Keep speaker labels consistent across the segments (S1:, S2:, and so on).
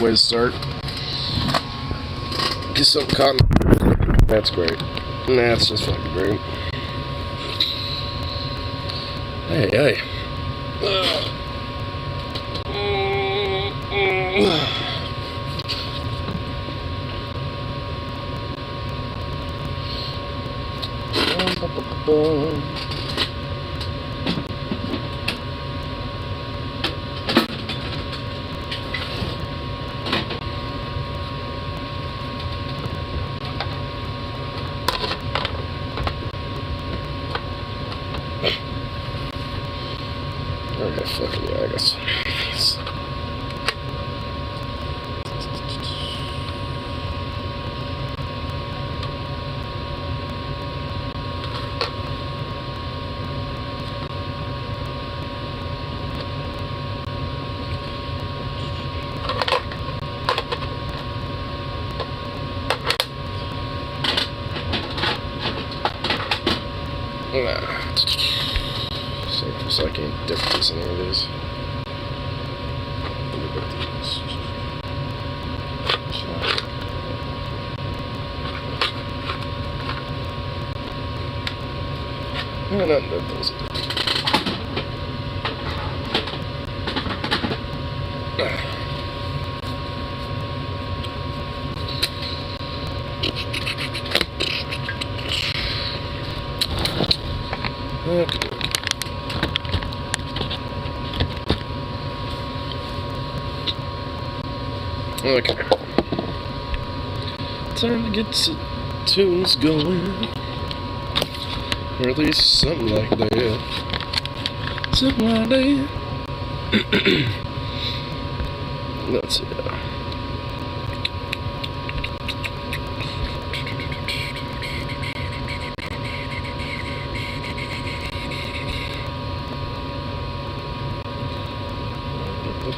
S1: way to start. Get some cotton. That's great. That's just fucking great. Hey. Okay, fucking yeah, I guess. So I can't difference any of these. No, that doesn't. Okay. Okay. Time to get some tunes going. Or at least something like that. Something like that. Let's see.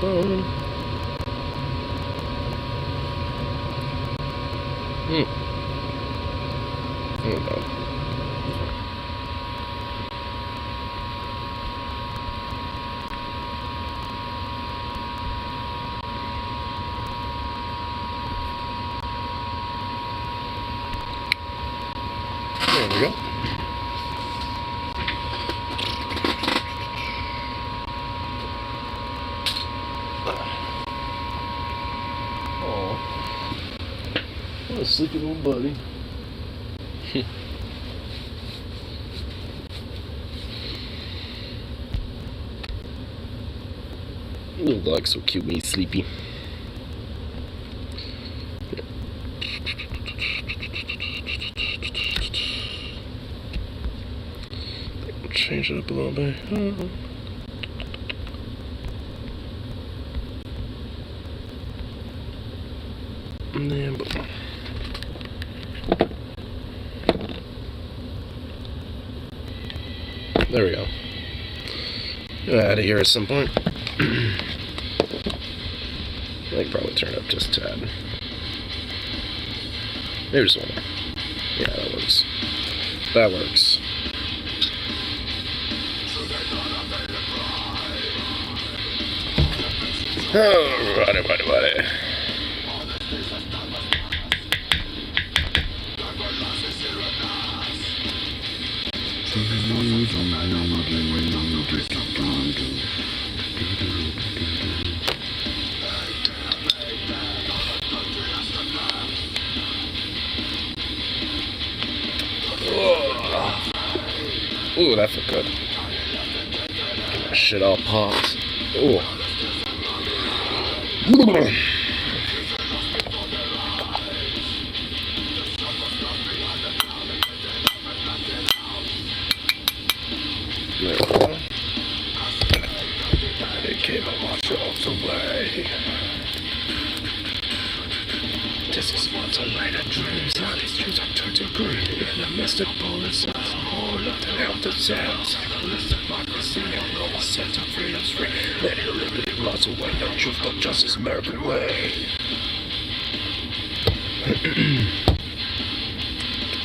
S1: Hold on. There we go. Oh, what a sleepy little buddy. Little dog, so cute when he's sleepy. Change it up a little bit. And then, there we go. Get out of here at some point. I can probably turn it up just a tad. Maybe just one more. Yeah, that works. That works. Alrighty. Ooh, that felt good. Get that shit all popped. Ooh. There we go. It came and washed off away. This is what's a light of dreams. All these trees are turned to green. And the mystic bullets are all of the health of sounds. Psycholis democracy, I'm going to set to freedom's free. Let it liberty lots away. No truth, no justice, American way.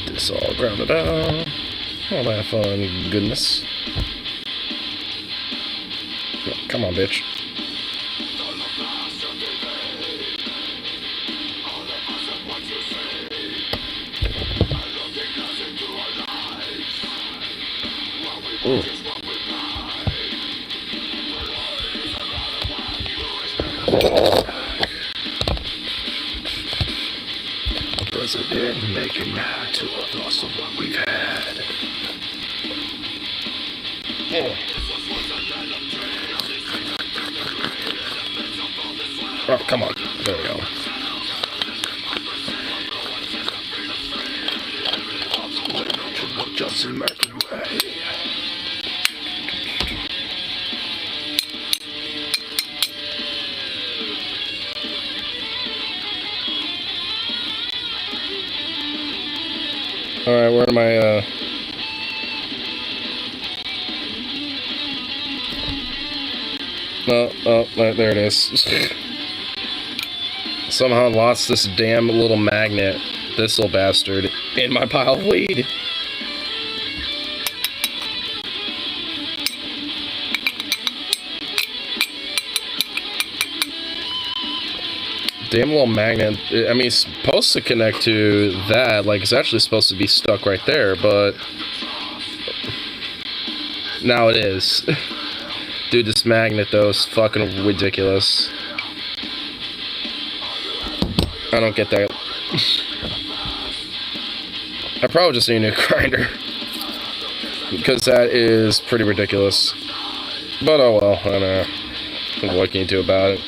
S1: Get this all grounded out. All that fun goodness. Come on, bitch.
S2: Ooh.
S1: President making mad to have lost of what we've had.
S2: Oh, come on. There we go.
S1: Just American way.
S2: Alright, where am I, Oh, there it is. Somehow lost this damn little magnet, this little bastard, in my pile of weed. Damn little magnet. I mean, it's supposed to connect to that. Like, it's actually supposed to be stuck right there, but now it is. Dude, this magnet, though, is fucking ridiculous. I don't get that. I probably just need a new grinder. Because that is pretty ridiculous. But oh well, I don't know. What can you do about it?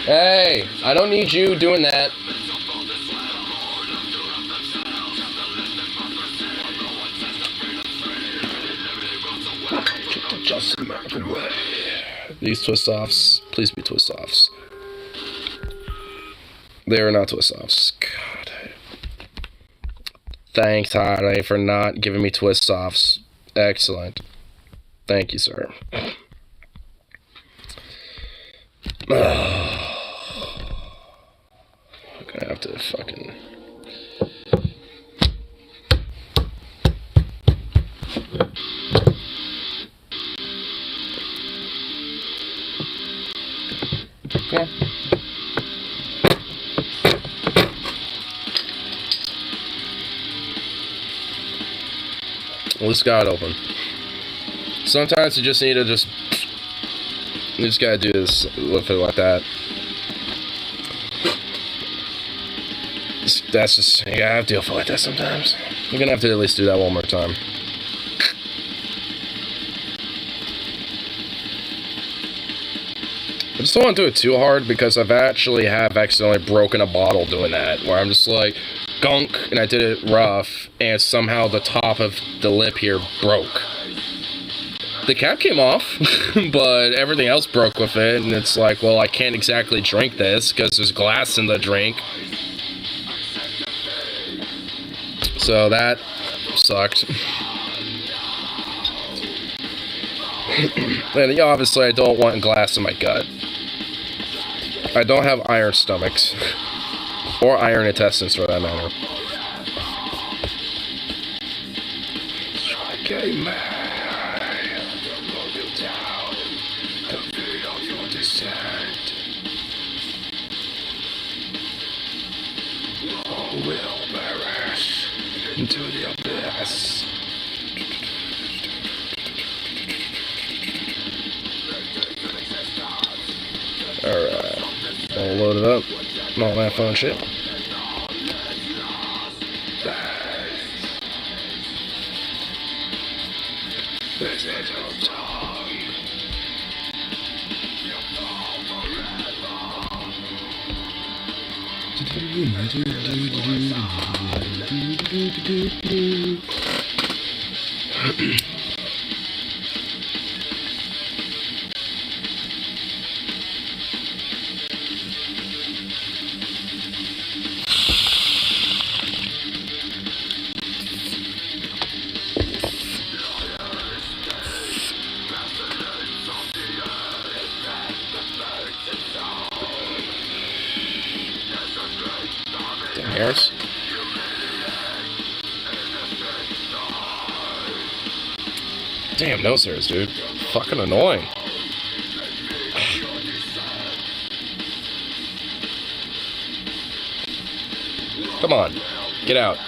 S2: Hey, I don't need you doing that.
S1: Just American way.
S2: These twist-offs, please be twist-offs. They are not twist-offs. God. Thanks, Hardy, for not giving me twist-offs. Excellent. Thank you, sir. I'm gonna have to fucking... Come on. Well, this got open. Sometimes you just need to you just gotta do this with it like that. That's just, you gotta have to deal with it like that sometimes. You're gonna have to at least do that one more time. I just don't want to do it too hard because I've actually accidentally broken a bottle doing that, where I'm just like, gunk, and I did it rough, and somehow the top of the lip here broke. The cap came off, but everything else broke with it, and it's like, well, I can't exactly drink this because there's glass in the drink. So that sucked. And yeah, obviously I don't want glass in my gut. I don't have iron stomachs. Or iron intestines, for that matter.
S1: Okay, man. Don't roll you down. Don't feed off your descent. All will perish into the abyss.
S2: Alright. I'll load it up. All that fun shit.
S1: This is your tongue.
S2: Hairs. Damn nose hairs, dude. Fucking annoying. Come on. Get out.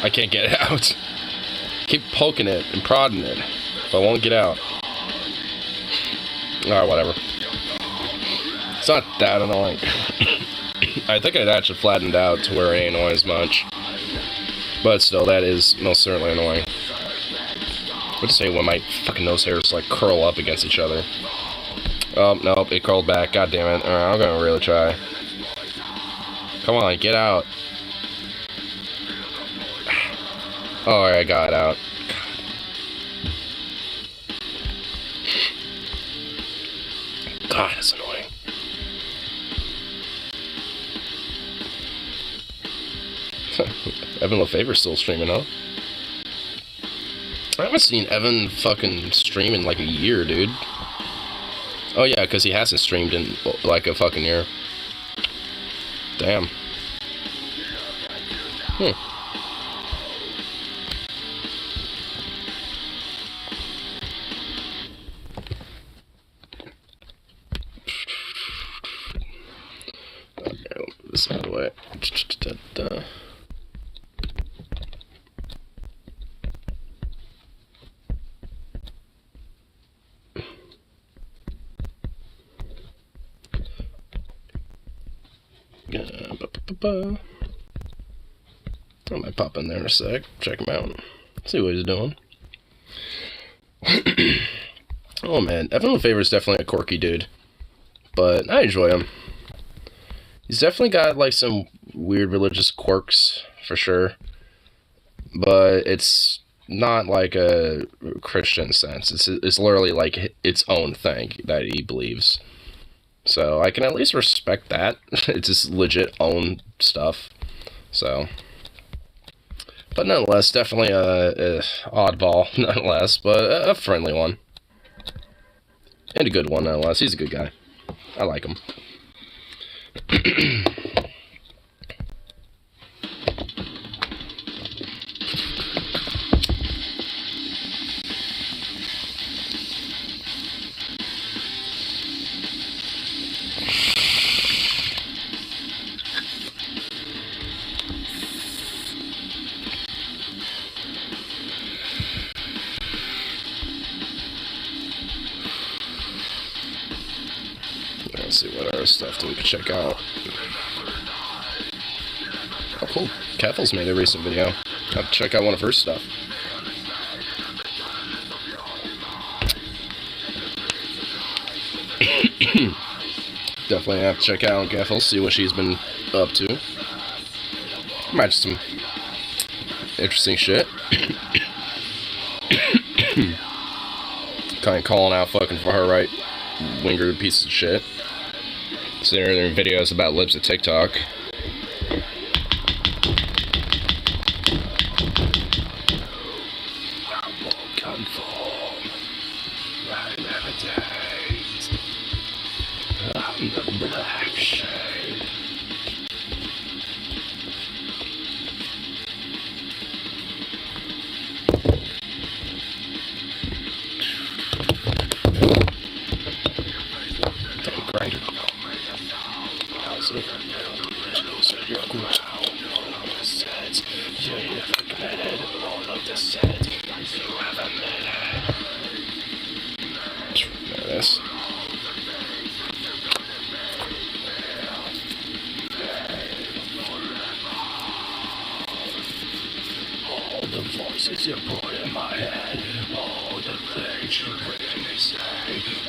S2: I can't get it out. Keep poking it and prodding it, but I won't get out. Alright, whatever. It's not that annoying. I think I'd actually flattened out to where it ain't annoying as much. But still, that is most certainly annoying. I just hate when my fucking nose hairs like curl up against each other. Oh, nope, it curled back. God damn it. Alright, I'm gonna really try. Come on, get out. Oh, I got it out. God, it's annoying. Evan LeFavor's still streaming, huh? I haven't seen Evan fucking stream in like a year, dude. Oh yeah, because he hasn't streamed in like a fucking year. Damn. Okay, I'll move this out of the way. I might pop in there in a sec, check him out, see what he's doing. Oh man, Evan LeFavor is definitely a quirky dude, but I enjoy him. He's definitely got like some weird religious quirks, for sure, but it's not like a Christian sense. It's literally like its own thing that he believes. So I can at least respect that. It's just legit own stuff. So, but nonetheless, definitely a oddball, nonetheless, but a friendly one. And a good one, nonetheless. He's a good guy. I like him. Let's see what other stuff we can check out. Oh, cool. Keffels made a recent video. I'll have to check out one of her stuff. Definitely have to check out Keffels, see what she's been up to. Might just some interesting shit. Kind of calling out fucking for her right winger piece of shit. So there are videos about lips at TikTok. Voices you put in my head, all the things you make me say,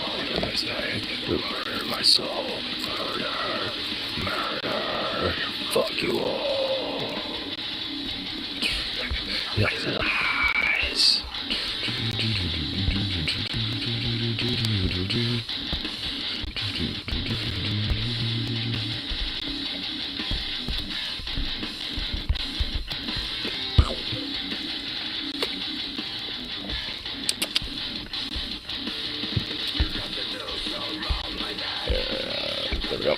S2: all the mistakes you murder my soul, murder, fuck you all. Lies. There we go.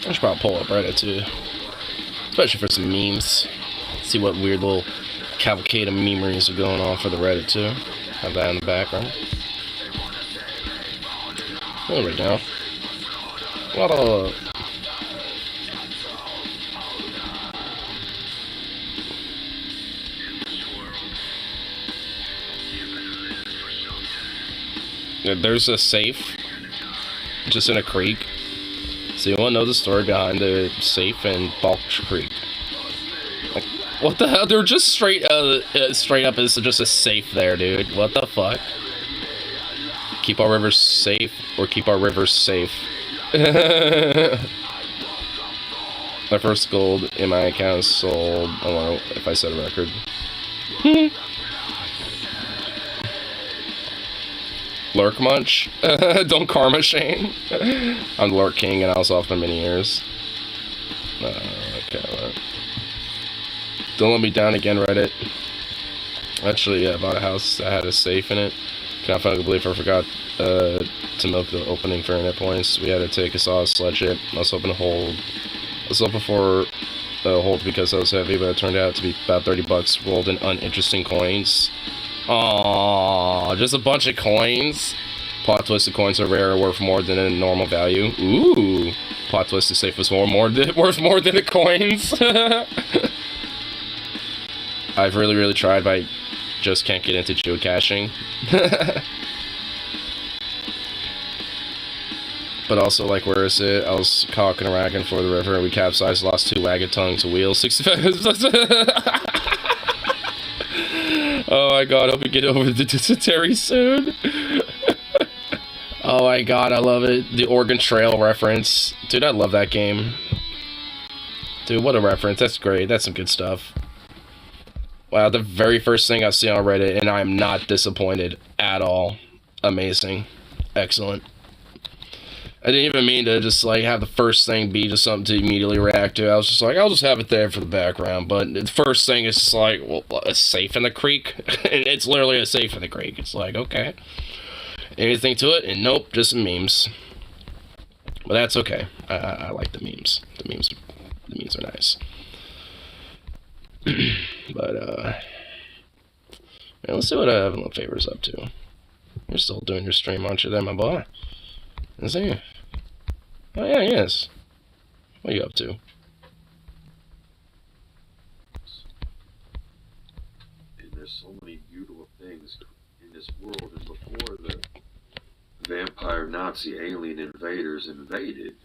S2: I should probably pull up Reddit too, especially for some memes. See what weird little cavalcade of memories are going on for the Reddit too. Have that in the background. There we go. What a There's a safe just in a creek. So you want to know the story behind the safe in Balch Creek? Like, what the hell? They're just straight up. It's just a safe there, dude. What the fuck? Keep our rivers safe, or keep our rivers safe. My first gold in my account is sold. I don't know if I set a record. Lurk Munch? Don't karma shame. I'm the Lurk King and I was off for many years. Okay, well. Don't let me down again, Reddit. Actually, I bought a house that had a safe in it. Cannot fucking believe I forgot to milk the opening for internet points. We had to take a saw, sledge it. I was hoping to hold. I was hoping for the hold because I was heavy, but it turned out to be about 30 bucks rolled in uninteresting coins. Aww, just a bunch of coins. Plot twist: the coins are rare and worth more than a normal value. Ooh, plot twist: the safe was worth more than the coins. I've really tried, but I just can't get into geocaching. But also, like, where is it? I was cocking a wagon for the river and we capsized, lost 2 wagon tongues to wheels. 65. Oh my god, I hope we get over the dysentery soon. Oh my god, I love it. The Oregon Trail reference. Dude, I love that game. Dude, what a reference. That's great. That's some good stuff. Wow, the very first thing I see on Reddit, and I'm not disappointed at all. Amazing. Excellent. I didn't even mean to just, like, have the first thing be just something to immediately react to. I was just like, I'll just have it there for the background. But the first thing is just like, well, a safe in the creek? And it's literally a safe in the creek. It's like, okay. Anything to it? And nope, just some memes. But that's okay. I like the memes. The memes are nice. But, man, let's see what Evan LeFavor's up to. You're still doing your stream, aren't you there, my boy? Is he? Oh, yeah, he is. What are you up to?
S3: And there's so many beautiful things in this world, and before the vampire Nazi alien invaders invaded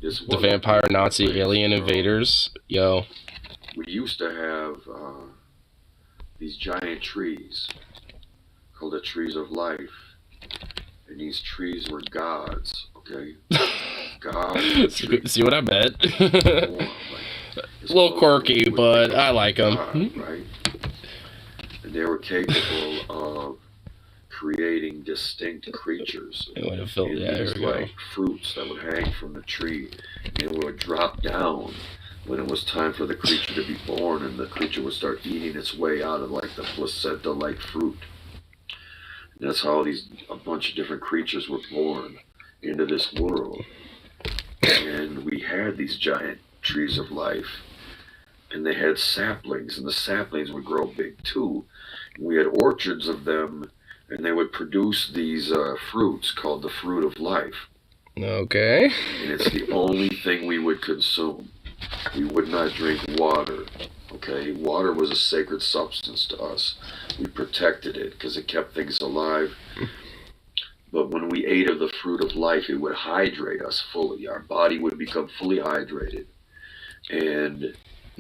S3: this
S2: The vampire Nazi alien invaders? Yo.
S3: We used to have these giant trees called the trees of life. And these trees were gods, okay? God.
S2: See what I meant? A little quirky, but I like them.
S3: Right? And they were capable of creating distinct creatures.
S2: Yeah, here we
S3: like
S2: go.
S3: Fruits that would hang from the tree, and it would drop down when it was time for the creature to be born, and the creature would start eating its way out of like the placenta-like fruit. And that's how a bunch of different creatures were born into this world. And we had these giant trees of life, and they had saplings, and the saplings would grow big too. And we had orchards of them, and they would produce these fruits called the fruit of life.
S2: Okay.
S3: And it's the only thing we would consume. We would not drink water. Okay, water was a sacred substance to us. We protected it because it kept things alive. But when we ate of the fruit of life, it would hydrate us fully. Our body would become fully hydrated. And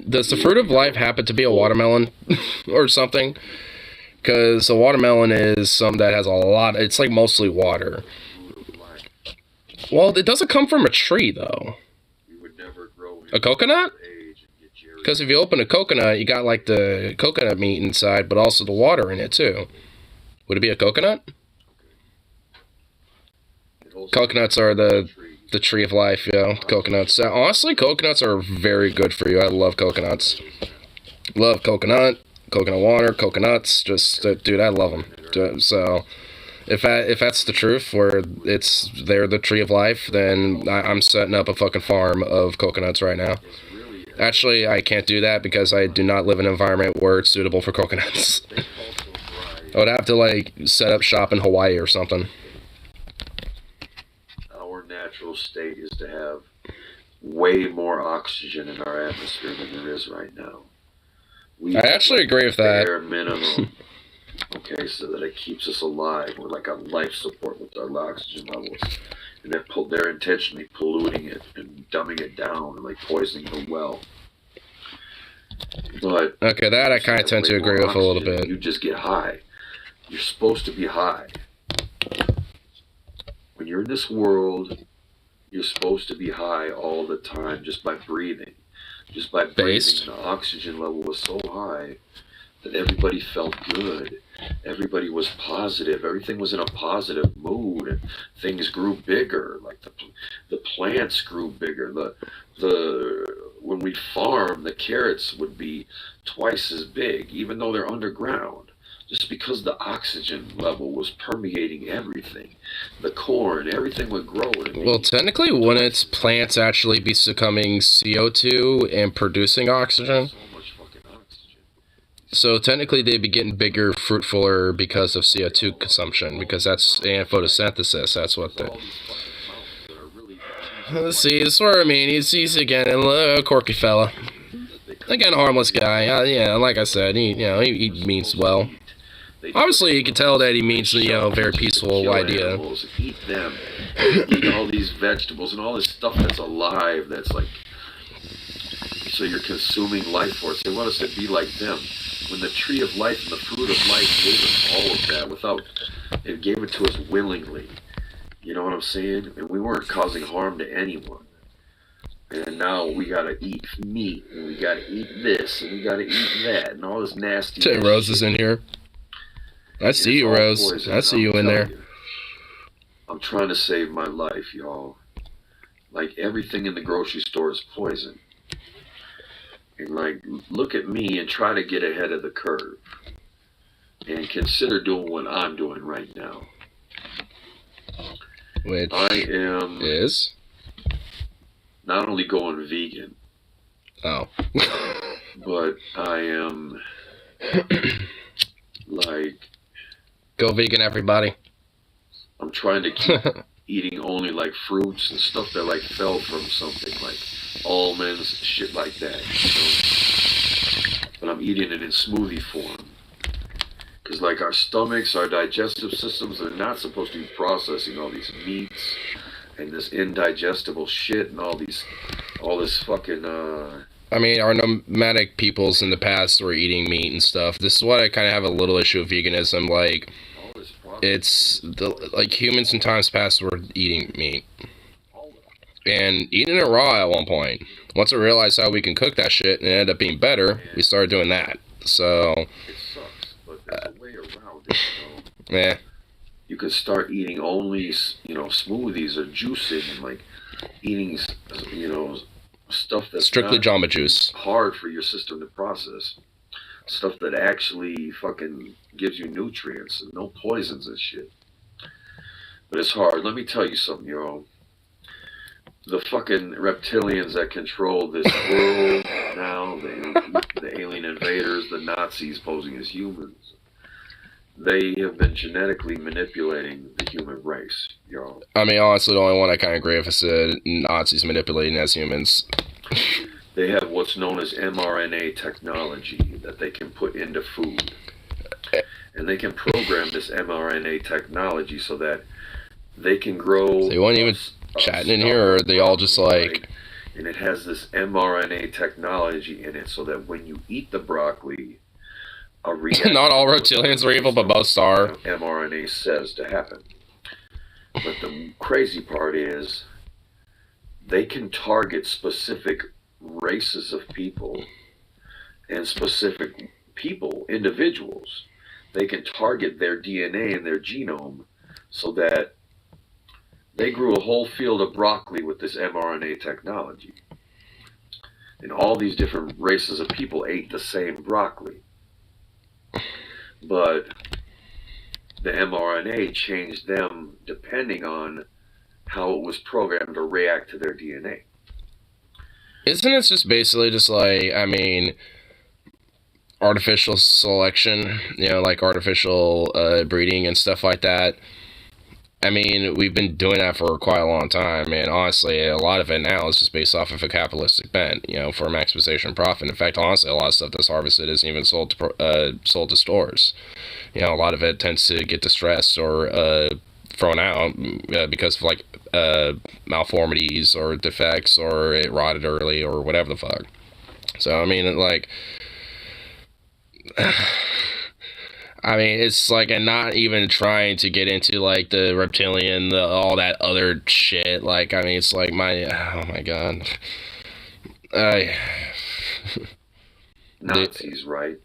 S2: does the fruit of life happen to be a watermelon or something? Because a watermelon is something that has a lot. It's like mostly water. Well, it doesn't come from a tree though.
S3: we would never grow
S2: A coconut?
S3: age and get cherry.
S2: Because if you open a coconut, you got like the coconut meat inside, but also the water in it too. Would it be a coconut? Coconuts are the tree of life, yo. Coconuts. Honestly, coconuts are very good for you. I love coconuts. Love coconut water, coconuts. Just, dude, I love them. So, if that's the truth, where they're the tree of life, then I'm setting up a fucking farm of coconuts right now. Actually, I can't do that because I do not live in an environment where it's suitable for coconuts. I would have to, like, set up shop in Hawaii or something.
S3: Our natural state is to have way more oxygen in our atmosphere than there is right now.
S2: I actually agree with that.
S3: Bare minimum Okay, so that it keeps us alive. We're like on life support with our oxygen levels. And they're intentionally polluting it and dumbing it down and like poisoning the well. But
S2: Okay, that I kind of tend to agree with a little bit.
S3: You just get high. You're supposed to be high. When you're in this world, you're supposed to be high all the time just by breathing. Just by breathing, the oxygen level was so high that everybody felt good. Everybody was positive. Everything was in a positive mood, and things grew bigger. Like the plants grew bigger. When we farm, the carrots would be twice as big, even though they're underground. Just because the oxygen level was permeating everything. The corn, everything would grow.
S2: Well, technically, wouldn't plants actually be succumbing CO2 and producing oxygen?
S3: So much fucking oxygen.
S2: So technically, they'd be getting bigger, fruitfuler because of CO2 consumption, because that's and photosynthesis. That's what the. Let's see, this is what I mean. He's again a quirky fella. Again, a harmless guy. Yeah, like I said, he means well. Obviously, you can tell that he means very peaceful idea.
S3: Animals, eat them, eat all these vegetables and all this stuff that's alive. That's like, so you're consuming life force. They want us to be like them. When the tree of life and the fruit of life gave us all of that it gave it to us willingly. You know what I'm saying? And we weren't causing harm to anyone. And now we gotta eat meat, and we gotta eat this, and we gotta eat that, and all this nasty.
S2: Rose is in here. I see you, Rose.
S3: Poison.
S2: I see you in there.
S3: I'm trying to save my life, y'all. Like, everything in the grocery store is poison. And, like, look at me and try to get ahead of the curve. And consider doing what I'm doing right now.
S2: Which
S3: is not only going vegan.
S2: Oh.
S3: But I am, like...
S2: Go vegan, everybody.
S3: I'm trying to keep eating only like fruits and stuff that like fell from something, like almonds, shit like that. But I'm eating it in smoothie form. Because like our stomachs, our digestive systems, they're not supposed to be processing all these meats and this indigestible shit and all this fucking
S2: I mean, our nomadic peoples in the past were eating meat and stuff. This is what I kind of have a little issue with veganism. Like, humans in times past were eating meat. And eating it raw at one point. Once we realized how we can cook that shit and it ended up being better, we started doing that. So...
S3: It sucks, but there's a way around it,
S2: Yeah.
S3: You could start eating only, smoothies or juicing and, like, eating, stuff that's
S2: strictly Jamba Juice.
S3: Hard for your system to process. Stuff that actually fucking gives you nutrients and no poisons and shit. But it's hard. Let me tell you something, yo. The fucking reptilians that control this world now, the alien invaders, the Nazis posing as humans, they have been genetically manipulating the human race, yo.
S2: I mean, honestly, the only one I kind of agree with is the Nazis manipulating as humans.
S3: They have what's known as mRNA technology that they can put into food. And they can program this mRNA technology so that they can grow...
S2: So you weren't even chatting in here, or are they all just like...
S3: Right? And it has this mRNA technology in it so that when you eat the broccoli...
S2: Not all reptilians are evil, but most are.
S3: mRNA says to happen. But the crazy part is they can target specific races of people and specific people, individuals. They can target their DNA and their genome so that they grew a whole field of broccoli with this mRNA technology. And all these different races of people ate the same broccoli. But the mRNA changed them depending on how it was programmed to react to their DNA.
S2: Isn't it just basically just like, I mean, artificial selection, like artificial breeding and stuff like that? I mean, we've been doing that for quite a long time, and honestly, a lot of it now is just based off of a capitalistic bent, for maximization profit. In fact, honestly, a lot of stuff that's harvested isn't even sold to stores. A lot of it tends to get distressed or thrown out because of malformities or defects, or it rotted early or whatever the fuck. So I mean, it's and not even trying to get into the reptilian, all that other shit. It's oh my god,
S3: Nazis, right?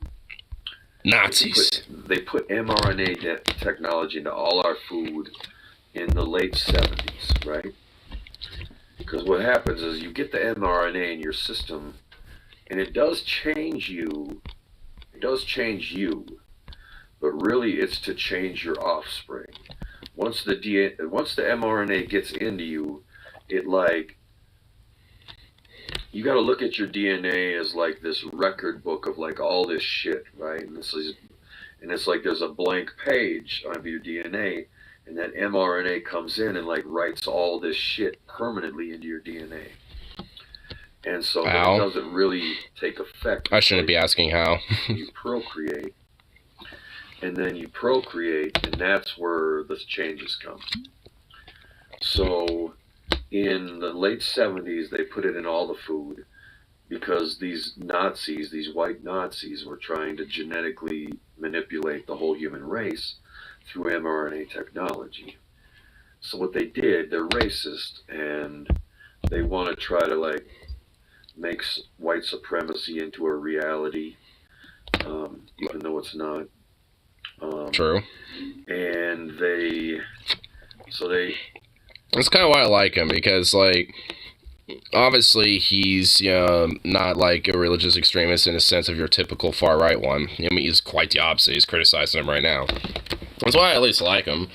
S2: Nazis.
S3: They put mRNA technology into all our food in the late 70s, right? Because what happens is you get the mRNA in your system, and it does change you. It does change you. But really, it's to change your offspring. Once the mRNA gets into you, you got to look at your DNA as this record book of all this shit, right? And it's like there's a blank page of your DNA, and that mRNA comes in and writes all this shit permanently into your DNA. And so it doesn't really take effect.
S2: I shouldn't be asking how.
S3: You procreate. And then you procreate, and that's where the changes come. So in the late 70s, they put it in all the food because these Nazis, these white Nazis, were trying to genetically manipulate the whole human race through mRNA technology. So what they did, they're racist, and they want to try to make white supremacy into a reality, even though it's not.
S2: True.
S3: And
S2: that's kind of why I like him, because obviously he's not a religious extremist in the sense of your typical far right one. He's quite the opposite. He's criticizing him right now. That's why I at least like him.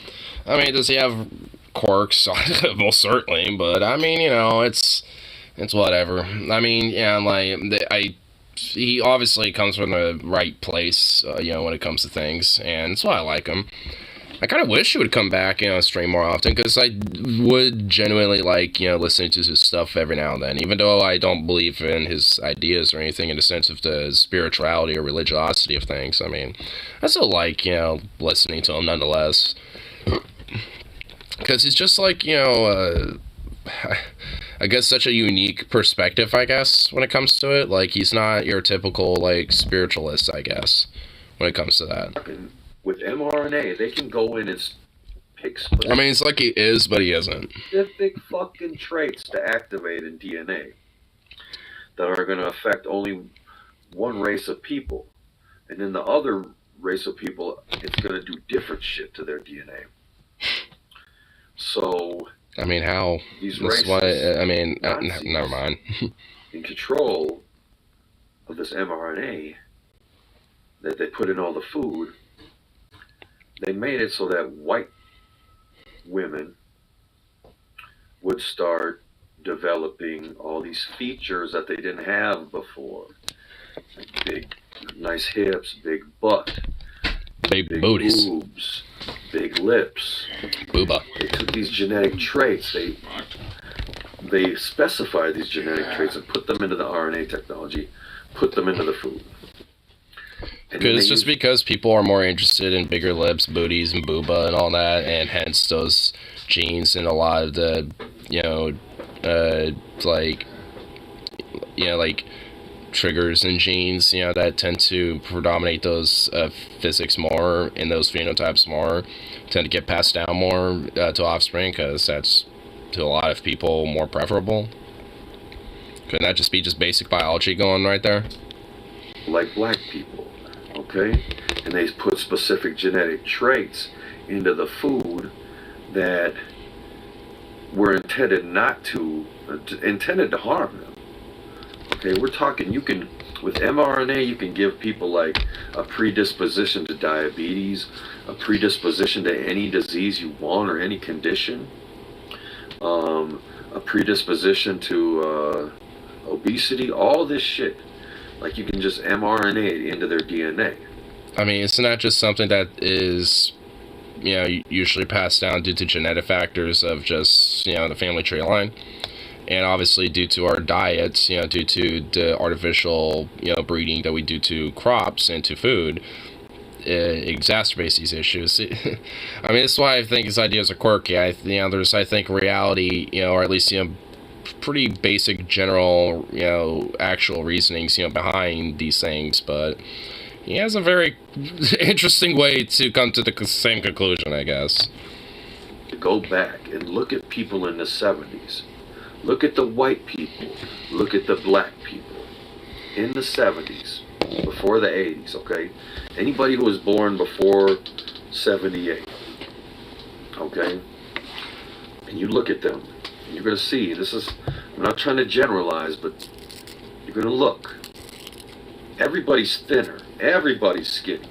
S2: Does he have quirks? Most certainly, but it's whatever. He obviously comes from the right place, when it comes to things, and that's why I like him. I kind of wish he would come back, stream more often, because I would genuinely listening to his stuff every now and then, even though I don't believe in his ideas or anything in the sense of the spirituality or religiosity of things. I still like, listening to him nonetheless, because he's just I guess such a unique perspective, I guess, when it comes to it. He's not your typical, spiritualist, I guess, when it comes to that.
S3: With mRNA, they can go in and pick
S2: it's like he is, but he isn't.
S3: specific fucking traits to activate in DNA that are going to affect only one race of people. And then the other race of people, it's going to do different shit to their DNA. So...
S2: how?
S3: These
S2: That's
S3: racists,
S2: why, never mind.
S3: in control of this mRNA that they put in all the food, they made it so that white women would start developing all these features that they didn't have before. Big, nice hips, big butt,
S2: Big booties.
S3: boobs, big lips.
S2: Booba.
S3: They took these genetic traits, they specified these genetic traits and put them into the RNA technology, put them into the food.
S2: Because just because people are more interested in bigger lips, booties, and booba and all that, and hence those genes and a lot of the, triggers and genes, that tend to predominate those physics more and those phenotypes more, tend to get passed down more to offspring, because that's, to a lot of people, more preferable. Couldn't that just be basic biology going right there?
S3: Like black people, okay? And they put specific genetic traits into the food that were intended intended to harm them. Okay, we're talking, with mRNA, you can give people a predisposition to diabetes, a predisposition to any disease you want or any condition, a predisposition to obesity, all this shit. You can just mRNA it into their DNA.
S2: It's not just something that is usually passed down due to genetic factors of just, the family tree line. And obviously due to our diets, due to the artificial, breeding that we do to crops and to food, it exacerbates these issues. I mean, that's why I think his ideas are quirky. I think reality, or at least, pretty basic general, actual reasonings, behind these things, but he has a very interesting way to come to the same conclusion, I guess.
S3: Go back and look at people in the 70s. Look at the white people. Look at the black people. In the 70s, before the 80s, okay? Anybody who was born before 78, okay? And you look at them, and you're going to see, I'm not trying to generalize, but you're going to look. Everybody's thinner. Everybody's skinny.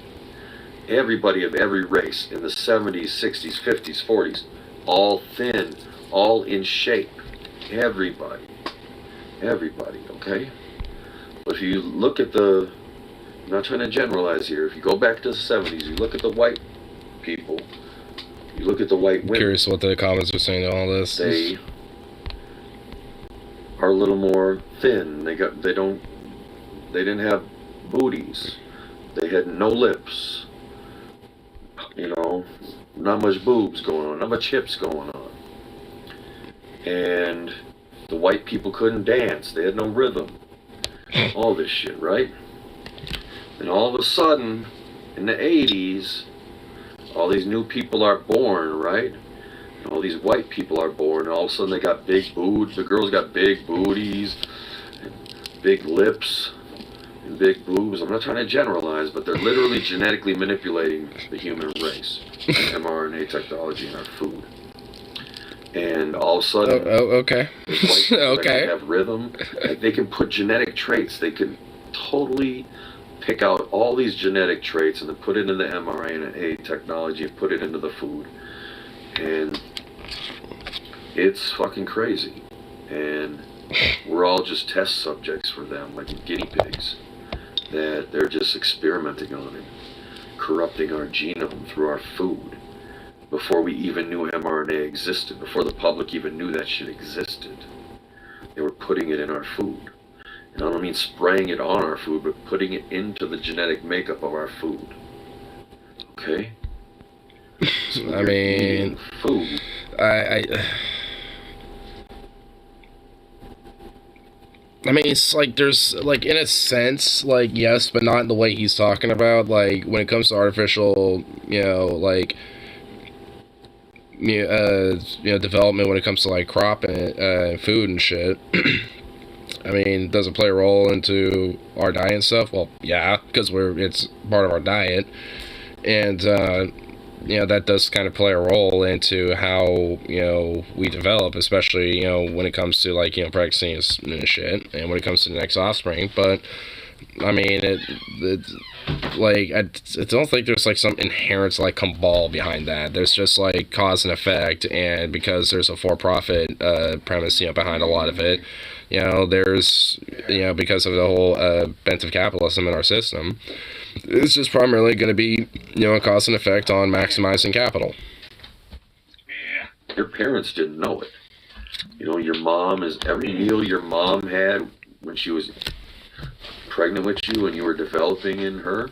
S3: Everybody of every race in the 70s, 60s, 50s, 40s, all thin, all in shape. Everybody, okay? But if you look at I'm not trying to generalize here, if you go back to the 70s, you look at the white people, you look at the white women.
S2: Curious what the comments are saying to all this.
S3: They are a little more thin. They didn't have booties. They had no lips. Not much boobs going on, not much hips going on. And the white people couldn't dance. They had no rhythm. All this shit, right? And all of a sudden, in the 80s, all these new people are born, right? And all these white people are born, and all of a sudden they got big boobs. The girls got big booties, and big lips, and big boobs. I'm not trying to generalize, but they're literally genetically manipulating the human race. mRNA technology in our food. And all of a sudden,
S2: okay.
S3: Okay. They have rhythm. Like they can put genetic traits. They can totally pick out all these genetic traits and then put it in the mRNA technology and put it into the food. And it's fucking crazy. And we're all just test subjects for them, like guinea pigs, that they're just experimenting on and corrupting our genome through our food. Before we even knew mRNA existed, before the public even knew that shit existed, they were putting it in our food. And I don't mean spraying it on our food, but putting it into the genetic makeup of our food. Okay? So
S2: I mean,
S3: food.
S2: I mean, it's like there's, like, in a sense, like, yes, but not in the way he's talking about. Like, when it comes to artificial, development, when it comes to, like, crop and food and shit. I mean, does it play a role into our diet and stuff? Well, yeah, because it's part of our diet. And, that does kind of play a role into how, we develop, especially, when it comes to, like, practicing and shit, and when it comes to the next offspring. But, I mean, I don't think there's, like, some inherent, like, cabal behind that. There's just, like, cause and effect, and because there's a for-profit premise, behind a lot of it, there's, because of the whole bent of capitalism in our system, it's just primarily going to be, a cause and effect on maximizing capital.
S3: Your parents didn't know it. Your mom every meal your mom had when she was pregnant with you and you were developing in her,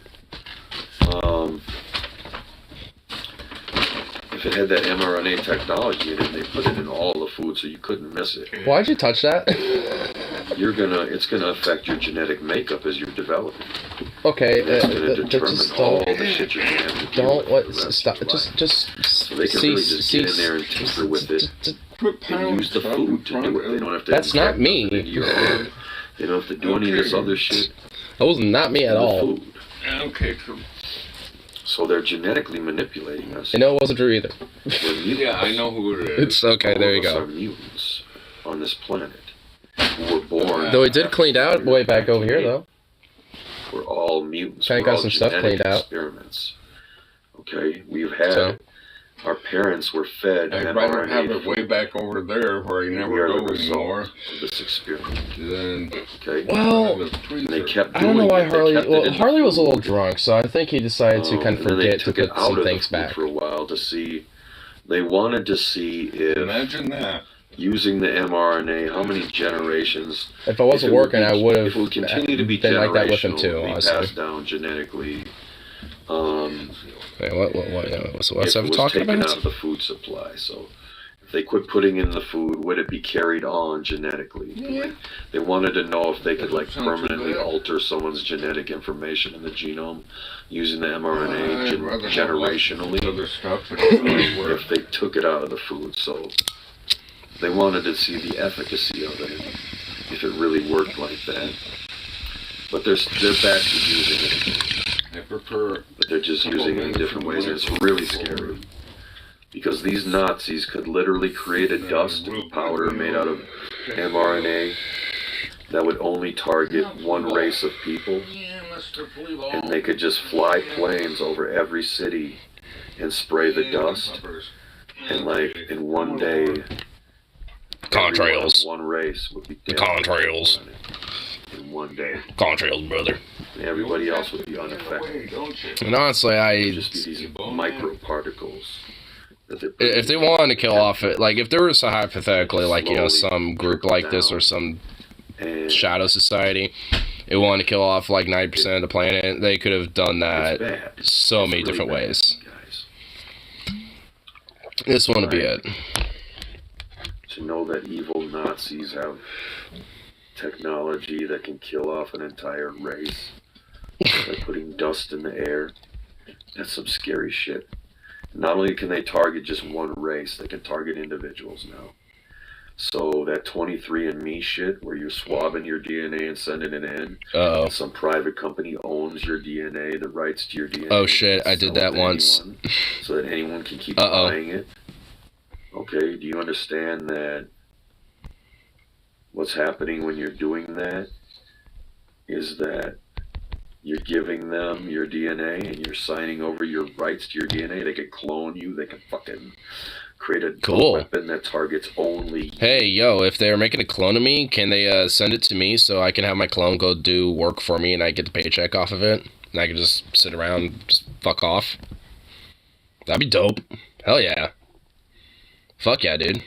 S3: if it had that mRNA technology in it, they put it in all the food so you couldn't miss it.
S2: Why'd you touch that?
S3: It's gonna affect your genetic makeup as you're developing.
S2: Okay,
S3: it's gonna determine all the shit you're gonna have to do.
S2: Stop. Just.
S3: So they can really just get in there and tinker with it and use the food to do it. They don't have to.
S2: That's not me.
S3: They don't have to do any of this other shit.
S2: That was not me at all.
S3: Food.
S1: Okay, cool.
S3: So they're genetically manipulating us.
S2: I know it wasn't true either.
S1: Yeah, I know who it is.
S2: It's okay, there you go.
S3: All of us are mutants on this planet. Who were born.
S2: Though it did clean out way back over here, though.
S3: We're all mutants.
S2: Kinda got some stuff cleaned out.
S3: Experiments. Okay, we've had Our parents were fed
S4: I'd rather have
S3: mRNA
S4: it way back over there where he
S3: we
S4: never
S3: are the
S4: goes anymore.
S3: result of this experiment.
S4: Then
S3: Okay.
S2: Well,
S4: the trees
S3: They
S4: are-
S3: kept
S2: I don't know
S3: doing
S2: why
S3: it. They
S2: Harley.
S3: kept it
S2: Well,
S3: in the
S2: Harley was a little
S3: food.
S2: drunk, so I think he decided to kind of
S3: And then they
S2: forget to
S3: took it
S2: put
S3: out
S2: some
S3: of the
S2: things
S3: food
S2: back.
S3: for a while to see. They wanted to see if
S4: Imagine that.
S3: using the mRNA, how many generations.
S2: If I wasn't
S3: if it would
S2: working,
S3: be-
S2: I would
S3: If it would
S2: have
S3: continue to be
S2: been like that with him
S3: generational,
S2: too.
S3: be
S2: Honestly.
S3: passed down genetically.
S2: Wait, what's
S3: If
S2: Evan
S3: it was
S2: talking
S3: taken
S2: about?
S3: out of the food supply, so if they quit putting in the food, would it be carried on genetically?
S4: Yeah.
S3: They wanted to know if they could like
S4: Sounds too
S3: permanently
S4: bad.
S3: alter someone's genetic information in the genome using the mRNA
S4: I'd rather have
S3: generationally.
S4: other stuff, but it's really worth.
S3: If they took it out of the food, so they wanted to see the efficacy of it, if it really worked like that. But they're back to using it again.
S4: I prefer.
S3: But they're just using it in different ways, and it's really scary. Because these Nazis could literally create a dust powder made out of mRNA that would only target one race of people, and they could just fly planes over every city and spray the dust, and like in one day,
S2: Contrails.
S3: one race would be
S2: The
S3: dead
S2: contrails.
S3: in one day,
S2: Contrails, brother.
S3: and everybody else would be unaffected.
S2: And honestly,
S3: It'd just be these microparticles. That they're putting
S2: if they wanted to kill off it, like if there was a hypothetically, like some group like this or some
S3: and
S2: shadow society, it wanted to kill off like 90% of the planet, they could have done
S3: it's
S2: that
S3: bad.
S2: so
S3: It's
S2: many
S3: really
S2: different
S3: bad,
S2: ways.
S3: guys.
S2: This one would be
S3: Right.
S2: it.
S3: To know that evil Nazis have technology that can kill off an entire race by putting dust in the air, that's some scary shit. Not only can they target just one race, they can target individuals now. So that 23andMe shit, where you're swabbing your DNA and sending it in,
S2: Uh-oh.
S3: some private company owns your DNA, the rights to your DNA.
S2: Oh, shit, I
S3: and
S2: did
S3: sell it
S2: that
S3: to
S2: once.
S3: anyone, so that anyone can keep
S2: Uh-oh.
S3: buying it. Okay, do you understand that what's happening when you're doing that is that you're giving them your DNA and you're signing over your rights to your DNA? They can clone you, they can fucking create a
S2: Cool.
S3: weapon that targets only.
S2: Hey, yo, if they're making a clone of me, can they send it to me so I can have my clone go do work for me and I get the paycheck off of it? And I can just sit around and just fuck off? That'd be dope. Hell yeah. Fuck yeah, dude.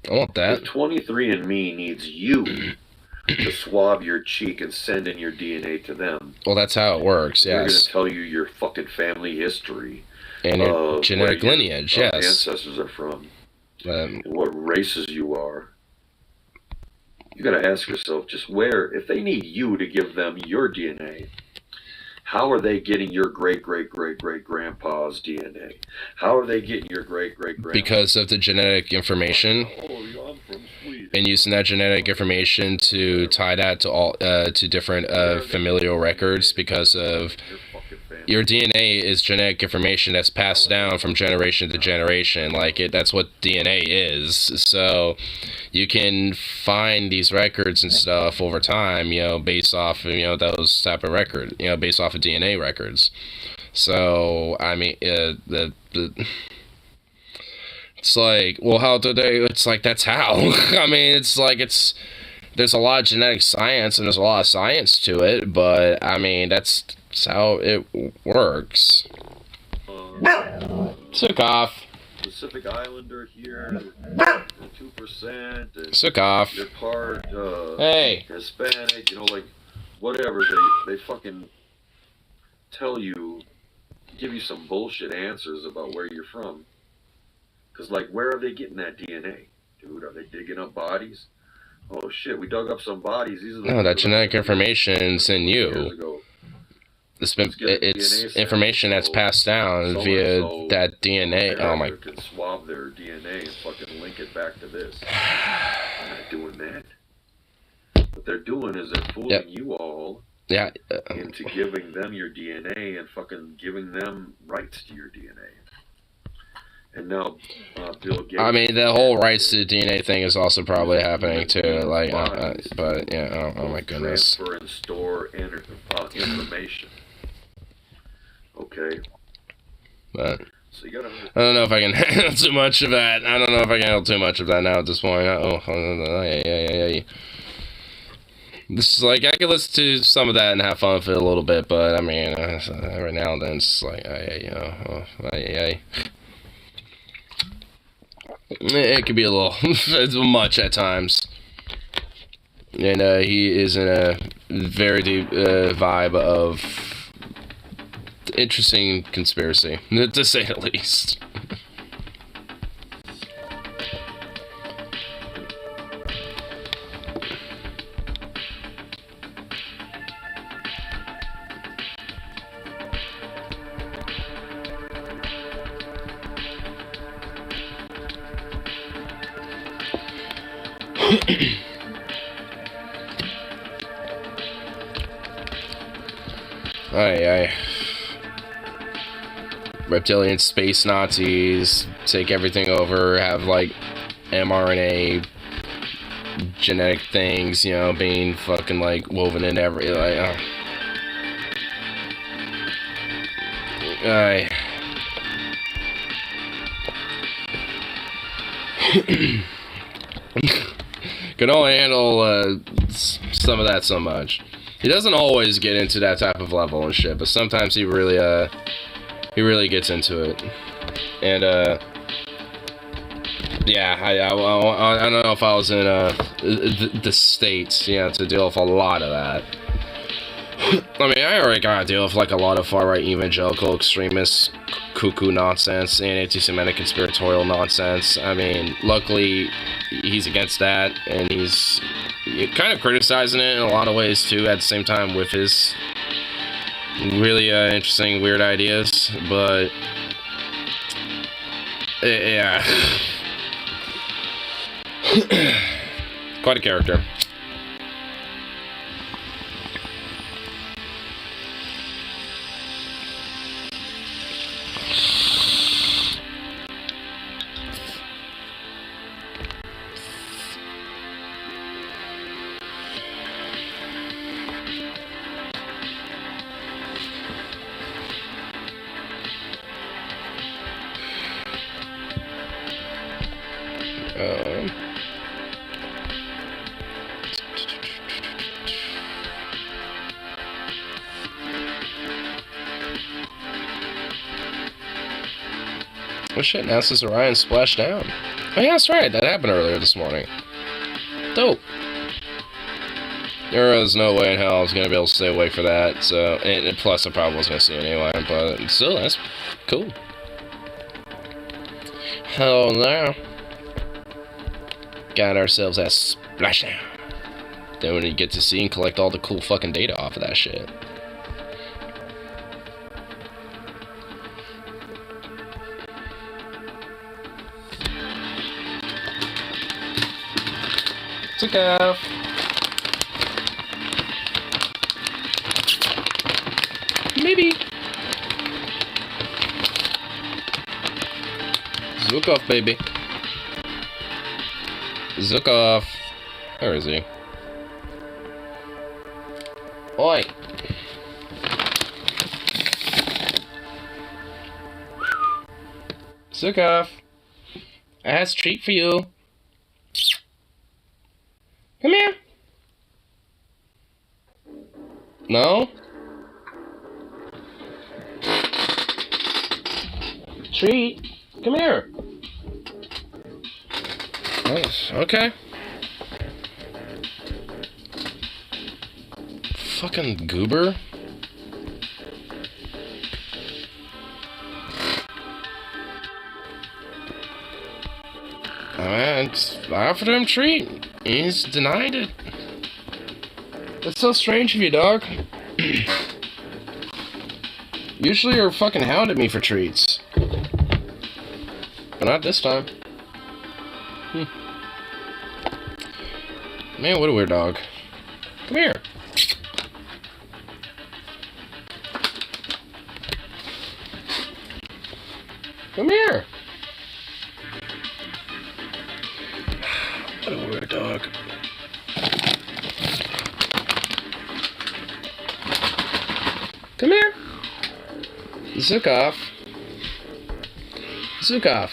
S2: I want that.
S3: If 23andMe needs you to swab your cheek and send in your DNA to them,
S2: Well, that's how it works,
S3: they're going
S2: yes.
S3: to tell you your fucking family history.
S2: And your
S3: of
S2: genetic
S3: where your,
S2: lineage, yes.
S3: ancestors are from.
S2: Um,
S3: And what races you are. You gotta ask yourself, just where, if they need you to give them your DNA, how are they getting your great great great great grandpa's DNA? How are they getting your great great grandpa?
S2: because of the genetic information,
S3: Oh, I'm from Sweden.
S2: and using that genetic information to tie that to all to different familial records, because of
S3: Your fucking family.
S2: your DNA is genetic information that's passed down from generation to generation. Like that's what DNA is. So you can find these records and stuff over time, based off of, those type of record, based off of DNA records. So, I mean, it's like, well, how did they, it's like, that's how. I mean, it's like, there's a lot of genetic science and there's a lot of science to it, but, I mean, that's how it works. Took off.
S3: Pacific Islander here, 2%, and
S2: Took off.
S3: you're part
S2: Hey.
S3: Hispanic, like whatever. They fucking tell you, give you some bullshit answers about where you're from. Cause like, where are they getting that DNA, dude? Are they digging up bodies? Oh shit, we dug up some bodies. These are the
S2: No, that genetic information's in
S3: years
S2: you.
S3: ago.
S2: It's
S3: Let's get a
S2: it's
S3: DNA sample.
S2: information that's passed down
S3: So
S2: via
S3: and so
S2: that DNA. Oh my.
S3: Can swab their DNA and fucking link it back to this. They're not doing that. What they're doing is they're fooling
S2: Yep.
S3: you all
S2: Yeah.
S3: into giving them your DNA and fucking giving them rights to your DNA. And now Bill Gates.
S2: I mean, the whole rights to DNA thing is also probably happening too. Like, but yeah. Oh my goodness.
S3: Transfer and store information. Okay.
S2: But
S3: So you gotta.
S2: I don't know if I can handle too much of that. I don't know if I can handle too much of that now at this point. Yeah. This is like, I could listen to some of that and have fun with it a little bit, but I mean, every now and then it's like, it could be a little it's much at times. And he is in a very deep vibe of interesting conspiracy, to say the least. Aye. Reptilian space Nazis take everything over, have like mRNA genetic things, you know, being fucking like woven into every, like, Aye. Can only handle some of that so much. He doesn't always get into that type of level and shit, but sometimes he really gets into it. And yeah, I don't know if I was in the States, you know, to deal with a lot of that. I mean, I already gotta deal with like a lot of far-right evangelical extremists, cuckoo nonsense, and anti-Semitic conspiratorial nonsense. I mean, luckily he's against that, and he's kind of criticizing it in a lot of ways too, at the same time with his really interesting, weird ideas. But yeah, quite a character. Oh shit, NASA's Orion splashed down. Oh yeah, that's right, that happened earlier this morning. Dope. There was no way in hell I was gonna be able to stay awake for that, so, and plus I probably wasn't gonna see it anyway, but still, that's cool. Hell no. Got ourselves that splashdown. Then we get to see and collect all the cool fucking data off of that shit. Took off. Maybe. Zook off, baby. Zook off. Where is he? Oi. Zook off. I have a treat for you. Come here. No? Treat. Come here. Oh, okay. Fucking goober. I offered him a treat. He's denied it. That's so strange of you, dog. Usually you're fucking hounding me for treats. But not this time. Man, what a weird dog. Come here. Come here. What a weird dog. Come here. Zook off. Zukov.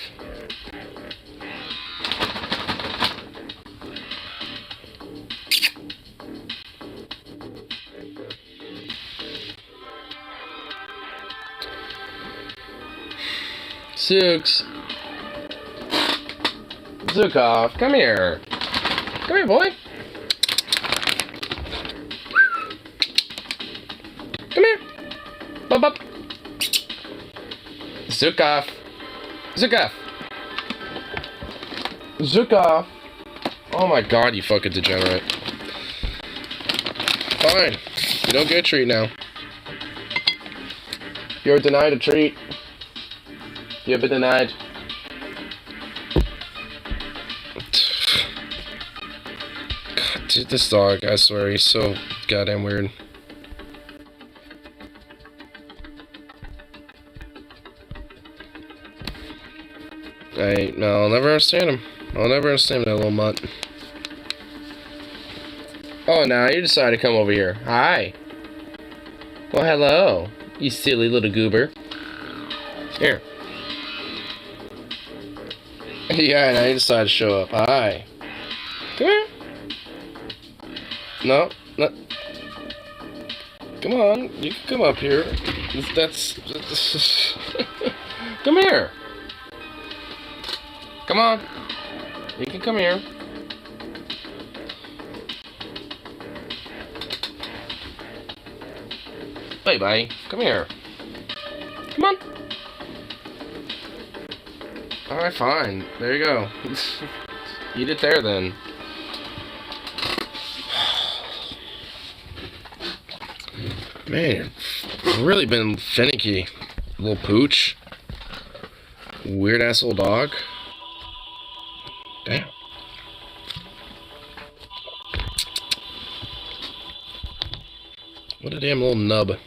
S2: Zukov, come here. Come here, boy. Come here. Bub bub. Zukov. Oh my god, you fucking degenerate. Fine. You don't get a treat now. You're denied a treat. You've been denied. God, dude, this dog, I swear, he's so goddamn weird. I'll never understand him. I'll never understand that little mutt. Oh, now you decide to come over here. Hi. Well, hello, you silly little goober. Here. Yeah, now you decide to show up. Hi. Come here. No. Come on, you can come up here. That's come here. Come on. You can come here. Hey, buddy. Come here. Come on. Alright, fine. There you go. Eat it there, then. Man, you've really been finicky. Little pooch. Weird-ass little dog. Damn. What a damn little nub.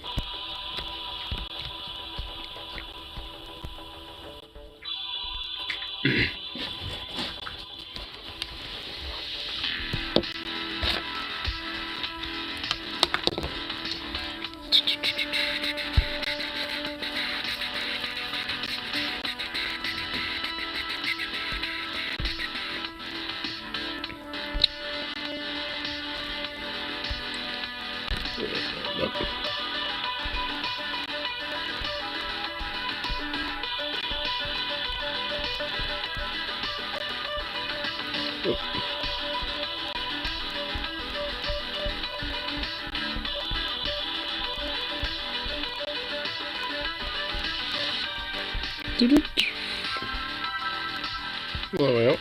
S2: Well,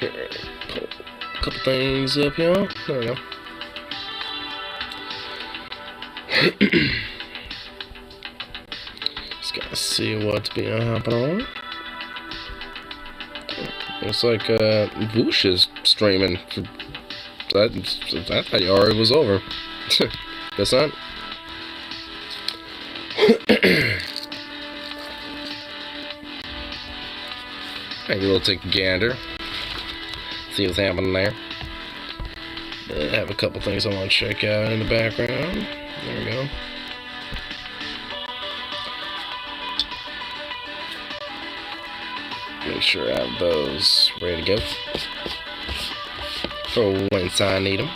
S2: here, pull a couple things up here. There we go. Just gotta see what's been happening. Looks like Voosh is streaming. That thought already was over. Guess not. Maybe we'll take a gander. See what's happening there. I have a couple things I want to check out in the background. There we go. Make sure I have those ready to go for once I need them.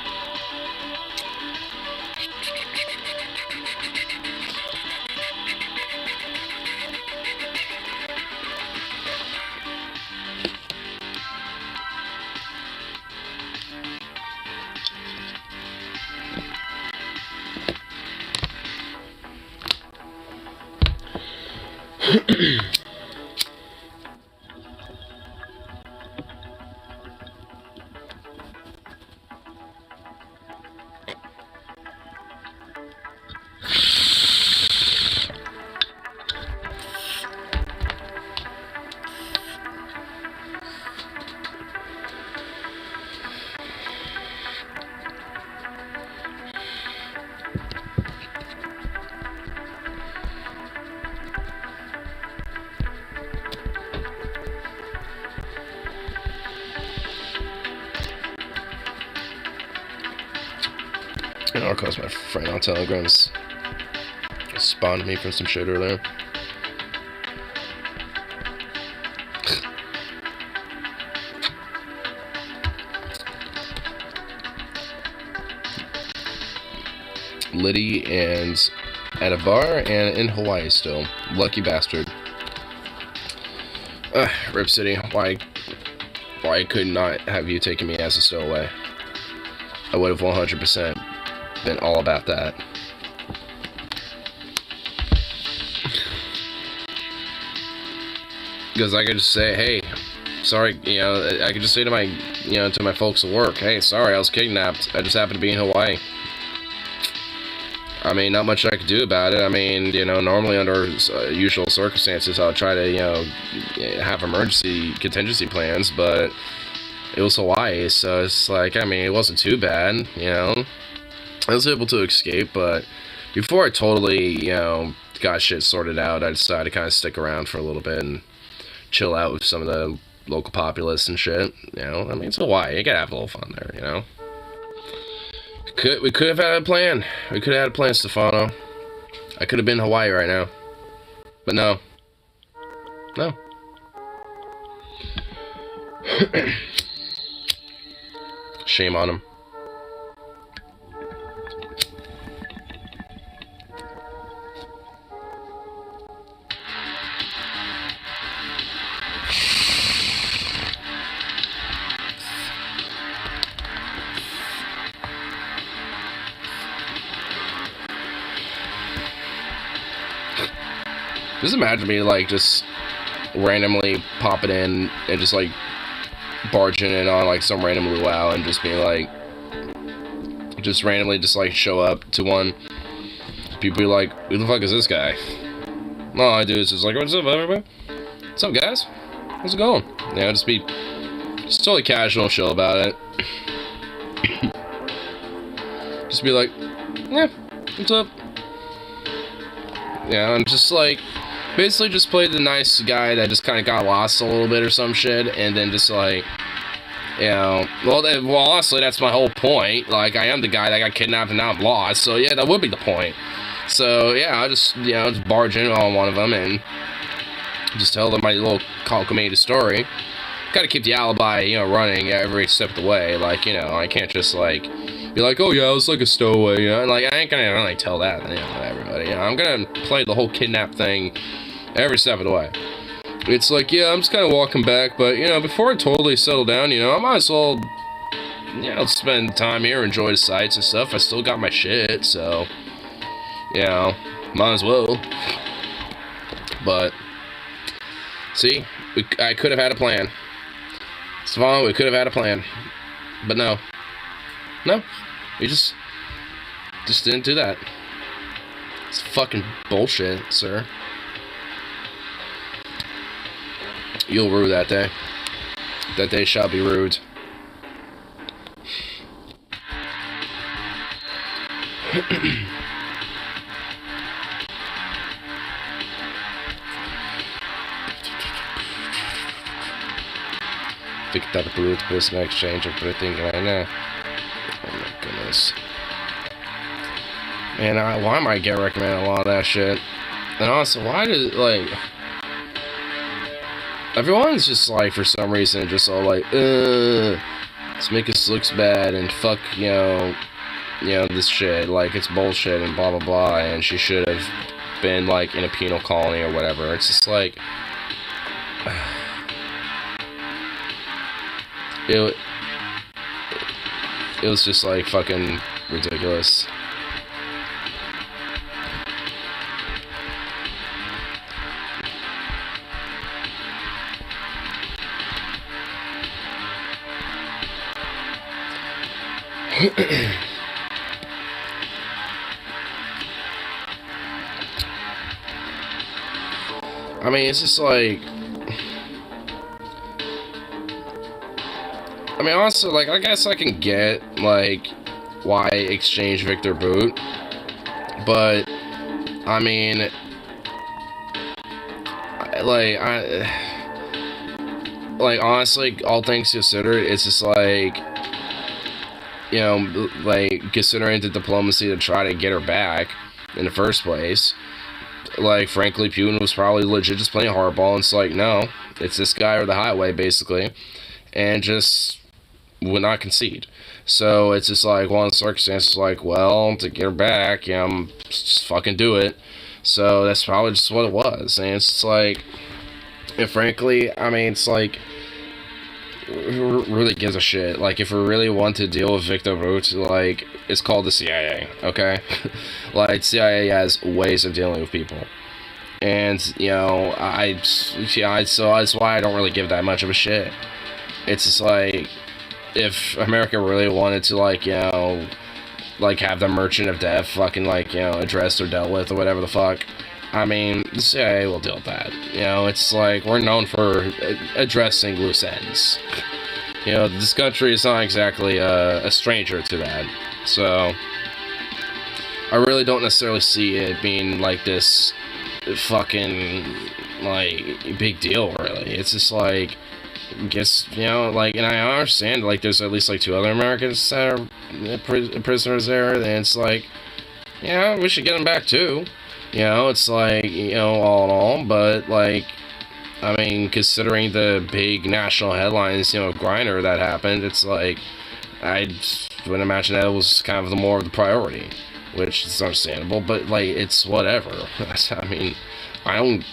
S2: And of course, my friend on Telegram's spawned me from some shit earlier. Liddy and at a bar and in Hawaii still. Lucky bastard. Rip City, why could not have you taken me as a stowaway? I would have 100% been all about that. Because I could just say, hey, sorry, you know, I could just say to my, you know, to my folks at work, hey, sorry, I was kidnapped. I just happened to be in Hawaii. I mean, not much I could do about it. I mean, you know, normally under usual circumstances, I'll try to, you know, have emergency contingency plans, but it was Hawaii, so it's like, I mean, it wasn't too bad, you know. I was able to escape, but before I totally, you know, got shit sorted out, I decided to kind of stick around for a little bit and chill out with some of the local populace and shit, you know. I mean, it's Hawaii, you gotta have a little fun there, you know. We could have had a plan. We could have had a plan, Stefano. I could have been in Hawaii right now. But no. No. Shame on him. Just imagine me, like, just randomly popping in and just, like, barging in on, like, some random luau and just being, like, just randomly just, like, show up to one. People be like, who the fuck is this guy? All I do is just like, what's up, everybody? What's up, guys? How's it going? You know, just be just totally casual and chill about it. Just be like, yeah, what's up? Yeah, I'm just like, basically just played the nice guy that just kind of got lost a little bit or some shit, and then just like, you know, well, honestly, that's my whole point. Like, I am the guy that got kidnapped and now I'm lost, so yeah, that would be the point. So yeah, I'll just, you know, just barge in on one of them and just tell them my little cockamamie story. Gotta keep the alibi, you know, running every step of the way. Like, you know, I can't just like be like, oh yeah, I was like a stowaway, you know, and like I ain't gonna really tell that, you know, to everybody. You know, I'm gonna play the whole kidnap thing every step of the way. It's like, yeah, I'm just kind of walking back, but you know, before I totally settle down, you know, I might as well, you know, spend time here, enjoy the sights and stuff. I still got my shit, so you know, might as well. But see, I could have had a plan. Stefano, we could have had a plan, but no, we just didn't do that. It's fucking bullshit, sir. You'll rue that day. That day shall be rued. Picked up a brute personal exchange of everything right now. Oh my goodness. Man, why am I getting recommended a lot of that shit? And also, why did, like, everyone's just like, for some reason, just all like, let's make us look bad and fuck, you know, this shit, like, it's bullshit and blah blah blah, and she should have been, like, in a penal colony or whatever. It's just like, it was just like fucking ridiculous. I mean, it's just like, I mean, honestly, like, I guess I can get, like, why exchange Victor Boot, but, I mean, like, honestly, all things considered, it's just like, you know, like, considering the diplomacy to try to get her back, in the first place. Like, frankly, Putin was probably legit just playing hardball, and it's like, no, it's this guy or the highway, basically, and just would not concede. So it's just like one of the circumstances, like, well, to get her back, just fucking do it. So that's probably just what it was. And it's just like, and frankly, I mean, it's like, who really gives a shit? Like, if we really want to deal with Victor Bout, like, it's called the CIA, okay? Like, CIA has ways of dealing with people. And, so that's why I don't really give that much of a shit. It's just like, if America really wanted to, like, have the Merchant of Death fucking, like, addressed or dealt with or whatever the fuck, I mean, the CIA will deal with that. It's like, we're known for addressing loose ends. This country is not exactly a stranger to that. So, I really don't necessarily see it being, like, this fucking, like, big deal, really. It's just like, I guess, like, and I understand, like, there's at least, like, 2 other Americans that are prisoners there, and it's like, we should get them back, too. It's like, all in all, but, like, I mean, considering the big national headlines, of Grindr that happened, it's like, I would imagine that was kind of the more of the priority, which is understandable, but, like, it's whatever. I mean, I don't,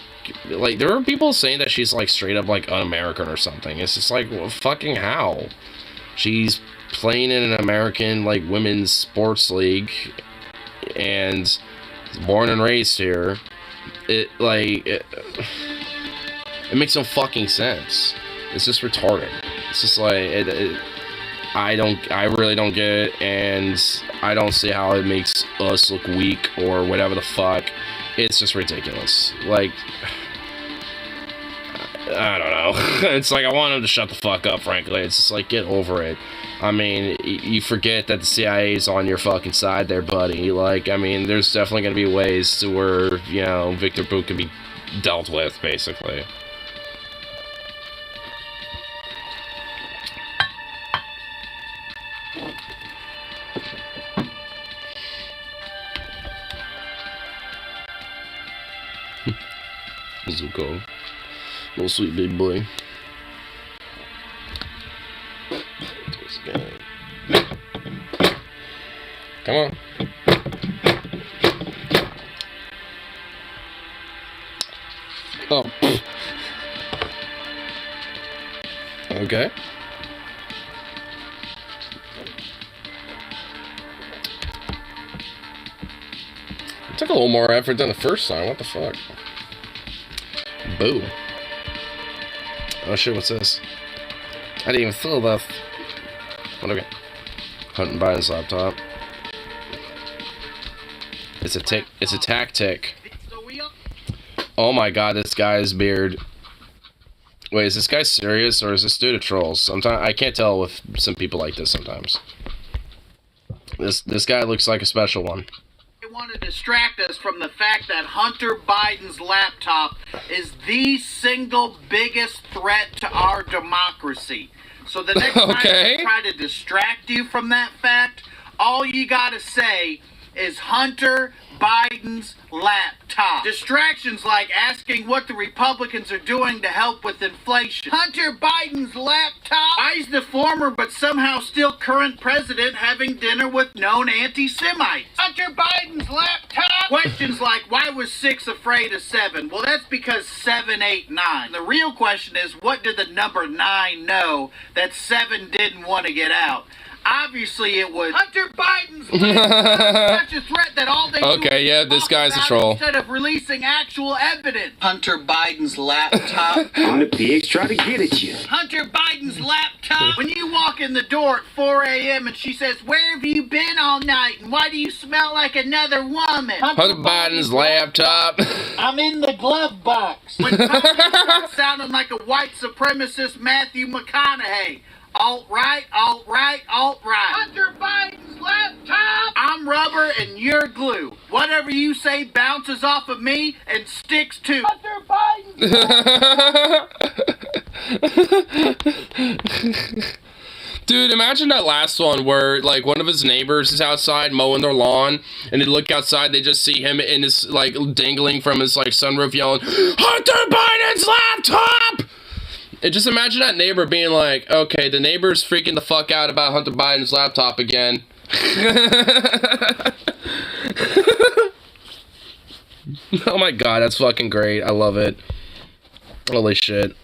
S2: like, there are people saying that she's, like, straight up, like, un-American or something. It's just like, well, fucking how? She's playing in an American, like, women's sports league, and born and raised here. It makes no fucking sense. It's just retarded. It's just like, I really don't get it, and I don't see how it makes us look weak or whatever the fuck. It's just ridiculous. Like, I don't know. It's like, I want him to shut the fuck up, frankly. It's just like, get over it. I mean, you forget that the CIA's on your fucking side there, buddy. Like, I mean, there's definitely going to be ways to where, Victor Bout can be dealt with, basically. Zuko. Little sweet big boy. Come on. Oh. Okay. It took a little more effort than the first time. What the fuck? Boo. Oh shit, what's this? I didn't even feel that. What okay? Hunting Biden's laptop. It's a tick. It's a tactic. Oh my god, this guy's beard. Wait, is this guy serious or is this dude a troll? Sometimes I can't tell with some people like this sometimes. This guy looks like a special one.
S5: They want to distract us from the fact that Hunter Biden's laptop is the single biggest threat to our democracy. So the next time they try to distract you from that fact, all you gotta say is Hunter Biden's laptop. Distractions like asking what the Republicans are doing to help with inflation. Hunter Biden's laptop. Why is the former but somehow still current president having dinner with known anti-Semites? Hunter Biden's laptop. Questions like, why was 6 afraid of 7? Well, that's because 7, 8, 9. The real question is, what did the number 9 know that 7 didn't want to get out? Obviously, it was Hunter Biden's such a threat that all they do is
S2: this guy's a troll.
S5: Instead of releasing actual evidence. Hunter Biden's laptop.
S1: And the pigs try to get at you.
S5: Hunter Biden's laptop. When you walk in the door at 4 a.m. and she says, "Where have you been all night? And why do you smell like another woman?"
S2: Hunter Biden's laptop.
S5: I'm in the glove box. When Biden starts sounding like a white supremacist Matthew McConaughey. Alt-right, alt-right, alt-right. Hunter Biden's laptop. I'm rubber and you're glue. Whatever you say bounces off of me and sticks to Hunter Biden's
S2: Dude, imagine that last one where, like, one of his neighbors is outside mowing their lawn, and they look outside, they just see him in his, like, dangling from his, like, sunroof yelling, Hunter Biden's laptop! And just imagine that neighbor being like, okay, the neighbor's freaking the fuck out about Hunter Biden's laptop again. Oh my god, that's fucking great. I love it. Holy shit.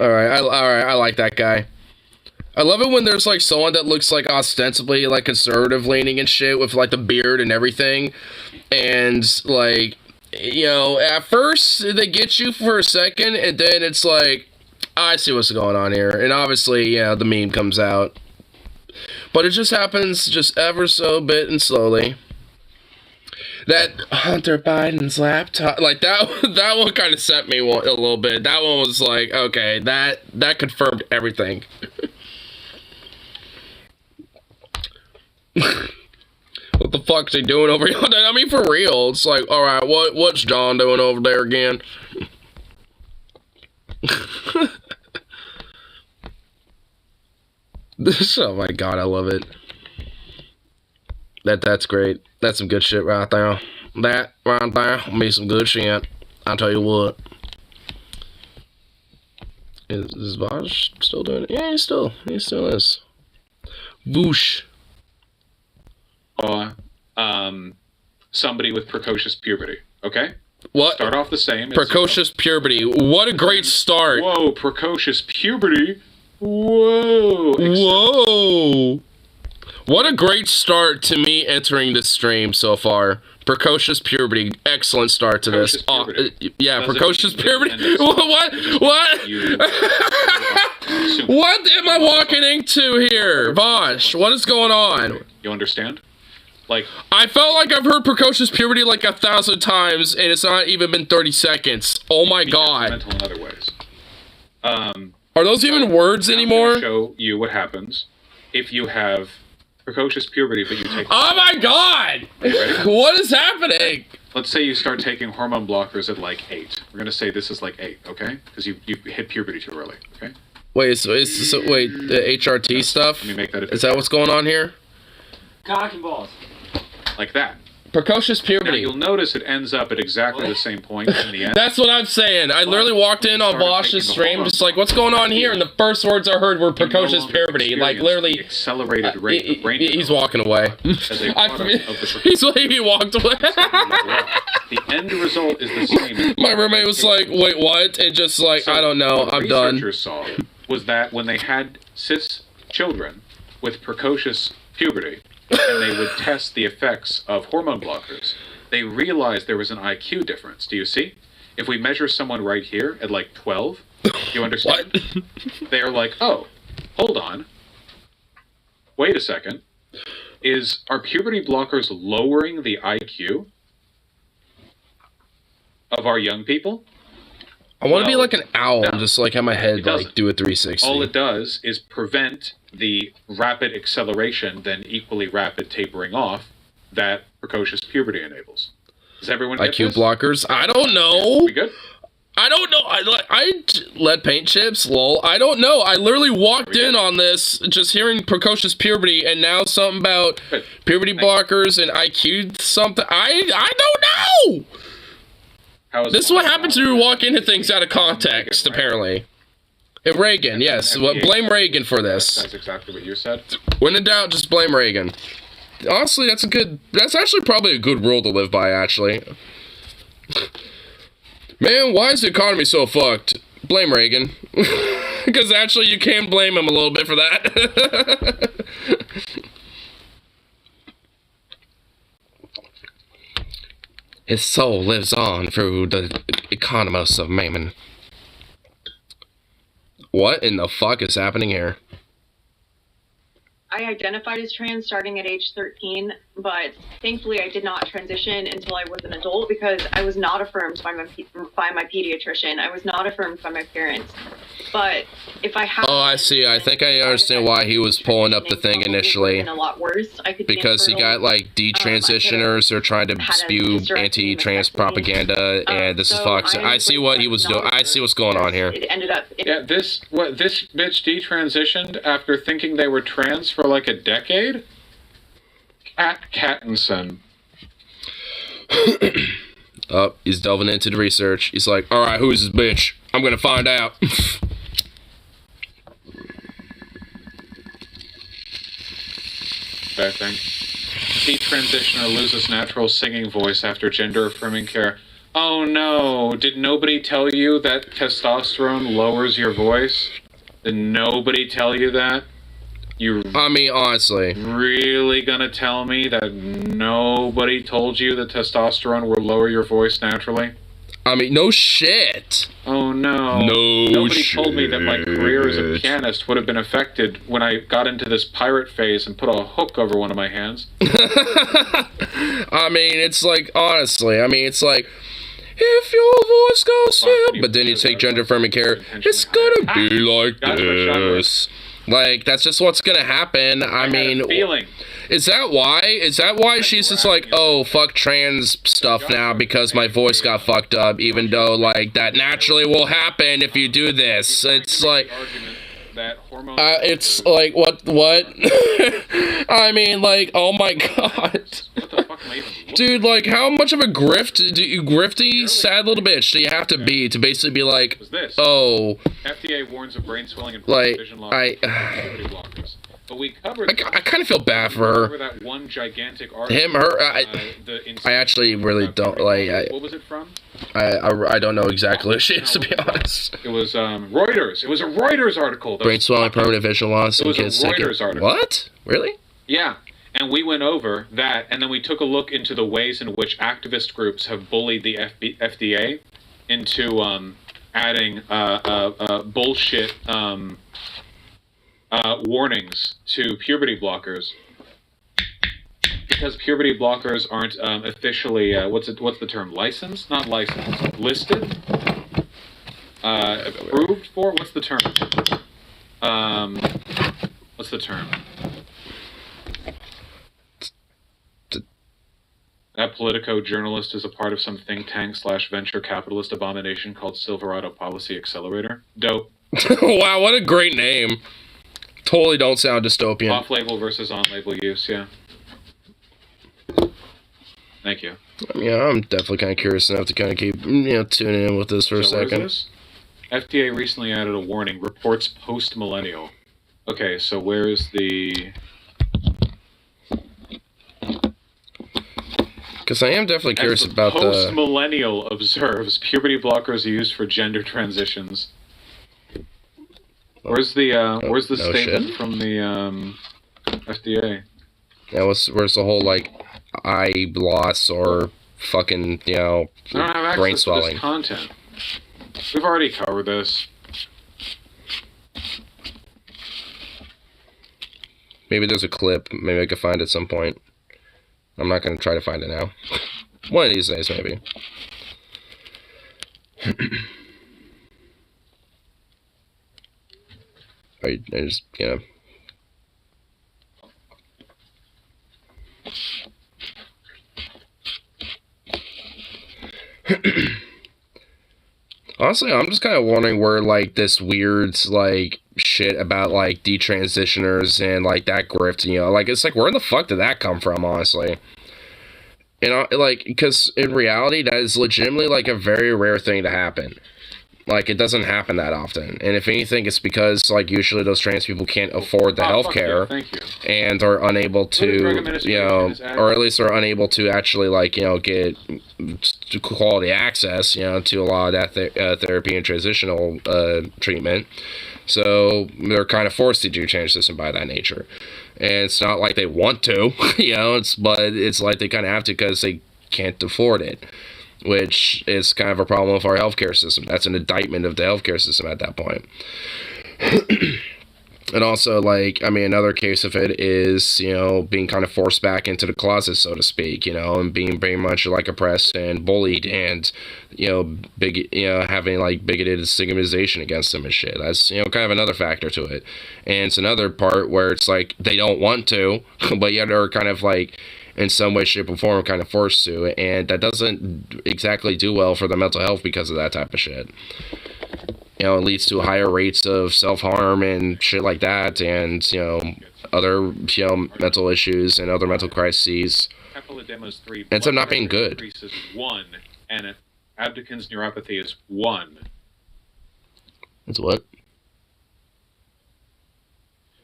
S2: Alright, I like that guy. I love it when there's like someone that looks like ostensibly like conservative leaning and shit with like the beard and everything. And like, you know, at first they get you for a second and then it's like, I see what's going on here. And obviously, yeah, the meme comes out. But it just happens just ever so bit and slowly. That Hunter Biden's laptop, like that one kind of set me a little bit. That one was like, okay, that confirmed everything. What the fuck's he doing over here? I mean, for real, it's like, all right, what's John doing over there again? Oh my god, I love it. That's great. That's some good shit right there. That right there will be some good shit. I'll tell you what. Is Vosh still doing it? Yeah, he still is. Whoosh.
S6: Somebody with precocious puberty. Okay?
S2: What?
S6: Start off the same.
S2: Precocious puberty. What a great start.
S6: Whoa, precocious puberty. Whoa.
S2: Whoa. What a great start to me entering this stream so far. Precocious puberty. Excellent start to this. Yeah, precocious puberty. What? What am I walking into here? Vosh, what is going on?
S6: You understand? Like,
S2: I felt like I've heard precocious puberty like 1,000 times, and it's not even been 30 seconds. Oh my god.
S6: Mental in other ways.
S2: Are those even words anymore?
S6: I'm gonna show you what happens if you have precocious puberty, but you take...
S2: Oh my god! What is happening?
S6: Let's say you start taking hormone blockers at like 8. We're gonna say this is like 8, okay? Because you hit puberty too early, okay?
S2: Wait, so the HRT stuff?
S6: Let me make that a
S2: Is that what's going on here?
S7: Cock and balls.
S6: Like that.
S2: Precocious
S6: Now,
S2: puberty.
S6: you'll notice it ends up at exactly the same point in the end.
S2: That's what I'm saying. I literally walked in on Vosh's stream, just like, what's going on here? And the first words I heard were precocious puberty. Like, literally.
S6: The accelerated rate of brain
S2: he's walking away.
S6: as a product of the
S2: he walked away.
S6: The end result is the same.
S2: My roommate was like, wait, what? And just like, I don't know,
S6: what
S2: I'm done.
S6: Researchers saw was that when they had cis children with precocious puberty, and they would test the effects of hormone blockers, they realized there was an IQ difference. Do you see? If we measure someone right here at like 12, you understand?
S2: What?
S6: They're like, oh, hold on. Wait a second. Are puberty blockers lowering the IQ of our young people?
S2: I want to be like an owl and just like have my head like do a 360.
S6: All it does is prevent the rapid acceleration, then equally rapid tapering off that precocious puberty enables. Does everyone get
S2: IQ
S6: this?
S2: blockers? I don't know.
S6: We good?
S2: I don't know. I lead paint chips. Lol. I don't know. I literally walked in on this just hearing precocious puberty, and now something about puberty blockers and IQ something. I don't know. This is what happens when you walk into things out of context, apparently. Reagan, yes. Blame Reagan for this.
S6: That's exactly what you said.
S2: When in doubt, just blame Reagan. Honestly, that's actually probably a good rule to live by, actually. Man, why is the economy so fucked? Blame Reagan. Because actually, you can blame him a little bit for that. His soul lives on through the economos of Mammon. What in the fuck is happening here?
S8: I identified as trans starting at age 13. but thankfully I did not transition until I was an adult because I was not affirmed by my pediatrician. I was not affirmed by my parents. But if I had,
S2: Oh, I see. I think I understand why he was pulling up the thing initially.
S8: A lot worse. I could
S2: Because he got like detransitioners who are trying to spew anti-trans propaganda, and this is Fox. I see what he was doing. I see what's going on here.
S8: It ended up.
S6: Yeah, this bitch detransitioned after thinking they were trans for like a decade? Kat Kattinson.
S2: Oh, he's delving into the research. He's like, alright, who is this bitch? I'm gonna find out.
S6: Bad thing. Detransitioner loses natural singing voice after gender affirming care. Oh no, did nobody tell you that testosterone lowers your voice? Did nobody tell you that? You
S2: I mean, honestly.
S6: really gonna tell me that nobody told you that testosterone will lower your voice naturally?
S2: I mean, no shit.
S6: Oh no. Nobody told me that my career as a pianist would have been affected when I got into this pirate phase and put a hook over one of my hands.
S2: I mean, it's like, honestly, I mean, it's like, if your voice goes down, but then you take gender affirming care, it's gonna be like this. Like, that's just what's gonna happen. I mean,
S6: feeling.
S2: is that why she's just like, oh, fuck trans stuff now because my voice got fucked up, even though, like, that naturally will happen if you do this. It's like, it's like, what? I mean, like, oh my god. Dude, like, how much of a grifty, sad little bitch do you have to be to basically be like, oh,
S6: FDA warns of brain swelling and
S2: like,
S6: vision loss. Blockers. But we covered.
S2: I kind of feel bad for her.
S6: That one gigantic
S2: Him, her. I actually really don't like.
S6: What was it from?
S2: I don't know exactly what she is, to be honest.
S6: It was Reuters. It was a Reuters article.
S2: Brain swelling, permanent vision loss,
S6: it
S2: and
S6: was
S2: kids
S6: a Reuters article.
S2: What? Really?
S6: Yeah. And we went over that, and then we took a look into the ways in which activist groups have bullied the FDA into adding bullshit warnings to puberty blockers, because puberty blockers aren't officially what's the term? Licensed? Not licensed. Listed? Approved for? What's the term? What's the term? That Politico journalist is a part of some think tank / venture capitalist abomination called Silverado Policy Accelerator. Dope.
S2: Wow, what a great name. Totally don't sound dystopian.
S6: Off-label versus on-label use, yeah. Thank you.
S2: Yeah, I'm definitely kind of curious enough to kind of keep, tuning in with this for a second.
S6: What is this? FDA recently added a warning, reports post-millennial. Okay, so where is the...
S2: Because I am definitely curious about the...
S6: Post-millennial observes puberty blockers are used for gender transitions. Where's the statement
S2: shit.
S6: from the FDA?
S2: Yeah, where's the whole, like, eye loss or fucking,
S6: I don't have
S2: brain
S6: access
S2: swelling?
S6: to this content. We've already covered this.
S2: Maybe there's a clip. Maybe I could find it at some point. I'm not going to try to find it now. One of these days, maybe. I just, Honestly, I'm just kind of wondering where, like, this weird, like, shit about, like, detransitioners and, like, that grift, like, it's like, where the fuck did that come from, honestly? Like, because in reality, that is legitimately, like, a very rare thing to happen. Like, it doesn't happen that often. And if anything, it's because, like, usually those trans people can't afford the healthcare and are unable to, or at least are unable to actually, like, get quality access, to a lot of that therapy and transitional treatment. So they're kind of forced to do change system by that nature. And it's not like they want to, but it's like they kind of have to because they can't afford it. Which is kind of a problem with our healthcare system. That's an indictment of the healthcare system at that point. And also, like, I mean, another case of it is, being kind of forced back into the closet, so to speak, and being very much, like, oppressed and bullied and, having, like, bigoted stigmatization against them and shit. That's, kind of another factor to it. And it's another part where it's, like, they don't want to, but yet are kind of, like, in some way, shape, or form, kind of forced to. And that doesn't exactly do well for the mental health because of that type of shit. It leads to higher rates of self-harm and shit like that, and, other, mental issues and other mental crises.
S6: Papillomavirus 3
S2: ends up not being good.
S6: Increases 1, and Abducans neuropathy is 1.
S2: It's what?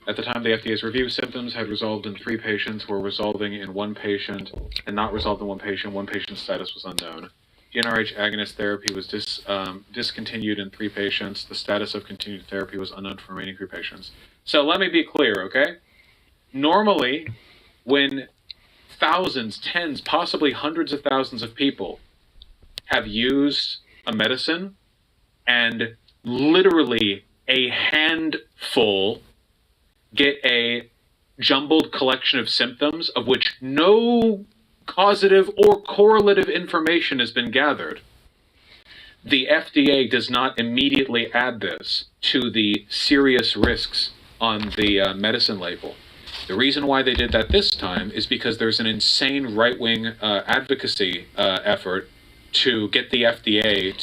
S6: At the time, the FDA's review, symptoms had resolved in 3 patients, were resolving in 1 patient, and not resolved in 1 patient. 1 patient's status was unknown. GnRH agonist therapy was discontinued in 3 patients. The status of continued therapy was unknown for remaining 3 patients. So let me be clear, okay? Normally, when thousands, tens, possibly hundreds of thousands of people have used a medicine, and literally a handful get a jumbled collection of symptoms of which no causative or correlative information has been gathered, the FDA does not immediately add this to the serious risks on the medicine label. The reason why they did that this time is because there's an insane right-wing advocacy effort to get the FDA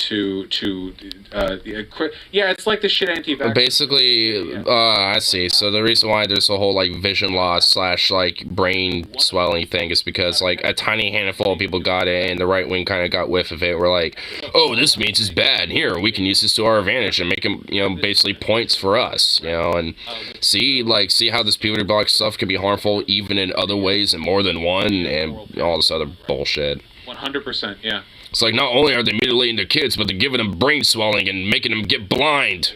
S6: yeah, it's like the shit anti-vax.
S2: Basically, I see. So the reason why there's a whole, like, vision loss / like, brain swelling thing is because, like, a tiny handful of people got it, and the right wing kind of got whiff of it. We're like, oh, this means it's bad. Here, we can use this to our advantage and make them, basically points for us, and see how this puberty block stuff can be harmful even in other ways and more than one, and all this other bullshit.
S6: 100%, yeah.
S2: It's like, not only are they mutilating their kids, but they're giving them brain swelling and making them get blind.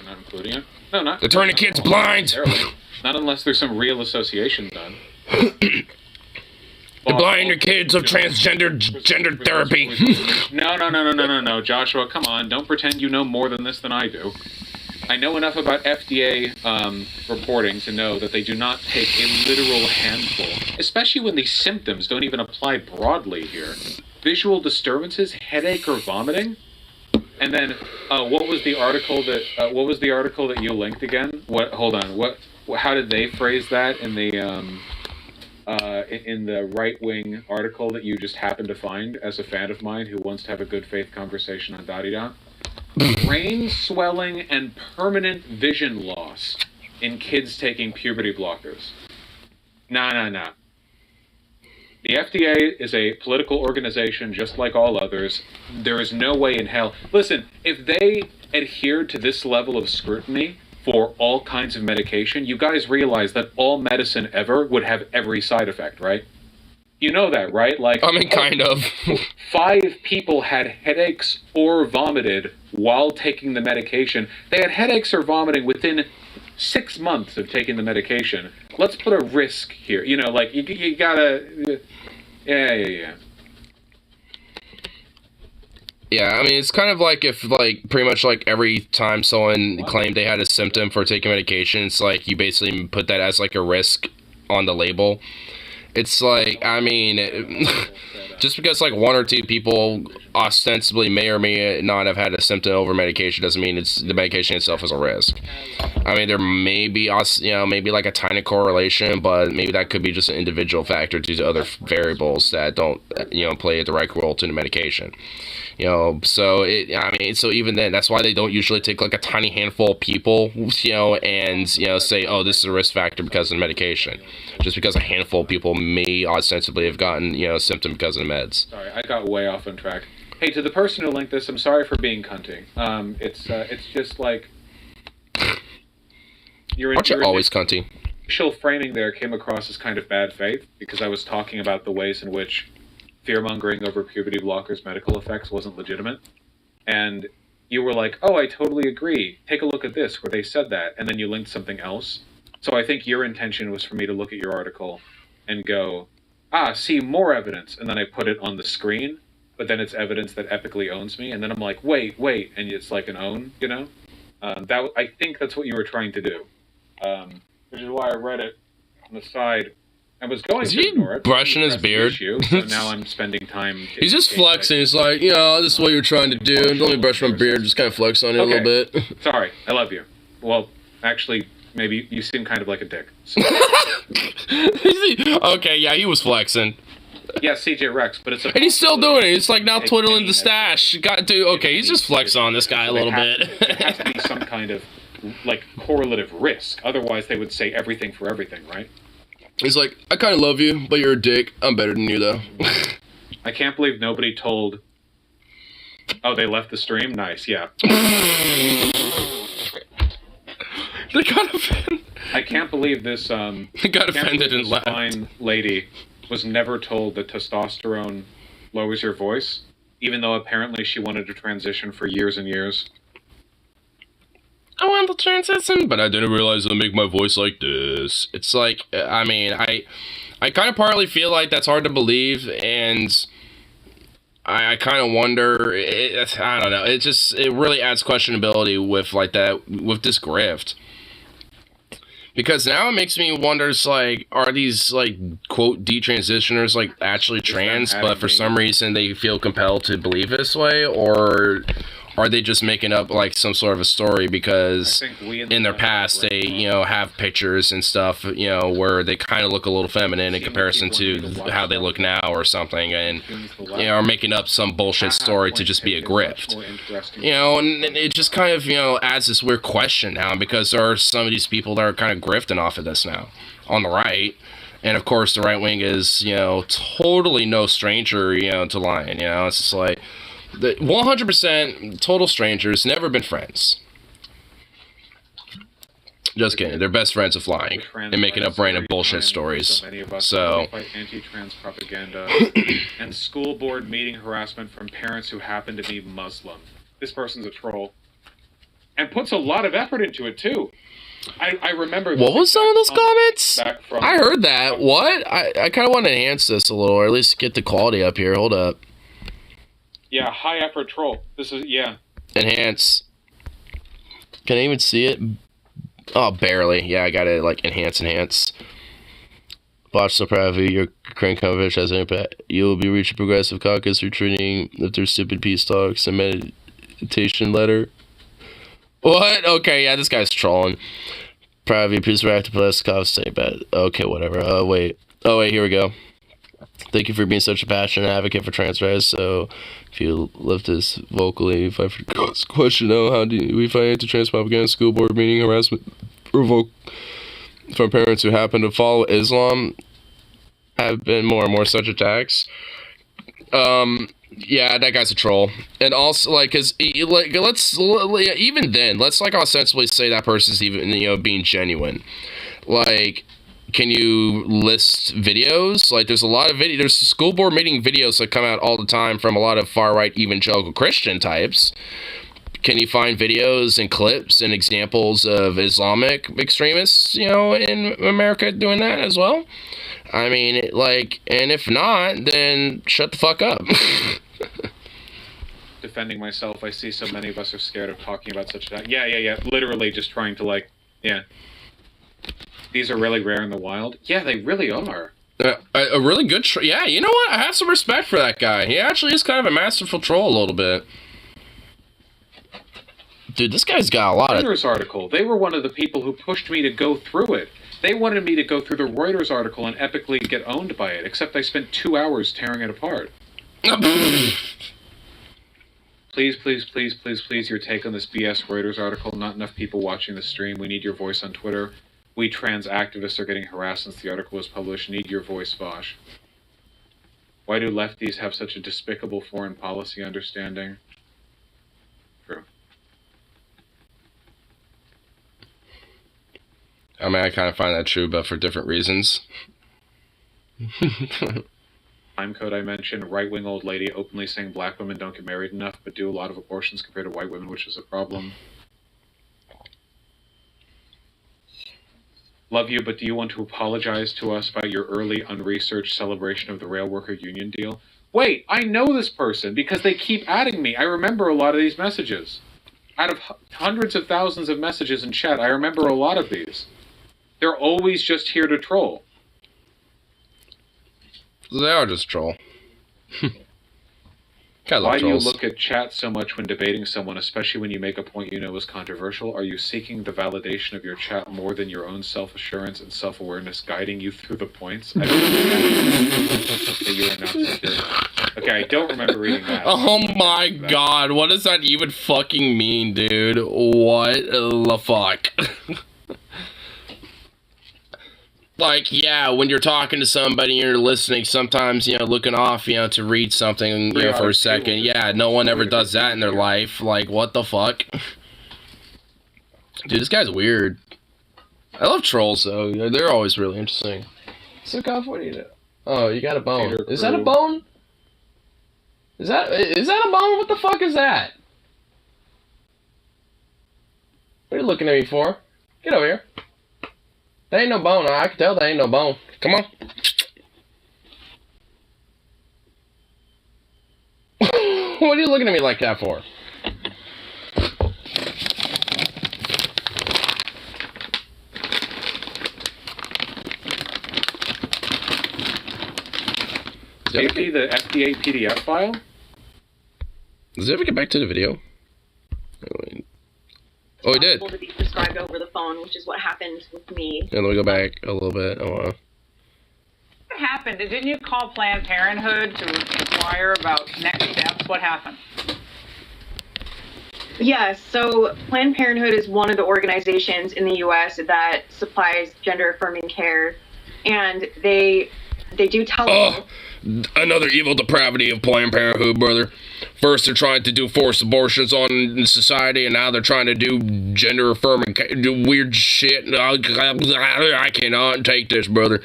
S6: Not including it. No, not.
S2: They're turning kids blind.
S6: Not unless there's some real association done.
S2: They're blinding your kids of transgender gender therapy.
S6: No, Joshua, come on. Don't pretend you know more than this than I do. I know enough about FDA reporting to know that they do not take a literal handful, especially when these symptoms don't even apply broadly here. Visual disturbances, headache, or vomiting. And then, what was the article that you linked again? What? Hold on. What? How did they phrase that in the right-wing article that you just happened to find as a fan of mine who wants to have a good faith conversation on Dadida? Brain swelling and permanent vision loss in kids taking puberty blockers. Nah. The FDA is a political organization just like all others. There is no way in hell. Listen, if they adhered to this level of scrutiny for all kinds of medication, you guys realize that all medicine ever would have every side effect, right? You know that, right? Like,
S2: I mean, kind of.
S6: 5 people had headaches or vomited while taking the medication. They had headaches or vomiting within 6 months of taking the medication. Let's put a risk here. You gotta... Yeah.
S2: Yeah, I mean, it's kind of like if, like, pretty much, like, every time someone claimed they had a symptom for taking medication, it's like you basically put that as, like, a risk on the label. It's like, I mean, just because, like, 1 or 2 people ostensibly may or may not have had a symptom over medication doesn't mean the medication itself is a risk. I mean, there may be, maybe like a tiny correlation, but maybe that could be just an individual factor due to other variables that don't, play a direct role to the medication. So even then, that's why they don't usually take, like, a tiny handful of people, and, say, oh, this is a risk factor because of the medication. Just because a handful of people may ostensibly have gotten, a symptom because of the meds.
S6: Sorry, I got way off on track. Hey, to the person who linked this, I'm sorry for being cunting. It's just like...
S2: Aren't you always cunty?
S6: Initial framing there came across as kind of bad faith, because I was talking about the ways in which fear-mongering over puberty blockers' medical effects wasn't legitimate. And you were like, oh, I totally agree. Take a look at this, where they said that. And then you linked something else. So I think your intention was for me to look at your article and go, see more evidence. And then I put it on the screen, but then it's evidence that epically owns me. And then I'm like, wait. And it's like an own, I think that's what you were trying to do. which is why I read it on the side. I was going
S2: Is
S6: to
S2: he
S6: ignore it.
S2: brushing his beard?
S6: Issue, so now I'm spending time.
S2: He's just flexing. He's like, you know, this is what you're trying to do. Let me brush my beard. Just kind of flex on it a little bit.
S6: Sorry, I love you. Well, actually, maybe you seem kind of like a dick. So.
S2: Okay, yeah, he was flexing.
S6: Yeah, CJ Rex, but it's a.
S2: And he's still doing it. He's like now twiddling the stash. Got to. Okay, he's just flexing on this guy a little bit.
S6: There has to be some kind of like correlative risk. Otherwise, they would say everything for everything, right?
S2: He's like, I kind of love you, but you're a dick. I'm better than you, though.
S6: I can't believe nobody told. Oh, they left the stream? Nice, yeah.
S2: They got offended.
S6: I can't believe this,
S2: They got offended and left.
S6: fine lady was never told that testosterone lowers your voice, even though apparently she wanted to transition for years and years.
S2: I want to transition, but I didn't realize it'll make my voice like this. It's like, I mean, I kind of partly feel like that's hard to believe, and I kind of wonder, I don't know, it really adds questionability with like that, with this grift. Because now it makes me wonder, it's like, are these, like, quote, detransitioners, like, actually trans, but for some reason they feel compelled to believe this way, or are they just making up, like, some sort of a story because in their past they, you know, have pictures and stuff, you know, where they kind of look a little feminine in comparison to how they look now or something, and, you know, are making up some bullshit story to just be a grift. You know, and it just kind of, you know, adds this weird question now, because there are some of these people that are kind of grifting off of this now, on the right. And, of course, the right wing is, you know, totally no stranger, you know, to lying, you know, it's just like, 100% total strangers, never been friends. Just kidding. They're best friends with lying and making up random bullshit stories. So,
S6: fight anti-trans propaganda and school board meeting harassment from parents who happen to be Muslim. This person's a troll, and puts a lot of effort into it too. I remember.
S2: What was some of those comments? I heard that. What? I kind of want to enhance this a little, or at least get the quality up here. Hold up.
S6: Yeah, high effort troll. This is, yeah.
S2: Enhance. Can I even see it? Oh, barely. Yeah, I got it, like, enhance. Botch so proud of you. Your current conversation has an impact. You will be reaching progressive caucus retreating if their stupid peace talks and meditation letter. What? Okay, yeah, this guy's trolling. Proud of you. Please react to Peskov. Say bad. Okay, whatever. Wait. Oh, wait, here we go. Thank you for being such a passionate advocate for trans rights. So, if you left this vocally, if I question, how do we fight anti-trans propaganda, school board meeting harassment, provoke from parents who happen to follow Islam, have been more and more such attacks. Yeah, that guy's a troll, and also like, cause like even then, let's like ostensibly say that person's even, you know, being genuine, like. Can you list videos? Like, there's a lot of there's school board meeting videos that come out all the time from a lot of far-right evangelical Christian types. Can you find videos and clips and examples of Islamic extremists, you know, in America doing that as well? I mean, like, and if not, then shut the fuck up.
S6: Defending myself, I see so many of us are scared of talking about such a... Yeah. Literally just trying to, like, yeah. These are really rare in the wild. Yeah, they really are.
S2: A really good yeah, you know what? I have some respect for that guy. He actually is kind of a masterful troll a little bit. Dude, this guy's got a lot
S6: Reuters article. They were one of the people who pushed me to go through it. They wanted me to go through the Reuters article and epically get owned by it, except I spent 2 hours tearing it apart. Please, your take on this BS Reuters article. Not enough people watching the stream. We need your voice on Twitter. We trans activists are getting harassed since the article was published. Need your voice, Vosh. Why do lefties have such a despicable foreign policy understanding? True.
S2: I mean, I kind of find that true, but for different reasons.
S6: Time code I mentioned, right-wing old lady openly saying black women don't get married enough, but do a lot of abortions compared to white women, which is a problem. Love you, but do you want to apologize to us about your early, unresearched celebration of the rail worker union deal? Wait, I know this person because they keep adding me. I remember a lot of these messages. Out of hundreds of thousands of messages in chat, I remember a lot of these. They're always just here to troll.
S2: They are just troll.
S6: Why do you look at chat so much when debating someone, especially when you make a point you know is controversial? Are you seeking the validation of your chat more than your own self-assurance and self-awareness guiding you through the points? I don't understand that you are not secure. Okay, I don't remember reading that.
S2: Oh my god, what does that even fucking mean, dude? What the fuck? Like, yeah, when you're talking to somebody and you're listening, sometimes, you know, looking off, you know, to read something, you know, for a second. Yeah, no one ever does that in their life. Like, what the fuck? Dude, this guy's weird. I love trolls, though. They're always really interesting. So, Goff, what do you do? Oh, you got a bone. Is that a bone? Is that a bone? What the fuck is that? What are you looking at me for? Get over here. That ain't no bone. I can tell that ain't no bone. Come on. What are you looking at me like that for?
S6: Safety, the FDA PDF file?
S2: Does it ever get back to the video? Oh, it did.
S8: To be prescribed over the phone, which is what happened with me.
S2: Yeah, let me go back a little bit. Oh, wow.
S9: What happened? Didn't you call Planned Parenthood to inquire about next steps? What happened?
S8: Yes, so Planned Parenthood is one of the organizations in the U.S. that supplies gender-affirming care, and they do tell us.
S2: Another evil depravity of Planned Parenthood, brother. First, they're trying to do forced abortions on society, and now they're trying to do gender-affirming, do weird shit. I cannot take this, brother.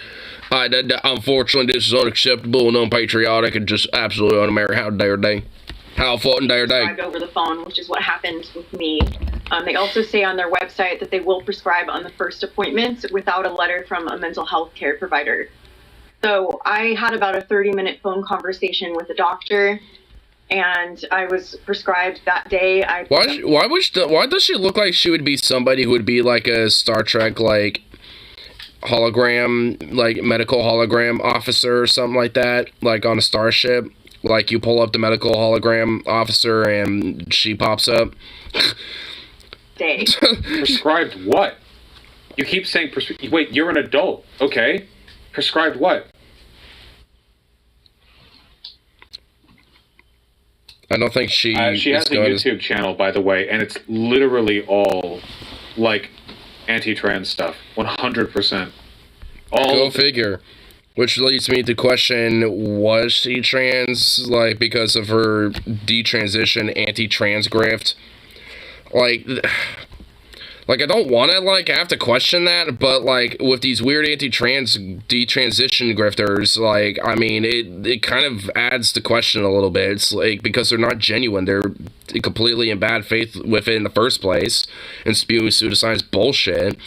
S2: Unfortunately, this is unacceptable and unpatriotic and just absolutely un-American. How dare they? How fucking dare they?
S8: Prescribed over the phone, which is what happened with me. They also say on their website that they will prescribe on the first appointment without a letter from a mental health care provider. So I had about a 30-minute phone conversation with a doctor, and I was prescribed that day.
S2: Why does she look like she would be somebody who would be like a Star Trek like hologram, like medical hologram officer or something like that, like on a starship? Like you pull up the medical hologram officer and she pops up.
S8: Day.
S6: Prescribed what? You keep saying wait, you're an adult, okay? Prescribed what?
S2: I don't think she
S6: has a YouTube channel, by the way, and it's literally all, like, anti-trans stuff. 100%.
S2: Go figure. Which leads me to question, was she trans, like, because of her detransition anti-trans grift? Like, I don't want to, like, have to question that, but, like, with these weird anti-trans detransition grifters, like, I mean, it kind of adds the question a little bit. It's, like, because they're not genuine. They're completely in bad faith with it in the first place and spewing pseudoscience bullshit.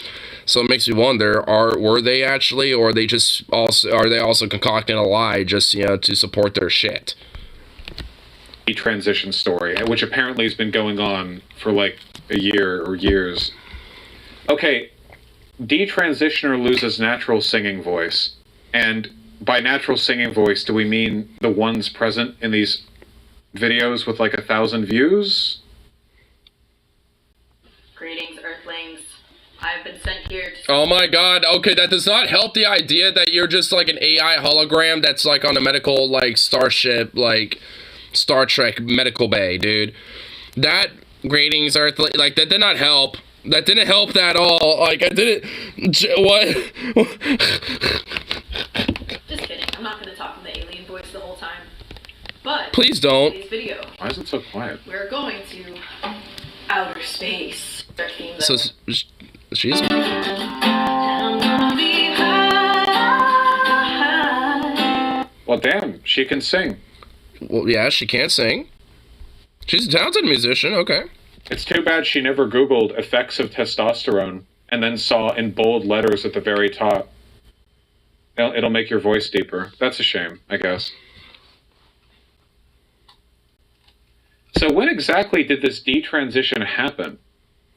S2: So it makes me wonder, were they actually, or are they also concocting a lie just, you know, to support their shit?
S6: Transition story, which apparently has been going on for, like, a year or years. Okay, detransitioner loses natural singing voice. And by natural singing voice, do we mean the ones present in these videos with like 1,000 views?
S10: Greetings, Earthlings. I've been sent here to...
S2: Oh my god, okay, that does not help the idea that you're just like an AI hologram that's like on a medical, like, starship, like, Star Trek medical bay, dude. That, greetings, Earthlings, like, that did not help. That didn't help that at all. Like, I didn't... What?
S10: Just kidding. I'm not going to talk in the alien voice the whole time. But...
S2: Please don't.
S10: Today's video.
S6: Why is it so quiet?
S10: We're going to outer space.
S2: So, she's...
S6: Well, damn, she can sing.
S2: Well, yeah, she can sing. She's a talented musician, okay.
S6: It's too bad she never Googled effects of testosterone and then saw in bold letters at the very top, it'll make your voice deeper. That's a shame, I guess. So when exactly did this detransition happen?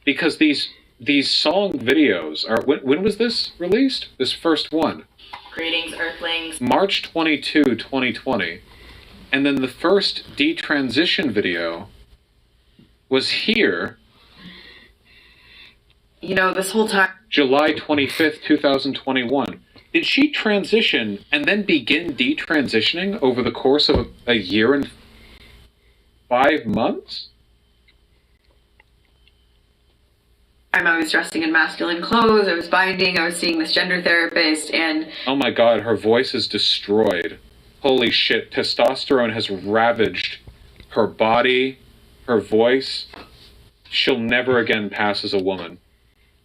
S6: Because these these song videos are. When was this released? This first one?
S10: Greetings, Earthlings.
S6: March 22, 2020. And then the first detransition video was here.
S8: You know, this whole time.
S6: July 25th, 2021. Did she transition and then begin detransitioning over the course of a year and 5 months?
S8: I was dressing in masculine clothes, I was binding, I was seeing this gender therapist, and...
S6: Oh my god, her voice is destroyed. Holy shit, testosterone has ravaged her body, her voice. She'll never again pass as a woman.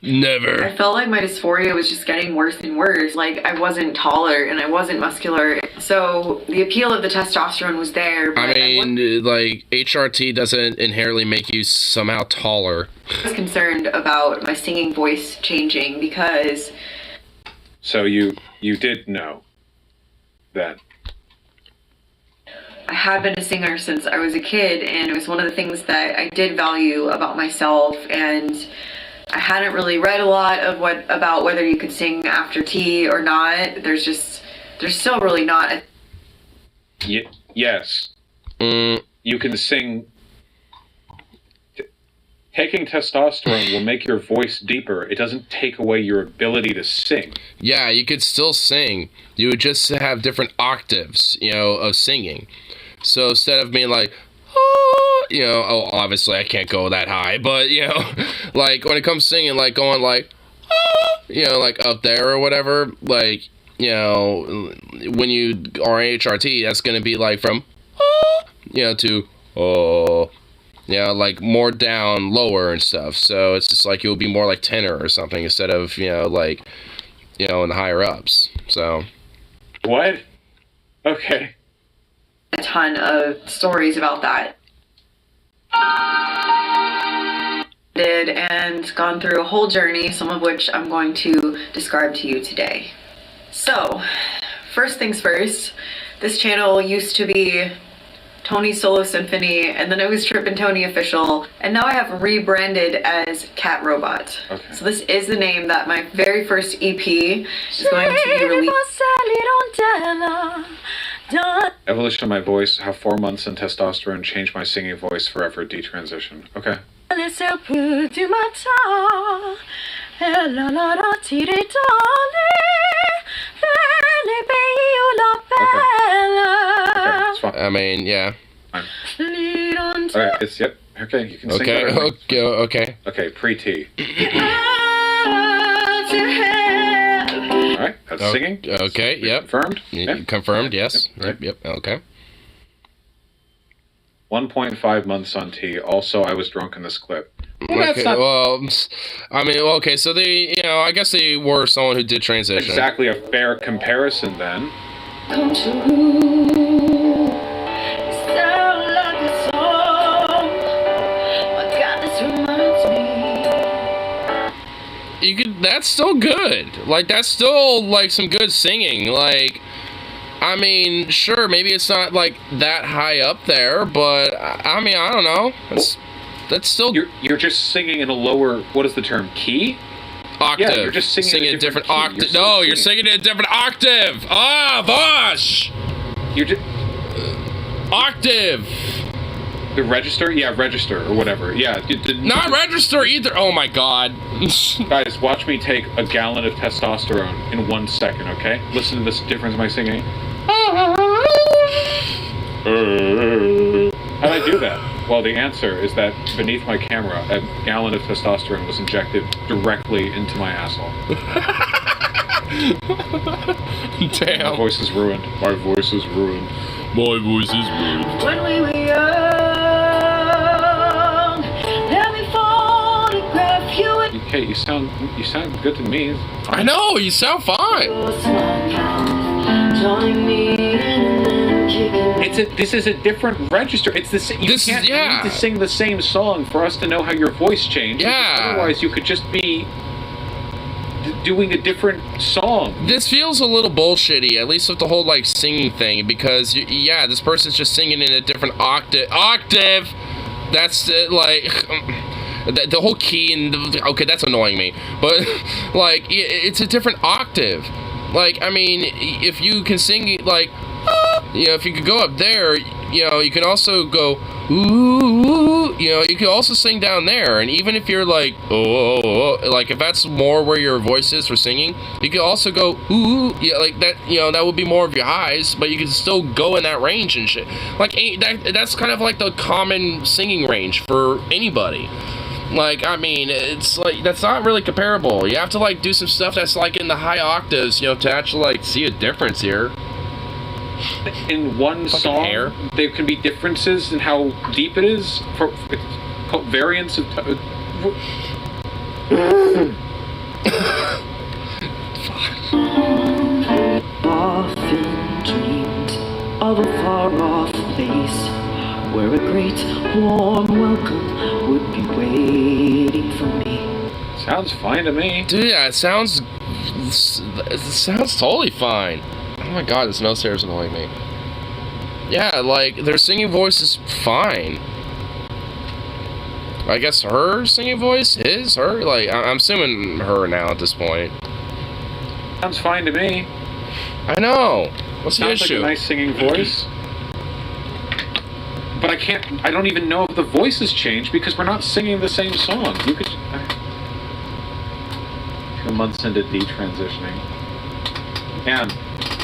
S2: Never.
S8: I felt like my dysphoria was just getting worse and worse. Like, I wasn't taller and I wasn't muscular. So the appeal of the testosterone was there. But
S2: I mean, like, HRT doesn't inherently make you somehow taller.
S8: I was concerned about my singing voice changing because...
S6: So you did know that.
S8: I had been a singer since I was a kid, and it was one of the things that I did value about myself, and I hadn't really read a lot of about whether you could sing after tea or not. There's still really not.
S6: Yes. You can sing. Taking testosterone will make your voice deeper. It doesn't take away your ability to sing.
S2: Yeah, you could still sing. You would just have different octaves, of singing. So instead of being like, obviously I can't go that high, but, like when it comes to singing, like going like, like up there or whatever, like, when you are HRT, that's going to be like from, to, like more down, lower and stuff. So it's just like, it would be more like tenor or something instead of, like, in the higher ups. So.
S6: What? Okay.
S8: A ton of stories about that. And gone through a whole journey, some of which I'm going to describe to you today. So, first things first, this channel used to be Tony Solo Symphony, and then it was Trip and Tony Official, and now I have rebranded as Cat Robot. Okay. So this is the name that my very first EP is going to be released.
S6: Evolution of my voice, how 4 months in testosterone changed my singing voice forever, detransition. Okay.
S2: I mean, yeah.
S6: Fine. Alright, yep. Okay, you can sing that.
S2: Okay.
S6: Okay, pre-T. Alright, that's singing.
S2: Okay, yep.
S6: Confirmed?
S2: Yep. Confirmed, yes. Yep, okay.
S6: 1.5 months on T. Also, I was drunk in this clip.
S2: Okay, well, I mean, okay, so they, I guess they were someone who did transition.
S6: Exactly a fair comparison then.
S1: Come true. Sound like a song. My God, this reminds me.
S2: You could. That's still good. Like, that's still like some good singing. Like, I mean, sure, maybe it's not like that high up there, but I mean, I don't know. That's still.
S6: You're just singing in a lower. What is the term? Key.
S2: Octave.
S6: Yeah, you're just singing
S2: a different octave. No, you're singing in a different octave. Ah, Vosh!
S6: You're just
S2: octave.
S6: The register? Yeah, register or whatever. Yeah.
S2: Not register either. Oh my God.
S6: Guys, watch me take a gallon of testosterone in 1 second. Okay? Listen to this difference in my singing. How'd I do that? Well, the answer is that beneath my camera, a gallon of testosterone was injected directly into my asshole.
S2: Damn.
S6: My voice is ruined. My voice is ruined.
S2: My voice is ruined.
S1: When we were young, let me photograph you.
S6: Okay, you sound good to me.
S2: I know, you sound fine.
S1: Join me
S6: This is a different register. It's the same. You can't need to sing the same song for us to know how your voice changed.
S2: Yeah.
S6: Otherwise, you could just be doing a different song.
S2: This feels a little bullshitty, at least with the whole like singing thing, because this person's just singing in a different octave. That's it, like. The whole key and okay, that's annoying me. But like, it's a different octave. Like, I mean, if you can sing like, you know, if you could go up there, you know, you can also go ooh, you know, you can also sing down there. And even if you're like, oh, like if that's more where your voice is for singing, you can also go ooh, yeah, like that. You know, that would be more of your highs, but you can still go in that range and shit. Like that's kind of like the common singing range for anybody. Like, I mean, it's like, that's not really comparable. You have to like do some stuff that's like in the high octaves, you know, to actually like see a difference here.
S6: In one song, there can be differences in how deep it is for variants of.
S11: Often dreamed of a far-off place where a great warm welcome would be waiting for me.
S6: Sounds fine to me.
S2: Dude, yeah, it sounds totally fine. Oh my god, this nose hair is annoying me. Yeah, like, their singing voice is fine. I guess her singing voice? His? Her? Like, I'm assuming her now at this point.
S6: Sounds fine to me.
S2: I know. What's the
S6: Sounds
S2: issue?
S6: like a nice singing voice. But I don't even know if the voices change because we're not singing the same song. You could... 2 months into detransitioning. And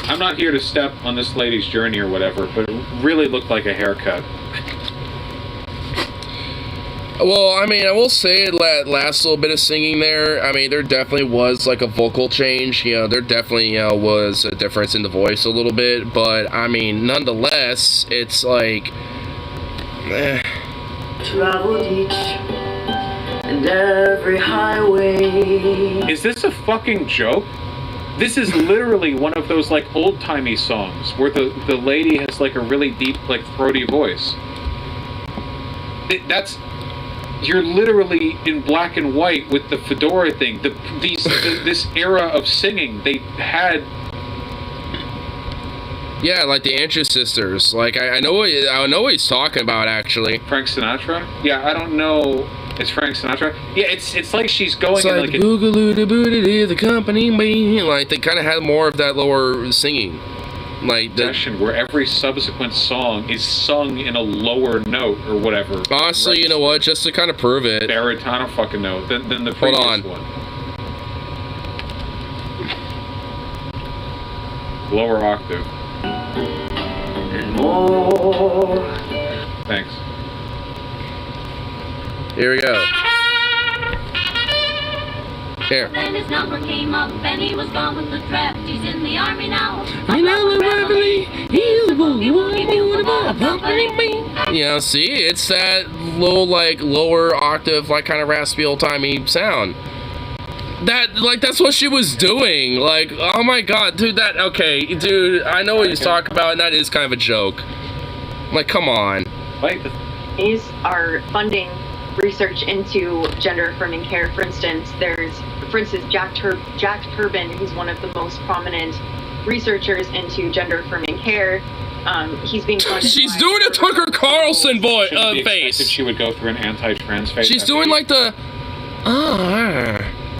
S6: I'm not here to step on this lady's journey or whatever, but it really looked like a haircut.
S2: Well, I mean, I will say that last little bit of singing there, I mean, there definitely was like a vocal change. You know, there definitely, you know, was a difference in the voice a little bit. But, I mean, nonetheless, it's like...
S11: Traveled each and every highway.
S6: Is this a fucking joke? This is literally one of those, like, old-timey songs where the lady has, like, a really deep, like, throaty voice. You're literally in black and white with the fedora thing. This era of singing, they had...
S2: Yeah, like the Andrews Sisters. Like, I know what he's talking about, actually.
S6: Frank Sinatra? Yeah, I don't know... It's Frank Sinatra. Yeah, it's like she's going
S2: it's
S6: in
S2: like
S6: like a
S2: boogaloo the company me. Like they kind of had more of that lower singing, like
S6: session where every subsequent song is sung in a lower note or whatever.
S2: Honestly, right. You know what? Just to kind of prove it,
S6: baritone, I don't fucking know. Than the previous one. Lower octave.
S11: And more.
S6: Thanks.
S2: Here we go. Here.
S12: Then his number came up and he was gone with the draft. He's in the army now.
S2: You know the reveille. He's the boogie woogie. You know, see, it's that little like lower octave, like kind of raspy old timey sound. That's what she was doing. Like, oh my god, dude. Okay, dude. I know what he's talking about, and that is kind of a joke. Like, come on.
S8: These are funding research into gender affirming care. For instance, Jack Turbin, who's one of the most prominent researchers into gender affirming care. He's being funded.
S2: She's doing a Tucker Carlson face.
S6: She would go through an anti-trans phase.
S2: She's doing like the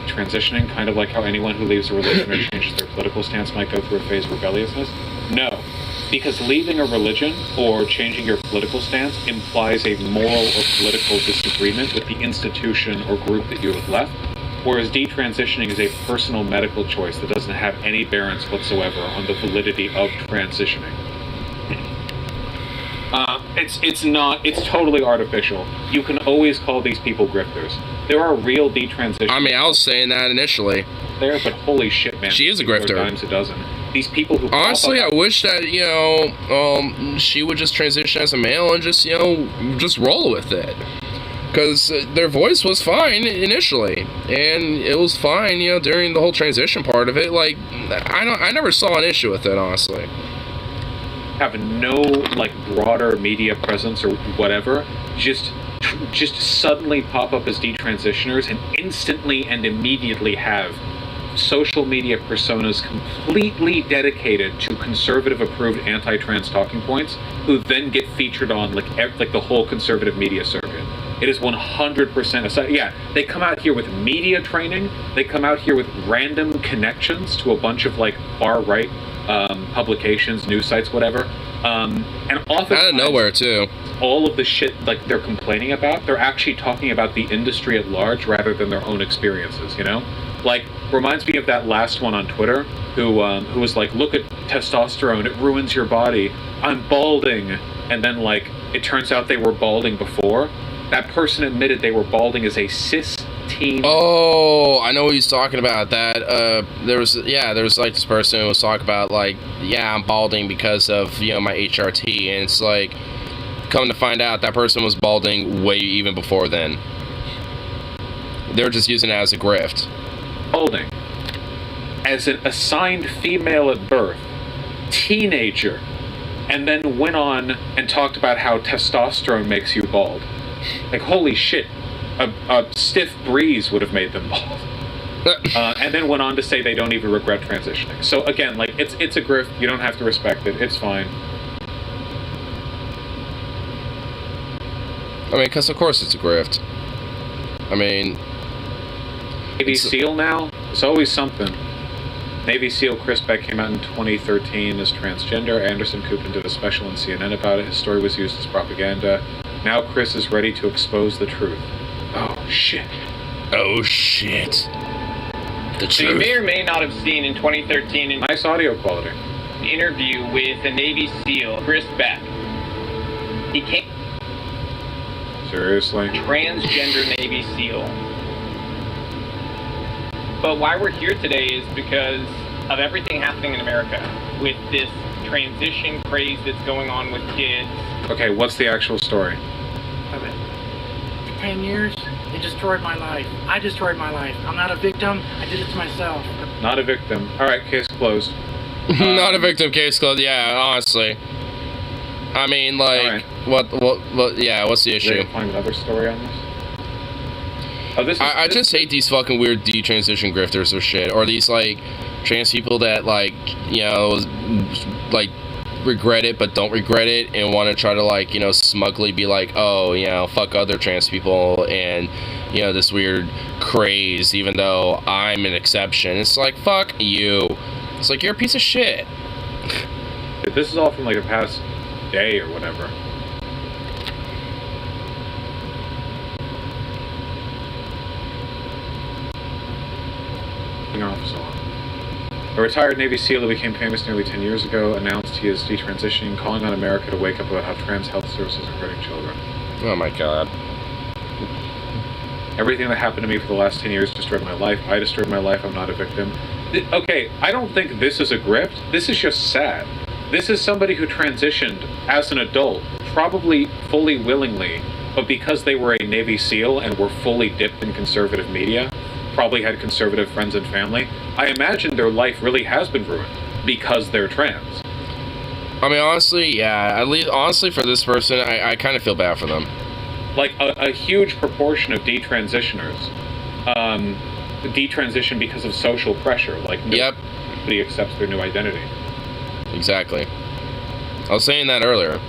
S6: transitioning, kind of like how anyone who leaves a religion or changes their political stance might go through a phase of rebelliousness. No. Because leaving a religion or changing your political stance implies a moral or political disagreement with the institution or group that you have left, whereas detransitioning is a personal medical choice that doesn't have any bearance whatsoever on the validity of transitioning. It's totally artificial. You can always call these people grifters. There are real detransitioners.
S2: I mean, I was saying that initially.
S6: There, but holy shit, man.
S2: She is a grifter.
S6: Dimes a dozen. These people who...
S2: Honestly, I wish that, you know, she would just transition as a male and just, you know, just roll with it. Because their voice was fine initially. And it was fine, you know, during the whole transition part of it. Like, I never saw an issue with it, honestly.
S6: Have no, like, broader media presence or whatever. Just suddenly pop up as detransitioners and instantly and immediately have social media personas completely dedicated to conservative approved anti-trans talking points who then get featured on like the whole conservative media circuit. It is 100% yeah, they come out here with media training. They come out here with random connections to a bunch of like far right publications, news sites, whatever. And often
S2: out of nowhere too.
S6: All of the shit like they're complaining about, they're actually talking about the industry at large rather than their own experiences. You know, like reminds me of that last one on Twitter who was like, look at testosterone, it ruins your body. I'm balding, and then like it turns out they were balding before. That person admitted they were balding as a cis teen.
S2: Oh, I know what he's talking about. That there was like this person who was talking about like, yeah, I'm balding because of, you know, my HRT, and it's like, come to find out that person was balding way even before then. They were just using it as a grift.
S6: Balding as an assigned female at birth, teenager, and then went on and talked about how testosterone makes you bald. Like, holy shit, a stiff breeze would have made them bald. And then went on to say they don't even regret transitioning. So again, like, it's a grift. You don't have to respect it. It's fine.
S2: I mean, because of course it's a grift. I mean,
S6: Navy SEAL now? It's always something. Navy SEAL Chris Beck came out in 2013 as transgender. Anderson Cooper did a special on CNN about it. His story was used as propaganda. Now Chris is ready to expose the truth. Oh, shit.
S2: Oh, shit. The
S13: So you
S2: truth.
S13: may or may not have seen in 2013 an
S6: Nice audio quality.
S13: interview with a Navy SEAL, Chris Beck. He came
S6: Seriously?
S13: transgender Navy SEAL. But why we're here today is because of everything happening in America with this transition craze that's going on with kids.
S6: Okay, what's the actual story?
S14: of it. For 10 years, it destroyed my life. I destroyed my life. I'm not a victim. I did it to myself.
S6: Not a victim. All right, case closed.
S2: Not a victim, case closed. Yeah, honestly. I mean, like, what, yeah, what's the issue?
S6: Find another story on this? Oh, this is,
S2: I just hate these fucking weird detransition grifters or shit. Or these, like, trans people that, like, you know, like, regret it but don't regret it and want to try to, like, you know, smugly be like, oh, you know, fuck other trans people and, you know, this weird craze, even though I'm an exception. It's like, fuck you. It's like, you're a piece of shit.
S6: This is all from, like, the past day or whatever. Off song. A retired Navy SEAL who became famous nearly 10 years ago announced he is detransitioning, calling on America to wake up about how trans health services are hurting children.
S2: Oh my god.
S6: Everything that happened to me for the last 10 years destroyed my life. I destroyed my life. I'm not a victim. Okay, I don't think this is a grift. This is just sad. This is somebody who transitioned as an adult, probably fully willingly, but because they were a Navy SEAL and were fully dipped in conservative media, probably had conservative friends and family, I imagine their life really has been ruined because they're trans.
S2: I mean, honestly, yeah, at least, honestly, for this person, I kind of feel bad for them.
S6: Like, a huge proportion of detransitioners detransition because of social pressure. Like, nobody accepts their new identity.
S2: Exactly. I was saying that earlier.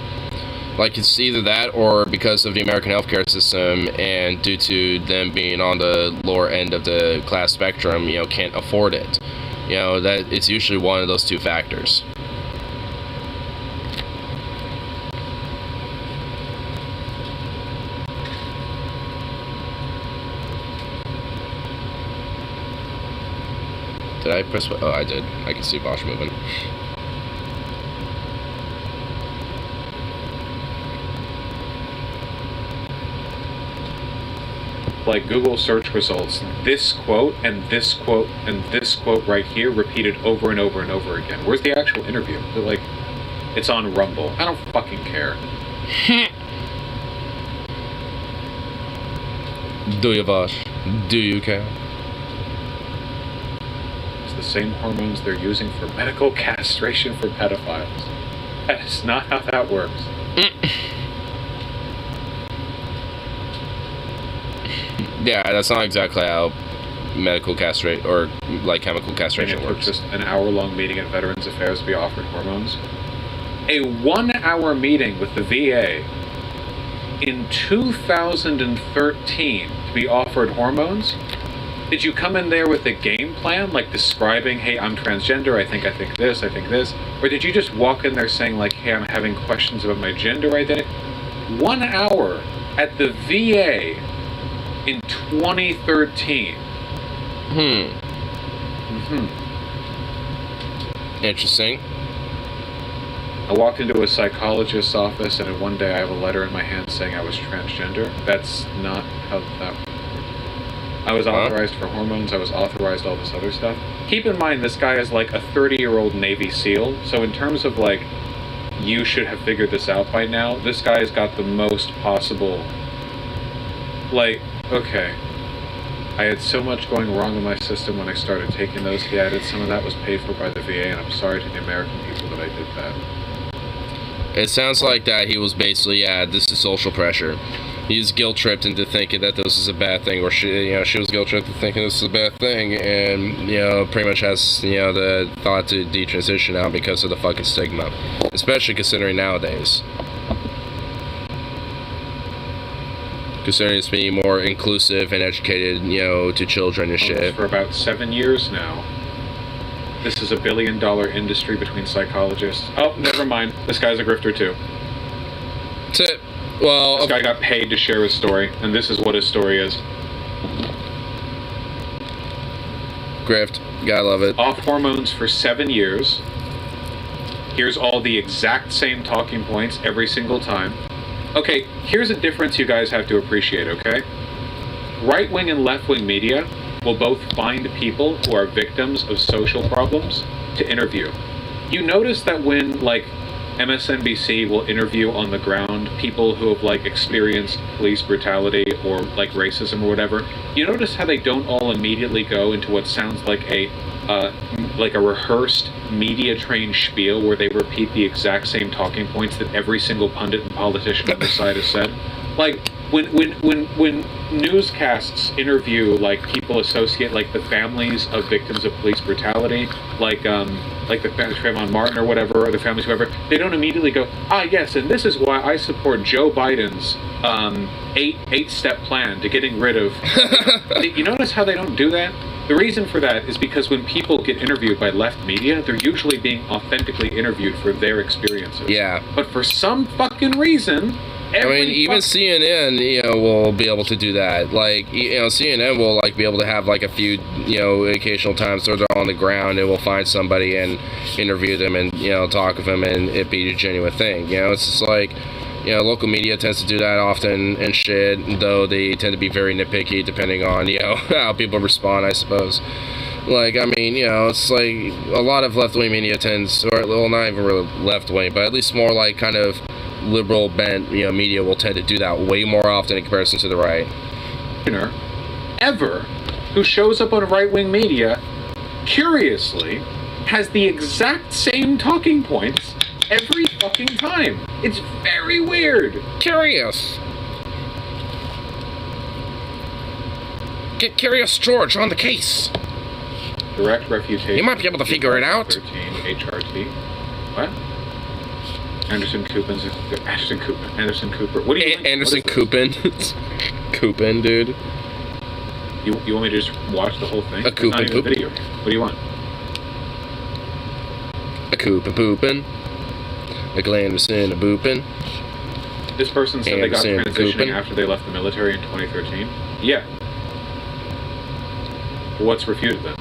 S2: Like, it's either that or because of the American healthcare system and due to them being on the lower end of the class spectrum, you know, can't afford it. You know, that it's usually one of those two factors. Did I press? Oh, I did. I can see Bosch moving.
S6: Like Google search results, this quote and this quote and this quote right here repeated over and over and over again. Where's the actual interview? They're like, it's on Rumble. I don't fucking care.
S2: Do you, Bosch? Do you care?
S6: It's the same hormones they're using for medical castration for pedophiles. That is not how that works.
S2: Yeah, that's not exactly how medical castrate or like chemical castration
S6: And it took
S2: works.
S6: just an hour-long meeting at Veterans Affairs to be offered hormones. A 1-hour meeting with the VA in 2013 to be offered hormones? Did you come in there with a game plan, like describing, hey, I'm transgender, I think this, or did you just walk in there saying, like, hey, I'm having questions about my gender identity? 1 hour at the VA in 2013.
S2: Interesting.
S6: I walked into a psychologist's office, and in one day I have a letter in my hand saying I was transgender. That's not how that works. I was authorized for hormones, I was authorized all this other stuff. Keep in mind, this guy is like a 30-year-old Navy SEAL, so in terms of like, you should have figured this out by now, this guy's got the most possible, like, okay. I had so much going wrong in my system when I started taking those. He added some of that was paid for by the VA, and I'm sorry to the American people that I did that.
S2: It sounds like that he was basically, this is social pressure. He was guilt-tripped into thinking that this is a bad thing, or she was guilt-tripped into thinking this is a bad thing, and, pretty much has, the thought to detransition now because of the fucking stigma. Especially considering nowadays. Considering it's being more inclusive and educated, to children and shit.
S6: For about 7 years now. This is $1 billion industry between psychologists. Oh, never mind. This guy's a grifter too.
S2: That's it. Well,
S6: this guy got paid to share his story, and this is what his story is.
S2: Grift. Gotta love it.
S6: Off hormones for 7 years. Here's all the exact same talking points every single time. Okay, here's a difference you guys have to appreciate, okay? Right-wing and left-wing media will both find people who are victims of social problems to interview. You notice that when, like, MSNBC will interview on the ground people who have, like, experienced police brutality or, like, racism or whatever, you notice how they don't all immediately go into what sounds like a rehearsed media-trained spiel where they repeat the exact same talking points that every single pundit and politician on the side has said. Like, when newscasts interview, like, people associate, like, the families of victims of police brutality, like the Trayvon Martin or whatever, or the families, whoever, they don't immediately go, yes, and this is why I support Joe Biden's eight-step plan to getting rid of... You notice how they don't do that? The reason for that is because when people get interviewed by left media, they're usually being authentically interviewed for their experiences.
S2: Yeah.
S6: But for some fucking reason...
S2: even CNN, will be able to do that. Like, CNN will, like, be able to have, like, a few, occasional times where they're on the ground and will find somebody and interview them and, talk with them and it be a genuine thing. It's just like, local media tends to do that often and shit, though they tend to be very nitpicky depending on, how people respond, I suppose. Like, it's like a lot of left-wing media tends, or, well, not even really left-wing, but at least more like kind of liberal bent, media will tend to do that way more often in comparison to the right.
S6: Ever who shows up on right-wing media, curiously, has the exact same talking points every fucking time. It's very weird.
S2: Curious. Get Curious George on the case.
S6: Direct refutation.
S2: You might be able to figure it out.
S6: 13 HRT. What? Anderson Cooper. What do you want?
S2: Anderson Coopin. Coopin, dude.
S6: You want me to just watch the whole thing?
S2: A Coopin
S6: It's not even a video. What do you want?
S2: A Coopin poopin. A Anderson a boopin.
S6: This person said
S2: Anderson
S6: they got transitioning
S2: Coopin.
S6: after they left the military in 2013. Yeah. Well, what's refuted then?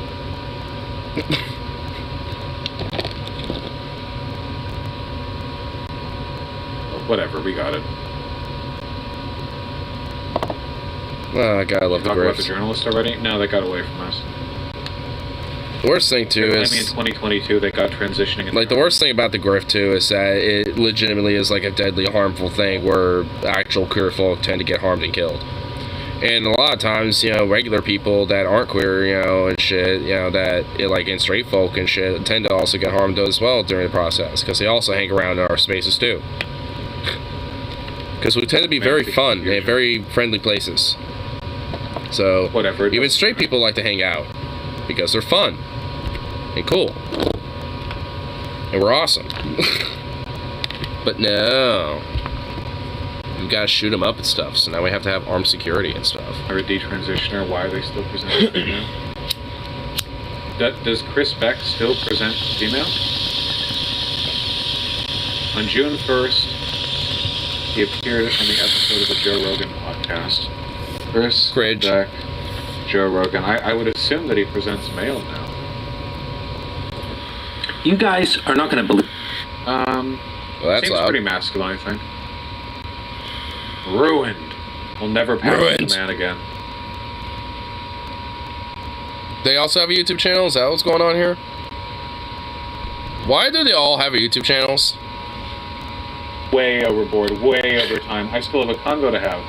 S6: Whatever, we got it.
S2: Oh, God, I love the
S6: Talk about the
S2: grifts.
S6: journalist already? No, they got away from us.
S2: The worst thing, too, is...
S6: in 2022, they got transitioning.
S2: Like, the worst thing about the grift, too, is that it legitimately is, like, a deadly, harmful thing where actual queer folk tend to get harmed and killed. And a lot of times, regular people that aren't queer, and shit, and straight folk and shit, tend to also get harmed as well during the process, because they also hang around in our spaces, too. Because we tend to be very fun and very friendly places. So,
S6: whatever.
S2: Even straight people like to hang out, because they're fun and cool. And we're awesome. But no. gotta shoot them up and stuff. So now we have to have armed security and stuff.
S6: Or a detransitioner, why are they still presenting female? Does Chris Beck still present female? On June 1st, he appeared on the episode of the Joe Rogan podcast. Chris Beck, Joe Rogan. I would assume that he presents male now.
S15: You guys are not going to believe.
S2: Well, that's
S6: seems
S2: loud.
S6: pretty masculine, I think. Ruined. We'll never pass
S2: Ruined.
S6: the man again.
S2: They also have a YouTube channel? Is that what's going on here? Why do they all have a YouTube channels?
S6: Way overboard, way over time. I still have a convo to have.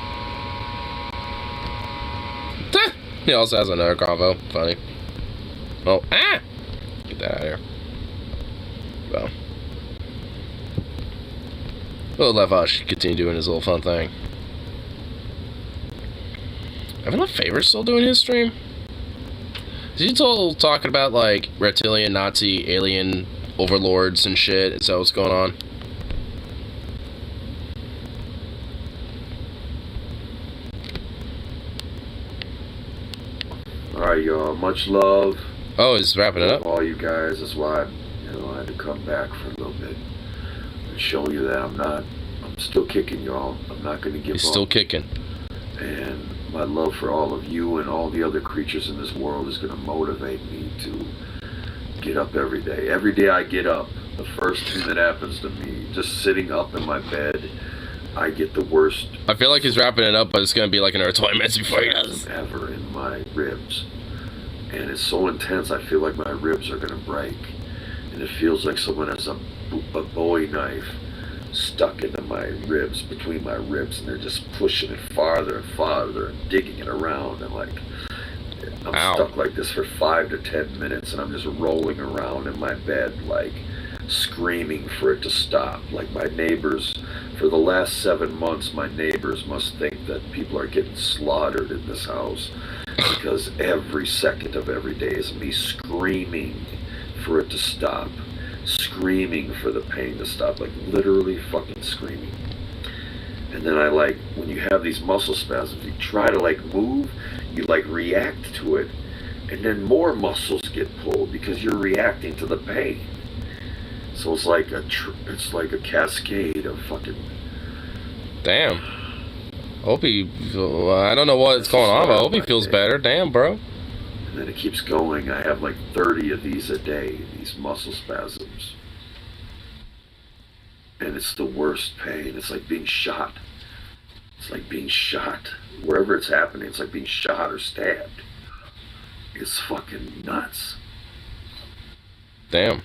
S2: He also has another convo. Funny. Oh, get that out of here. Well. We'll let Vosh continue doing his little fun thing. Evan LeFavor's still doing his stream? Is he still talking about, like, reptilian, Nazi, alien overlords and shit? Is that what's going on?
S3: Alright, y'all. Much love.
S2: Oh, he's wrapping it up?
S3: All you guys. That's why I had to come back for a little bit and show you that I'm still kicking, y'all. I'm not going to give up.
S2: He's still kicking.
S3: And my love for all of you and all the other creatures in this world is going to motivate me to get up every day. Every day I get up, the first thing that happens to me, just sitting up in my bed, I get the worst.
S2: I feel like he's wrapping it up, but it's going to be like another 20 minutes before he does.
S3: Ever in my ribs. And it's so intense, I feel like my ribs are going to break. And it feels like someone has a Bowie knife stuck into my ribs, between my ribs, and they're just pushing it farther and farther and digging it around. And like, I'm stuck like this for 5 to 10 minutes, and I'm just rolling around in my bed, like, screaming for it to stop. Like, my neighbors, for the last 7 months, my neighbors must think that people are getting slaughtered in this house, because every second of every day is me screaming for it to stop, screaming for the pain to stop, like literally fucking screaming. And then I, like, when you have these muscle spasms, you try to like move, you like react to it, and then more muscles get pulled because you're reacting to the pain. So it's like a cascade of fucking.
S2: Damn. Hope he. I don't know what's going on, but I hope he feels better. Damn, bro.
S3: And then it keeps going. I have like 30 of these a day, these muscle spasms. And it's the worst pain. It's like being shot. It's like being shot. Wherever it's happening, it's like being shot or stabbed. It's fucking nuts.
S2: Damn.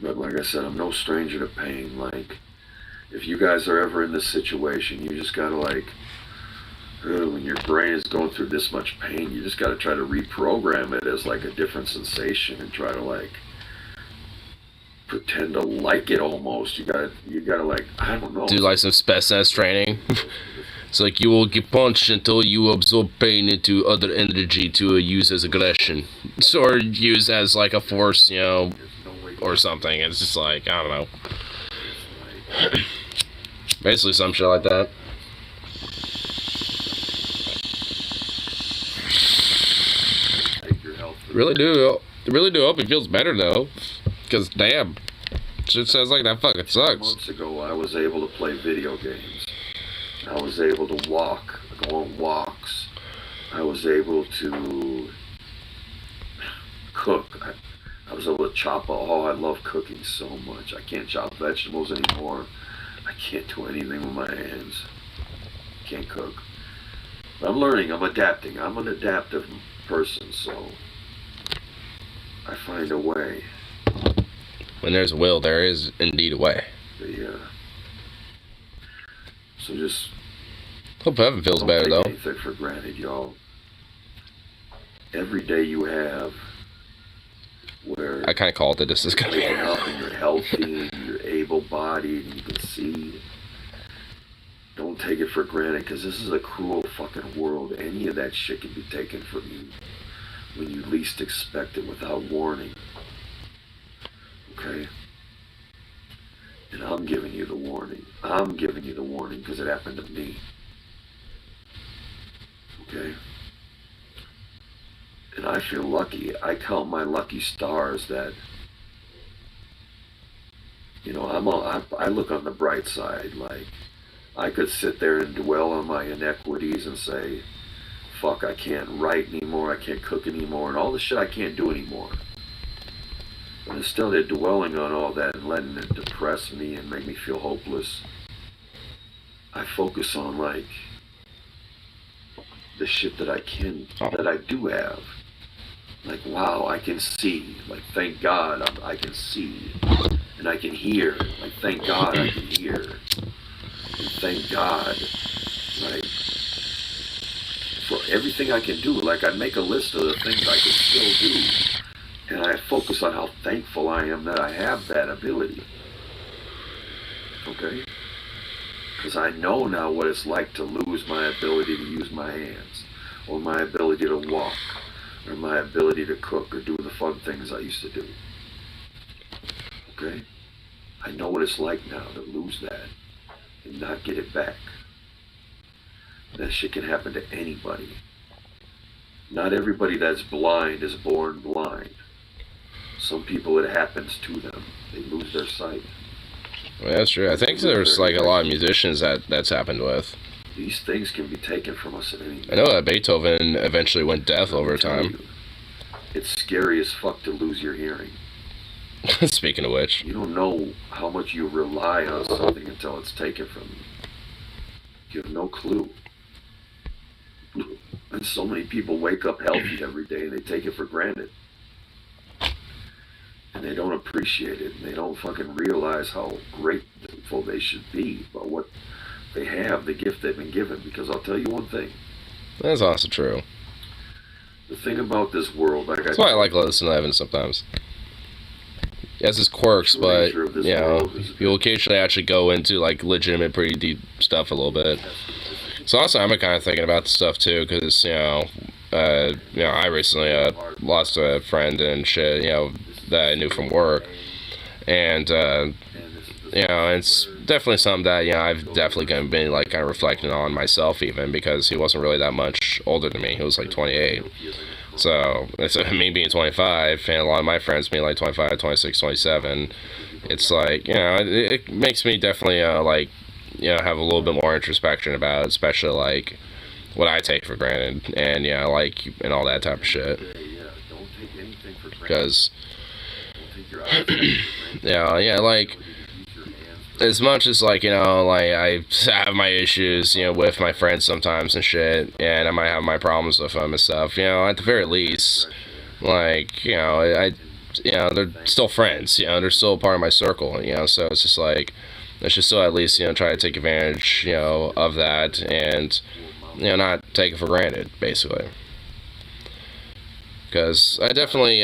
S3: But like I said, I'm no stranger to pain. Like, if you guys are ever in this situation, you just gotta like, when your brain is going through this much pain, you just gotta try to reprogram it as like a different sensation and try to like pretend to like it almost. You gotta like, I don't know.
S2: Do like some specialized training. It's like you will get punched until you absorb pain into other energy to use as aggression. Or use as like a force, you know, or something. It's just like, I don't know. Basically some shit like that. Really do hope he feels better though. Because damn, shit sounds like that fucking sucks.
S3: Months ago, I was able to play video games. I was able to walk, go on walks. I was able to cook. I was able to chop. Oh, I love cooking so much. I can't chop vegetables anymore. I can't do anything with my hands. Can't cook. But I'm learning. I'm adapting. I'm an adaptive person, so I find a way.
S2: When there's a will, there is indeed a way.
S3: So just
S2: hope Evan feels better though.
S3: Don't take anything for granted, y'all. Every day you have where
S2: I kind of called it. This is gonna be
S3: up and you're healthy and you're able-bodied and you can see. Don't take it for granted, because this is a cruel fucking world. Any of that shit can be taken from you when you least expect it without warning. Okay? And I'm giving you the warning. I'm giving you the warning because it happened to me. Okay? And I feel lucky. I count my lucky stars that, you know, I look on the bright side. Like, I could sit there and dwell on my inequities and say, fuck, I can't write anymore, I can't cook anymore, and all the shit I can't do anymore. But instead of dwelling on all that and letting it depress me and make me feel hopeless, I focus on, like, the shit that that I do have. Like, wow, I can see. Like, thank God I can see. And I can hear. Like, thank God I can hear. And thank God, like, for everything I can do. Like, I make a list of the things I can still do. And I focus on how thankful I am that I have that ability. Okay? Because I know now what it's like to lose my ability to use my hands, or my ability to walk, or my ability to cook, or do the fun things I used to do. Okay? I know what it's like now to lose that and not get it back. That shit can happen to anybody. Not everybody that's blind is born blind. Some people, it happens to them. They lose their sight.
S2: Well, that's true. I think there's like a lot of musicians that's happened with.
S3: These things can be taken from us at any moment.
S2: I know that Beethoven eventually went deaf over time.
S3: It's scary as fuck to lose your hearing.
S2: Speaking of which.
S3: You don't know how much you rely on something until it's taken from you. You have no clue. And so many people wake up healthy every day and they take it for granted. And they don't appreciate it. And they don't fucking realize how grateful they should be about what they have, the gift they've been given. Because I'll tell you one thing.
S2: That's also true.
S3: The thing about this world, like
S2: that's why I like listening to Evan sometimes. He has his quirks, but you know, he'll occasionally actually go into like legitimate, pretty deep stuff a little bit. So also, I'm kind of thinking about the stuff too, because I recently lost a friend and shit, that I knew from work, and it's definitely something that I've definitely been like kind of reflecting on myself, even because he wasn't really that much older than me. He was like 28. So me being 25 and a lot of my friends being like 25, 26, 27, it's like it makes me definitely have a little bit more introspection about it, especially like what I take for granted and and all that type of shit. Because like as much as I have my issues with my friends sometimes and shit, and I might have my problems with them and stuff, at the very least, they're still friends, they're still a part of my circle, so it's just like I should still at least try to take advantage of that and not take it for granted, basically. Because I definitely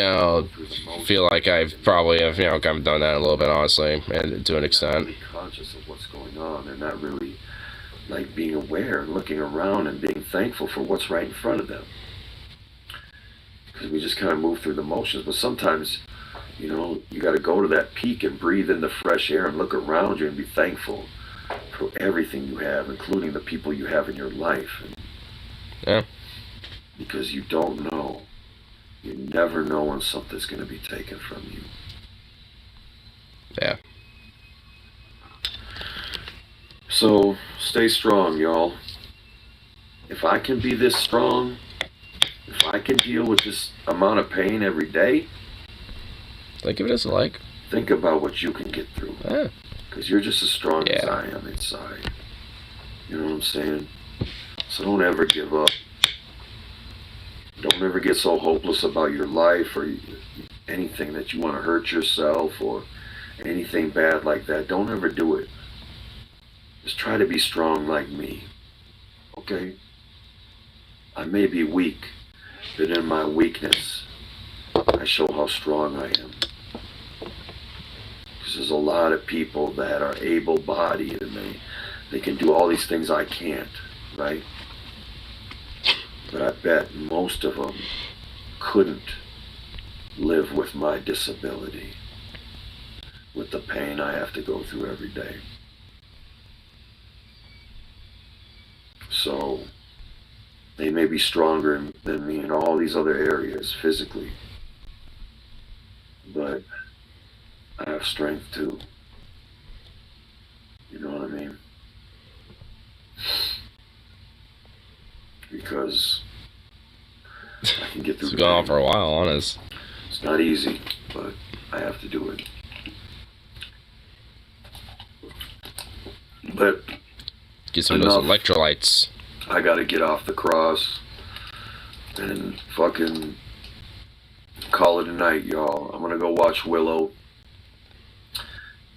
S2: feel like I've probably have kind of done that a little bit, honestly, and to an extent.
S3: Really conscious of what's going on and not really like being aware and looking around and being thankful for what's right in front of them. Because we just kind of move through the motions, but sometimes you got to go to that peak and breathe in the fresh air and look around you and be thankful for everything you have, including the people you have in your life.
S2: Yeah.
S3: Because you don't know. You never know when something's going to be taken from you.
S2: Yeah.
S3: So, stay strong, y'all. If I can be this strong, if I can deal with this amount of pain every day,
S2: give it as a like.
S3: Think about what you can get through.
S2: Yeah.
S3: Because you're just as strong as I am inside. You know what I'm saying? So don't ever give up. Don't ever get so hopeless about your life or anything that you want to hurt yourself or anything bad like that. Don't ever do it. Just try to be strong like me. Okay? I may be weak, but in my weakness, I show how strong I am. Because there's a lot of people that are able-bodied and they can do all these things I can't, right? But I bet most of them couldn't live with my disability, with the pain I have to go through every day. So they may be stronger than me in all these other areas physically, but I have strength too. You know what I mean? Because I can get through.
S2: It's gone on for a while, honest.
S3: It's not easy, but I have to do it. But
S2: get some of those electrolytes.
S3: I gotta get off the cross and fucking call it a night, y'all. I'm gonna go watch Willow.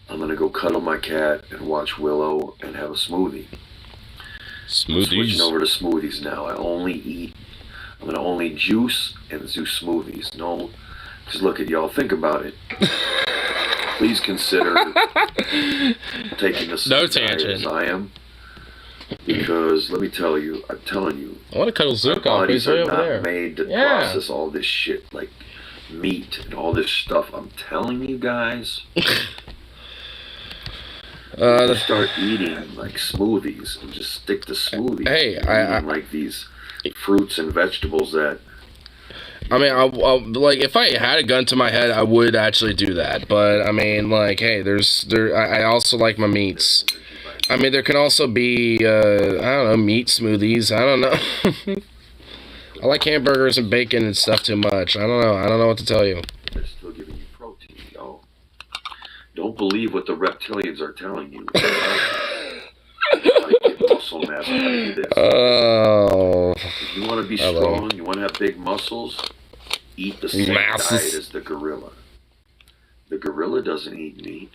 S3: I'm gonna go cuddle my cat and watch Willow and have a smoothie.
S2: Smoothies.
S3: I'm switching over to smoothies now. I'm gonna only juice and do smoothies. No, just look at y'all. Think about it. Please consider taking the same diet as I am, because let me tell you, I'm telling you,
S2: I want to cuddle Zook
S3: our
S2: off. He's
S3: bodies
S2: way
S3: are
S2: over
S3: not
S2: there.
S3: made to
S2: Yeah.
S3: process all this shit like meat and all this stuff. I'm telling you guys. Start eating like smoothies and just stick to smoothies.
S2: Hey,
S3: eating like these fruits and vegetables that.
S2: I mean, like if I had a gun to my head, I would actually do that. But I mean, like, hey, I also like my meats. I mean, there can also be I don't know, meat smoothies. I don't know. I like hamburgers and bacon and stuff too much. I don't know what to tell you.
S3: They're still giving you protein, y'all. Don't believe what the reptilians are telling you. How to get muscle mass, how to do this.
S2: Oh.
S3: If you want to be strong, you want to have big muscles, eat the same diet as the gorilla. The gorilla doesn't eat meat.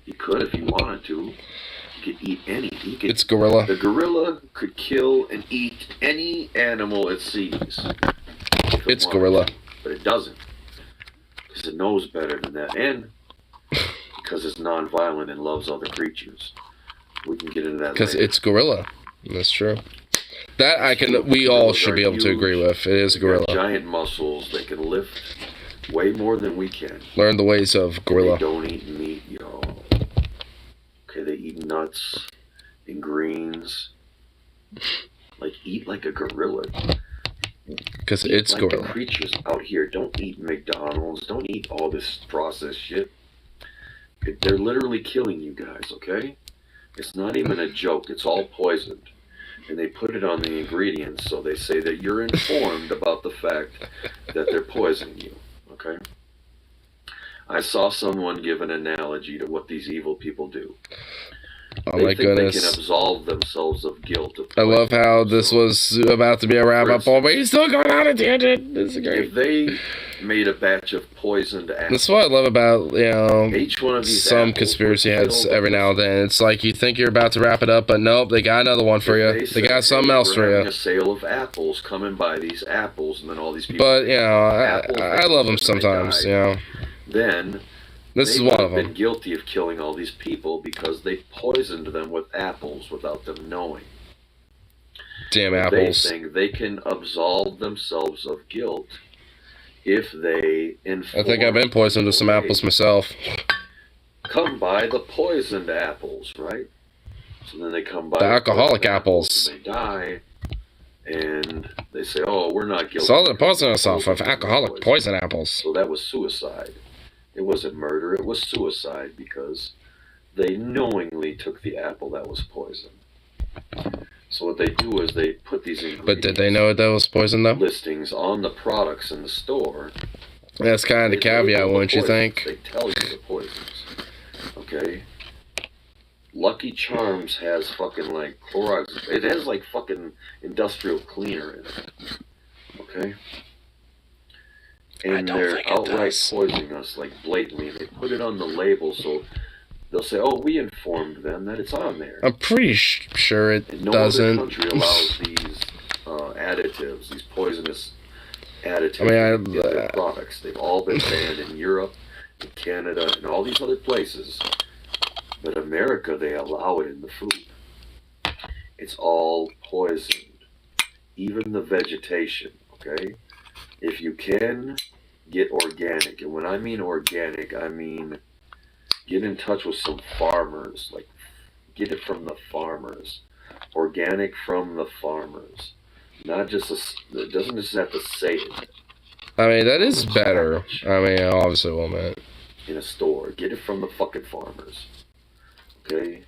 S3: He could if he wanted to. He could eat any.
S2: It's gorilla.
S3: The gorilla could kill and eat any animal it sees.
S2: It's gorilla.
S3: But it doesn't. Because it knows better than that. And because it's non-violent and loves other creatures. We can get into that
S2: Because
S3: later.
S2: it's gorilla. That's true. That we all should be able to agree with. It is gorilla.
S3: Giant muscles. They can lift way more than we can.
S2: Learn the ways of gorilla.
S3: They don't eat meat, y'all. Okay, they eat nuts and greens. Like, eat like a gorilla.
S2: Because it's
S3: like
S2: gorilla.
S3: The creatures out here. Don't eat McDonald's. Don't eat all this processed shit. They're literally killing you guys, okay? It's not even a joke. It's all poisoned. And they put it on the ingredients, so they say that you're informed about the fact that they're poisoning you, okay? I saw someone give an analogy to what these evil people do.
S2: Oh
S3: They
S2: my
S3: think
S2: goodness.
S3: They can absolve themselves of guilt.
S2: I love how this was about to be a wrap-up point, but he's still going on a tangent. This is great.
S3: If they made a batch of poisoned apples,
S2: That's what I love about,
S3: each one of these
S2: some
S3: apples
S2: conspiracy
S3: would
S2: heads
S3: kill
S2: every now and then. It's like you think you're about to wrap it up, but nope, they got another one for you. They got something else for
S3: having
S2: you.
S3: a sale of apples, come and buy these apples, and then all these people.
S2: But, I love them sometimes,
S3: Then
S2: This
S3: they
S2: is
S3: would
S2: one
S3: have
S2: of them.
S3: been guilty of killing all these people because they poisoned them with apples without them knowing.
S2: Damn
S3: They
S2: apples.
S3: think they can absolve themselves of guilt if they
S2: I think I've been poisoned with some apples myself.
S3: come by the poisoned apples, right? So then they come by
S2: The alcoholic apples.
S3: and they die, and they say, "Oh, we're not guilty."
S2: So they're poisoning us off of alcoholic poison apples.
S3: So that was suicide. It wasn't murder, it was suicide because they knowingly took the apple that was poisoned. So what they do is they put these
S2: But did they know that was poison, though?
S3: listings on the products in the store.
S2: That's kind of the
S3: They tell you
S2: caveat,
S3: the
S2: wouldn't you
S3: poisons.
S2: think?
S3: They tell you the poisons. Okay? Lucky Charms has fucking like Clorox. It has like fucking industrial cleaner in it. Okay? And they're outright poisoning us, like blatantly. And they put it on the label so they'll say, "Oh, we informed them that it's on there."
S2: I'm pretty sure it
S3: And no
S2: doesn't.
S3: other country allows these additives, these poisonous additives
S2: I mean,
S3: in their products. They've all been banned in Europe, in Canada, and all these other places. But America, they allow it in the food. It's all poisoned. Even the vegetation, okay? If you can, get organic. And when I mean organic, I mean get in touch with some farmers. Like, get it from the farmers. Organic from the farmers. Not just it doesn't just have to say it.
S2: I mean, that is better. I mean, obviously, well, man.
S3: In a store. Get it from the fucking farmers. Okay?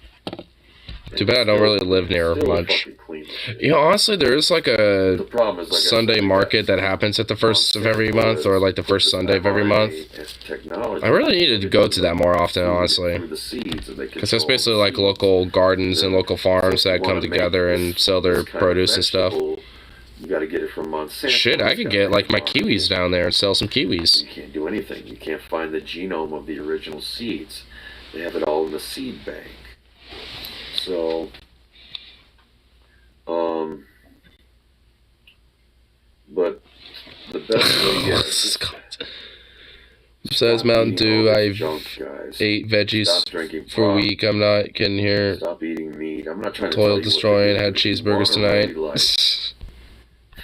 S2: Too bad I don't really live near much. You know, honestly, there is like a Sunday market that happens at the first of every month, or like the first Sunday of every month. I really needed to go to that more often, honestly. Because that's basically like local gardens and local farms that come together and sell their produce and stuff.
S3: You gotta get it from Monsanto.
S2: Shit, I could get like my kiwis down there and sell some kiwis.
S3: You can't do anything. You can't find the genome of the original seeds. They have it all in the seed bank. So, but the best way, yes.
S2: Says Mountain Dew, I've ate veggies for a week. I'm not kidding here.
S3: Stop eating meat. I'm not trying to
S2: Toil destroying, had cheeseburgers tonight.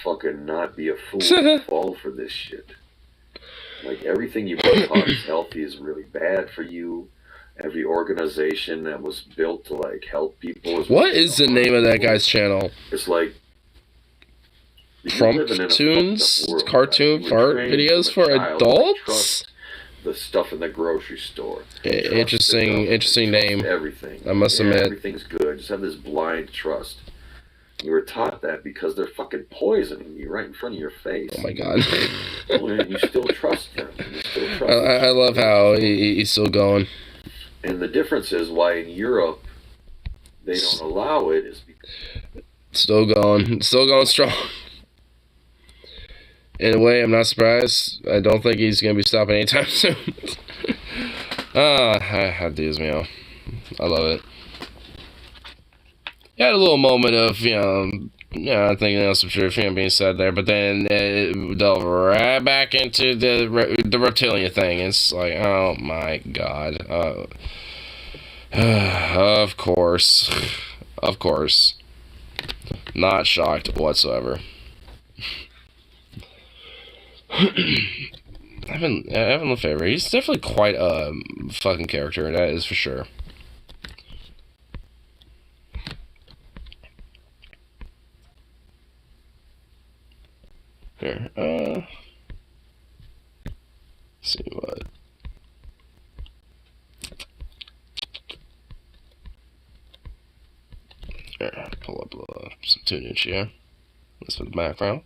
S3: Fucking not be a fool and fall for this shit. Like, everything you've been taught is healthy is really bad for you. Every organization that was built to, like, help people.
S2: What is the name of that guy's channel?
S3: It's like
S2: Trumptoons? Cartoon fart videos for adults?
S3: The stuff in the grocery store.
S2: Interesting name.
S3: Everything.
S2: I must admit.
S3: Everything's good. Just have this blind trust. You were taught that because they're fucking poisoning you right in front of your face.
S2: Oh my god.
S3: And you still trust them.
S2: I love how he's still going.
S3: And the difference is why in Europe they don't allow it is because...
S2: Still going strong. In a way, I'm not surprised. I don't think he's going to be stopping anytime soon. That deals me out. I love it. You had a little moment of, I'm thinking of some truth being said there, but then it delved right back into the reptilian thing. It's like, oh my god. Of course. Of course. Not shocked whatsoever. Evan Lefebvre, he's definitely quite a fucking character, that is for sure. Here, let's see what. Here, pull up some tunage here. That's for the background.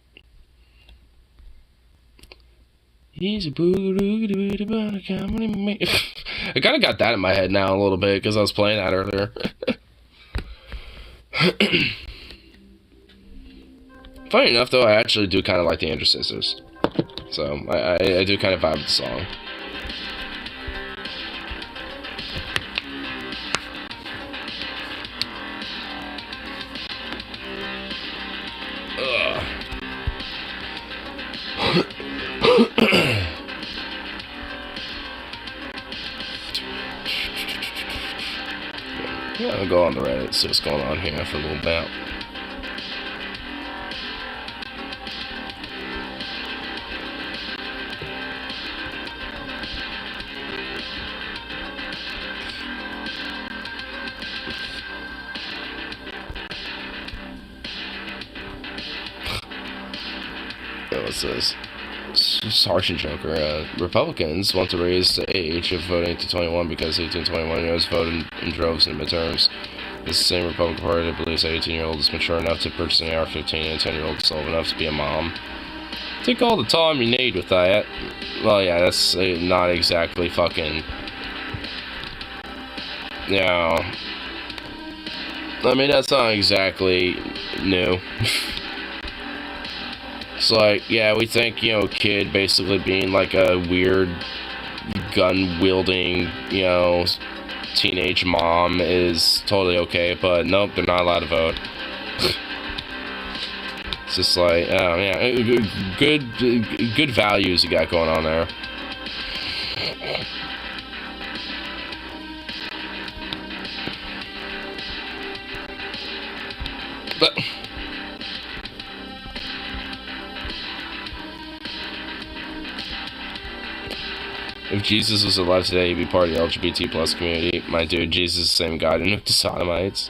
S2: He's a boogaloo comedy man. I kind of got that in my head now a little bit because I was playing that earlier. Funny enough, though, I actually do kind of like the Andrew Sisters. So, I do kind of vibe with the song. Yeah, I'll go on the Reddit, see what's going on here for a little bit. What's this? Sergeant Joker. Republicans want to raise the age of voting to 21 because 18 to 21-year-olds voted in droves in the midterms. This is the same Republican Party that believes 18-year-old is mature enough to purchase an AR-15 and 10-year-old is old enough to be a mom. Take all the time you need with that. Well, yeah, that's not exactly fucking... I mean, that's not exactly new. It's like, yeah, we think, kid basically being like a weird gun-wielding, teenage mom is totally okay, but nope, they're not allowed to vote. It's just like, oh, yeah, good values you got going on there. But... if Jesus was alive today, he'd be part of the LGBT plus community. My dude, Jesus is the same God who nuked the sodomites.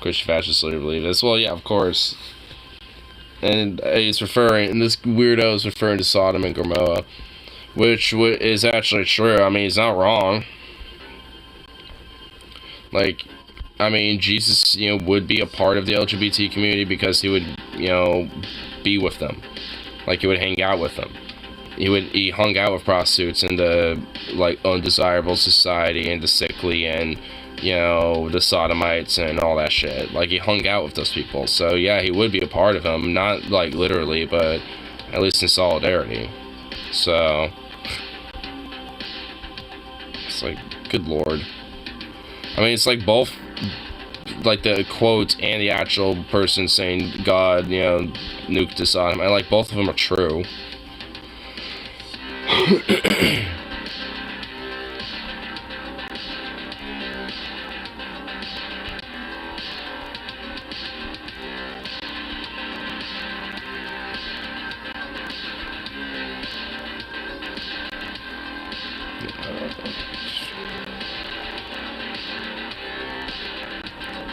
S2: Christian fascists literally believe this. Well, yeah, of course. And this weirdo is referring to Sodom and Gomorrah, which is actually true. I mean, he's not wrong. Like, I mean, Jesus, would be a part of the LGBT community because he would, be with them. Like, he would hang out with them. He hung out with prostitutes in the, like, undesirable society and the sickly and, the sodomites and all that shit. Like, he hung out with those people. So, yeah, he would be a part of them. Not, like, literally, but at least in solidarity. So, it's like, good lord. I mean, it's like both, like, the quote and the actual person saying God, nuked to Sodom. I like both of them are true.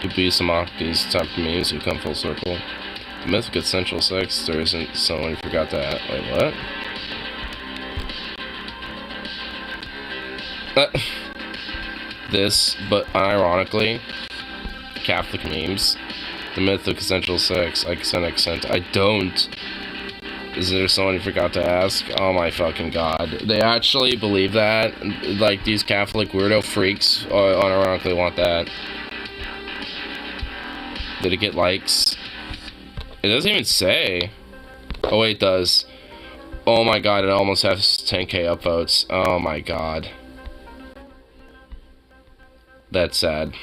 S2: Could be some these type of memes who come full circle. The myth of consensual sex, there isn't someone who forgot that. Wait, what? This, but unironically, Catholic memes. The myth of consensual sex. I consent. I don't. Is there someone who forgot to ask? Oh my fucking god. They actually believe that? Like, these Catholic weirdo freaks unironically want that. Did it get likes? It doesn't even say. Oh wait, it does. Oh my god, it almost has 10k upvotes. Oh my god. That's sad.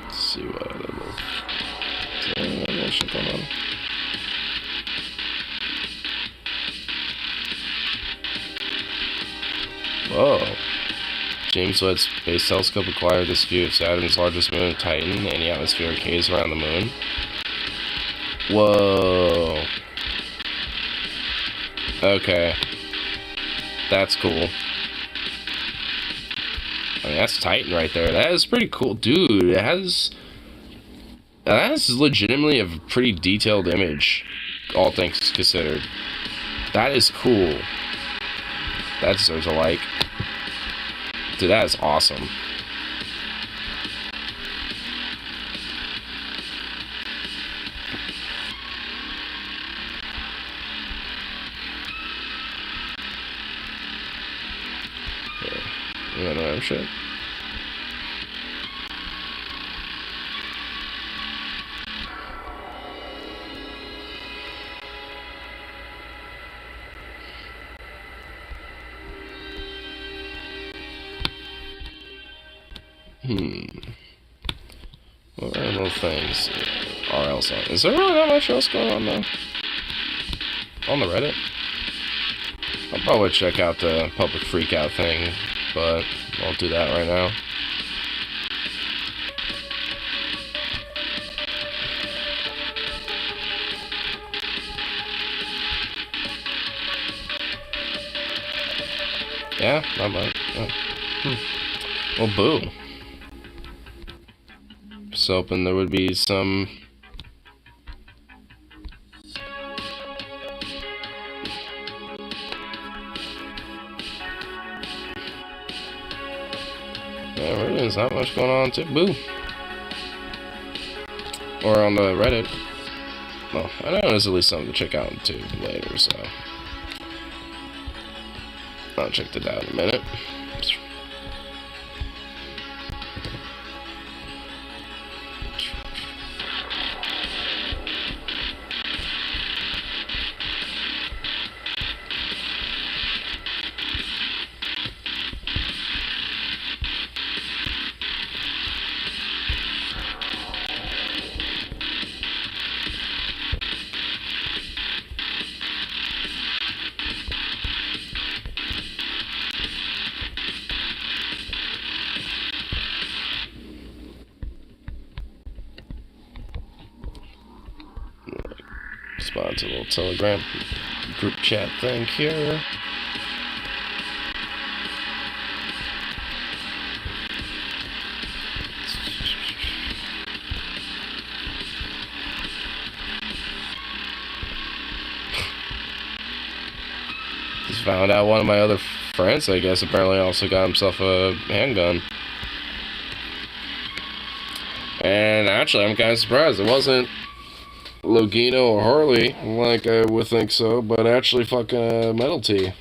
S2: Let's see what other little shit going on. Whoa. James Webb Space Telescope acquired this view of Saturn's largest moon, Titan, and the atmospheric haze around the moon. Whoa. Okay. That's cool. I mean, that's Titan right there. That is pretty cool. Dude, that is legitimately a pretty detailed image, all things considered. That is cool. That deserves a like. Dude, that is awesome. You got no shit. What little things are else on? Is there really that much else going on though? On the Reddit? I'll probably check out the public freakout thing, but I won't do that right now. Yeah, not much. Well, boo. Just hoping there would be some... Yeah, really, there's not much going on too. Boo. Or on the Reddit. Well, I know there's at least something to check out too later, so... I'll check that out in a minute. Respond to a little Telegram group chat thing here. Just found out one of my other friends, I guess, apparently also got himself a handgun. And actually, I'm kind of surprised. It wasn't Logino or Harley, like I would think so, but actually fucking Metal T.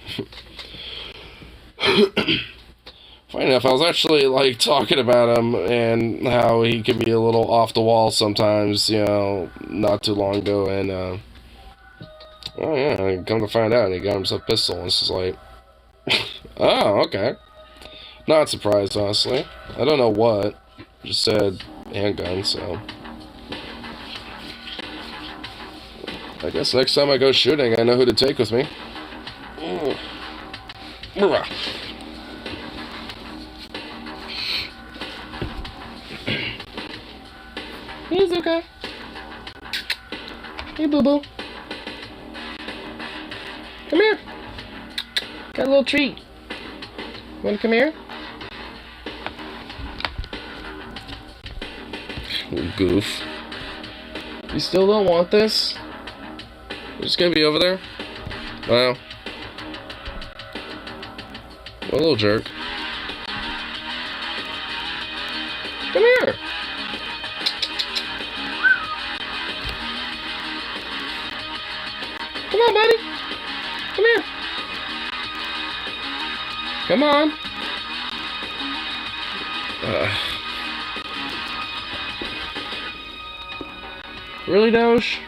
S2: Funny enough, I was actually, like, talking about him and how he can be a little off the wall sometimes, you know, not too long ago, and, oh yeah, come to find out, he got himself a pistol, and it's just like, oh, okay. Not surprised, honestly. I don't know what. Just said handgun, so. I guess next time I go shooting, I know who to take with me. He's okay. Hey, boo-boo. Come here. Got a little treat. Wanna come here? Little goof. You still don't want this? You're just gonna be over there? Wow. What a little jerk. Come here! Come on, buddy! Come here! Come on! Really, Doge?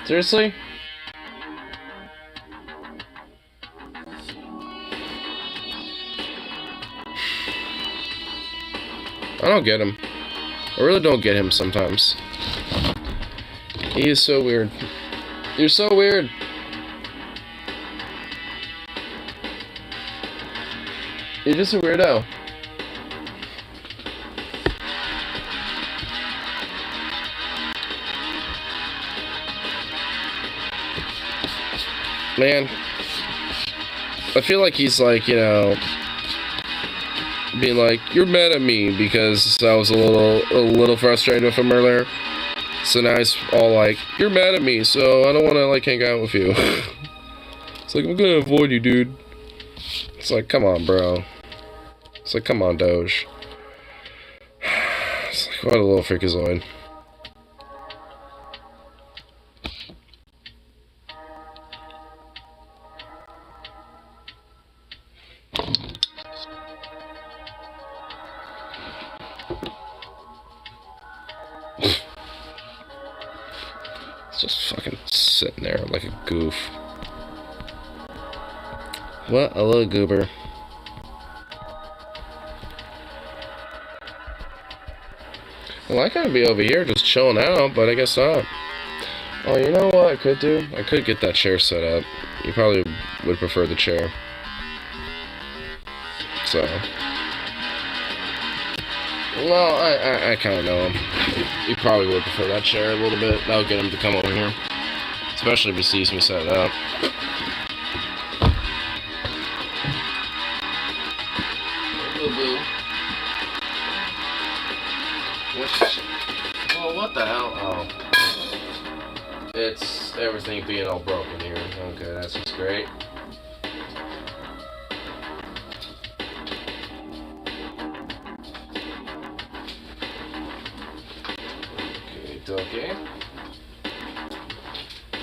S2: Seriously? I don't get him. I really don't get him sometimes. He is so weird. You're so weird. You're just a weirdo. Man, I feel like he's like, you know, being like, you're mad at me because I was a little frustrated with him earlier. So now he's all like, you're mad at me, so I don't want to like hang out with you. It's like, I'm gonna avoid you, dude. It's like, come on, bro. It's like, come on, Doge. It's like, what a little freakazoid. Just fucking sitting there like a goof. What a little goober. Well, I could be over here just chilling out, but I guess not. Oh, you know what I could do? I could get that chair set up. You probably would prefer the chair. So. Well, I kind of know him. He probably would prefer that chair a little bit. That'll get him to come over here. Especially if he sees me set it up. Boo-boo. Well, what the hell? Oh. It's everything being all broken here. Okay, that's just great. Okay.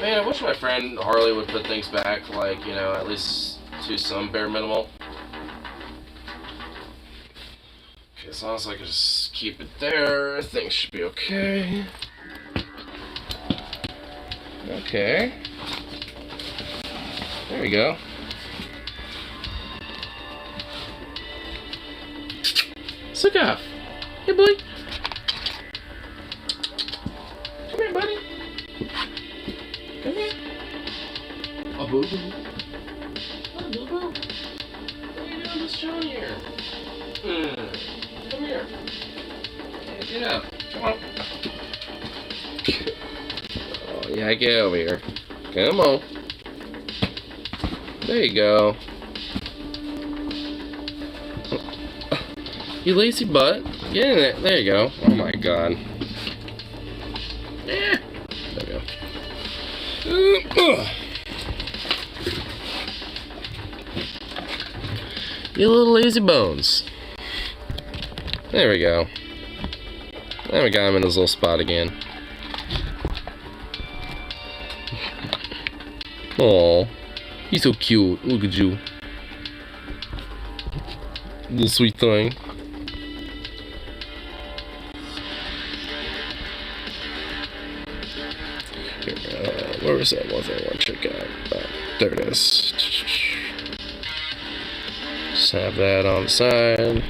S2: Man, I wish my friend Harley would put things back, like, you know, at least to some bare minimal. Okay, as long as I can just keep it there, things should be okay. Okay. There we go. Sick off. Hey, boy. Come here, buddy. Come here. Oh, boo-boo. Oh, boo-boo. What are you doing this show here? Come here. Hey, get up. Come on. Yeah, get over here. Come on. There you go. You lazy butt. Get in there. There you go. Oh my god. Yeah. There we go. You little lazy bones. There we go. There we got him in his little spot again. Aw, he's so cute. Look at you. Little sweet thing. Here, where was that one thing I want to check out? There it is. Just have that on the side.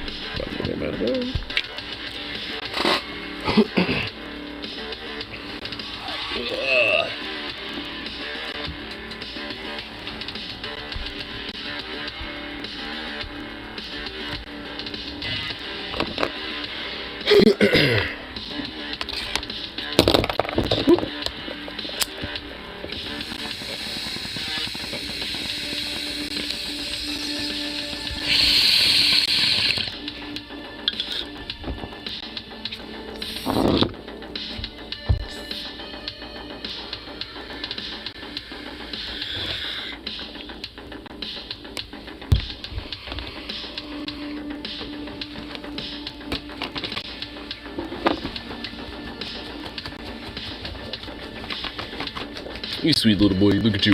S2: You sweet little boy, look at you.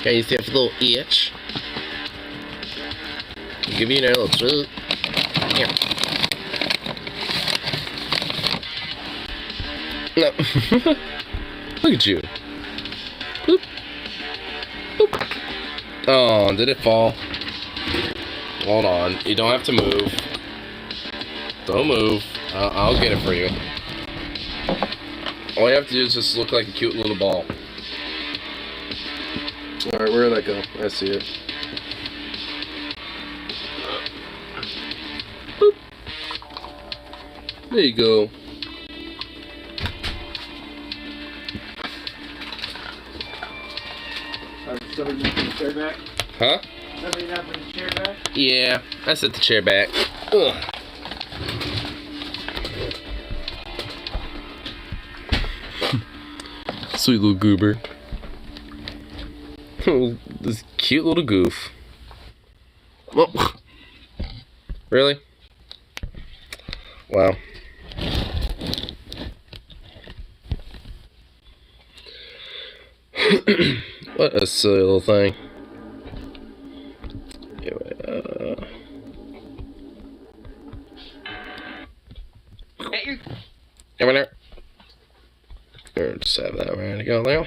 S2: Got yourself a little itch. Give you a little treat. Here. No. Look at you. Boop. Boop. Oh, did it fall? Hold on. You don't have to move. Don't move. I'll get it for you. All you have to do is just look like a cute little ball. Alright, where did that go? I see it. Boop. There you go.
S16: Somebody put the chair back?
S2: Huh?
S16: Somebody not put the chair back?
S2: Yeah, I set the chair back. Ugh. Sweet little goober. This cute little goof. Oh. Really? Wow. What a silly little thing. Anyway, Come in there. Here, just have that ready to go now.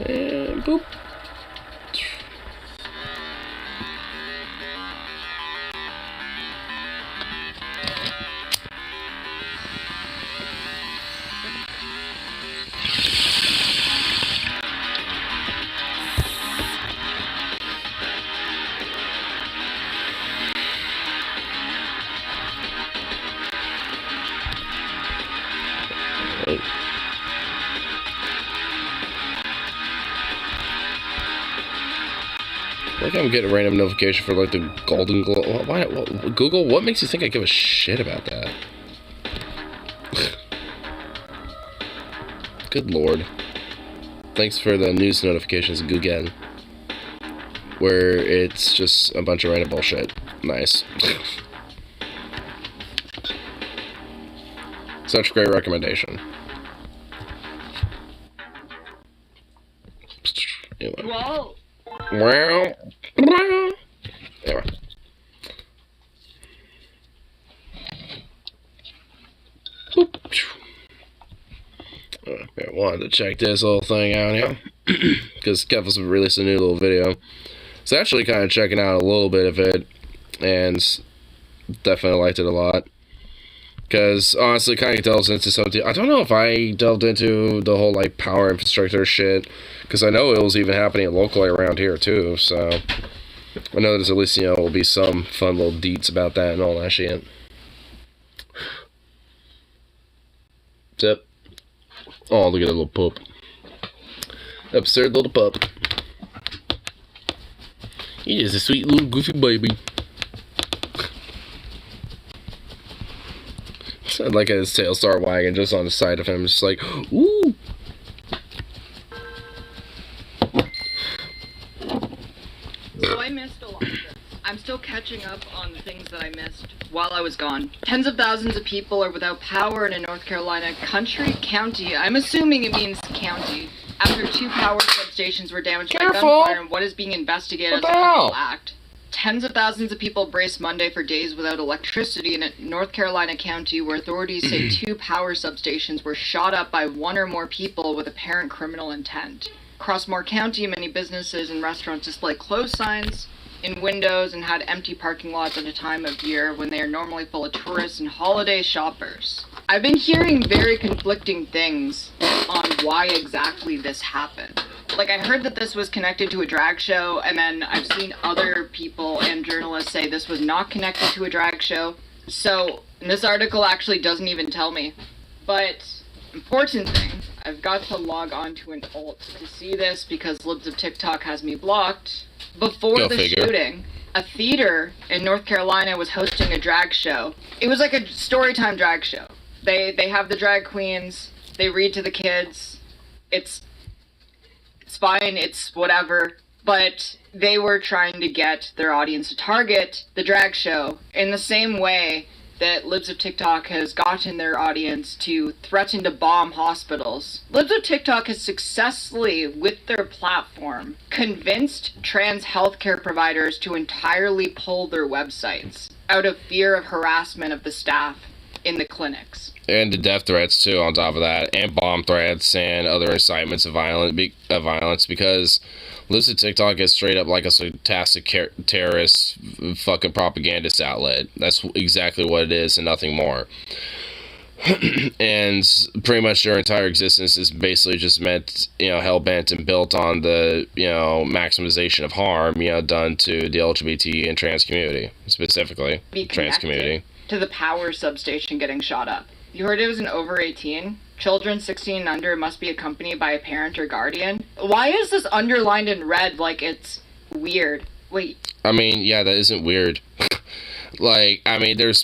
S2: And boop. Like I'm getting a random notification for like the Golden Globe. Why? Google, what makes you think I give a shit about that? Good lord. Thanks for the news notifications, Google. Where it's just a bunch of random bullshit. Nice. Such a great recommendation. Anyway.
S9: Whoa.
S2: Well, anyway. I wanted to check this little thing out here because Kevin's released a new little video. It's actually kind of checking out a little bit of it, and Definitely liked it a lot. Because, honestly, it kind of delves into something. I don't know if I delved into the whole, like, power infrastructure shit. Because I know it was even happening locally around here, too. So, I know there's at least, you know, will be some fun little deets about that and all that shit. Zip. Oh, look at that little pup. Absurd little pup. He is a sweet little goofy baby. I'd like his tail start wagging just on the side of him, just like, ooh.
S17: So I missed a lot of this. I'm still catching up on the things that I missed while I was gone. Tens of thousands of people are without power in a North Carolina county. I'm assuming it means county. After 2 power substations were damaged by gunfire in what is being investigated as a criminal act. Tens of thousands of people braced Monday for days without electricity in a North Carolina county where authorities say 2 power substations were shot up by 1 or more people with apparent criminal intent. Across Moore County, many businesses and restaurants display closed signs in windows and had empty parking lots at a time of year when they are normally full of tourists and holiday shoppers. I've been hearing very conflicting things on why exactly this happened. Like, I heard that this was connected to a drag show, and then I've seen other people and journalists say this was not connected to a drag show. So, this article actually doesn't even tell me. But, important thing, I've got to log on to an alt to see this because Libs of TikTok has me blocked. Before the shooting, a theater in North Carolina was hosting a drag show. It was like a storytime drag show. They have the drag queens, they read to the kids. It's fine, it's whatever. But they were trying to get their audience to target the drag show in the same way that Libs of TikTok has gotten their audience to threaten to bomb hospitals. Libs of TikTok has successfully, with their platform, convinced trans healthcare providers to entirely pull their websites out of fear of harassment of the staff in the clinics.
S2: And the death threats, too, on top of that, and bomb threats and other incitements of violence, because Libs of TikTok is straight up like a fantastic terrorist fucking propagandist outlet. That's exactly what it is and nothing more. And pretty much their entire existence is basically just meant, you know, hell-bent and built on the, you know, maximization of harm, you know, done to the LGBT and trans community, specifically. Trans community.
S17: To the power substation getting shot up. You heard it was an over 18? Children 16 and under must be accompanied by a parent or guardian. Why is this underlined in red like it's weird? Wait.
S2: I mean, yeah, that isn't weird. Like, I mean, there's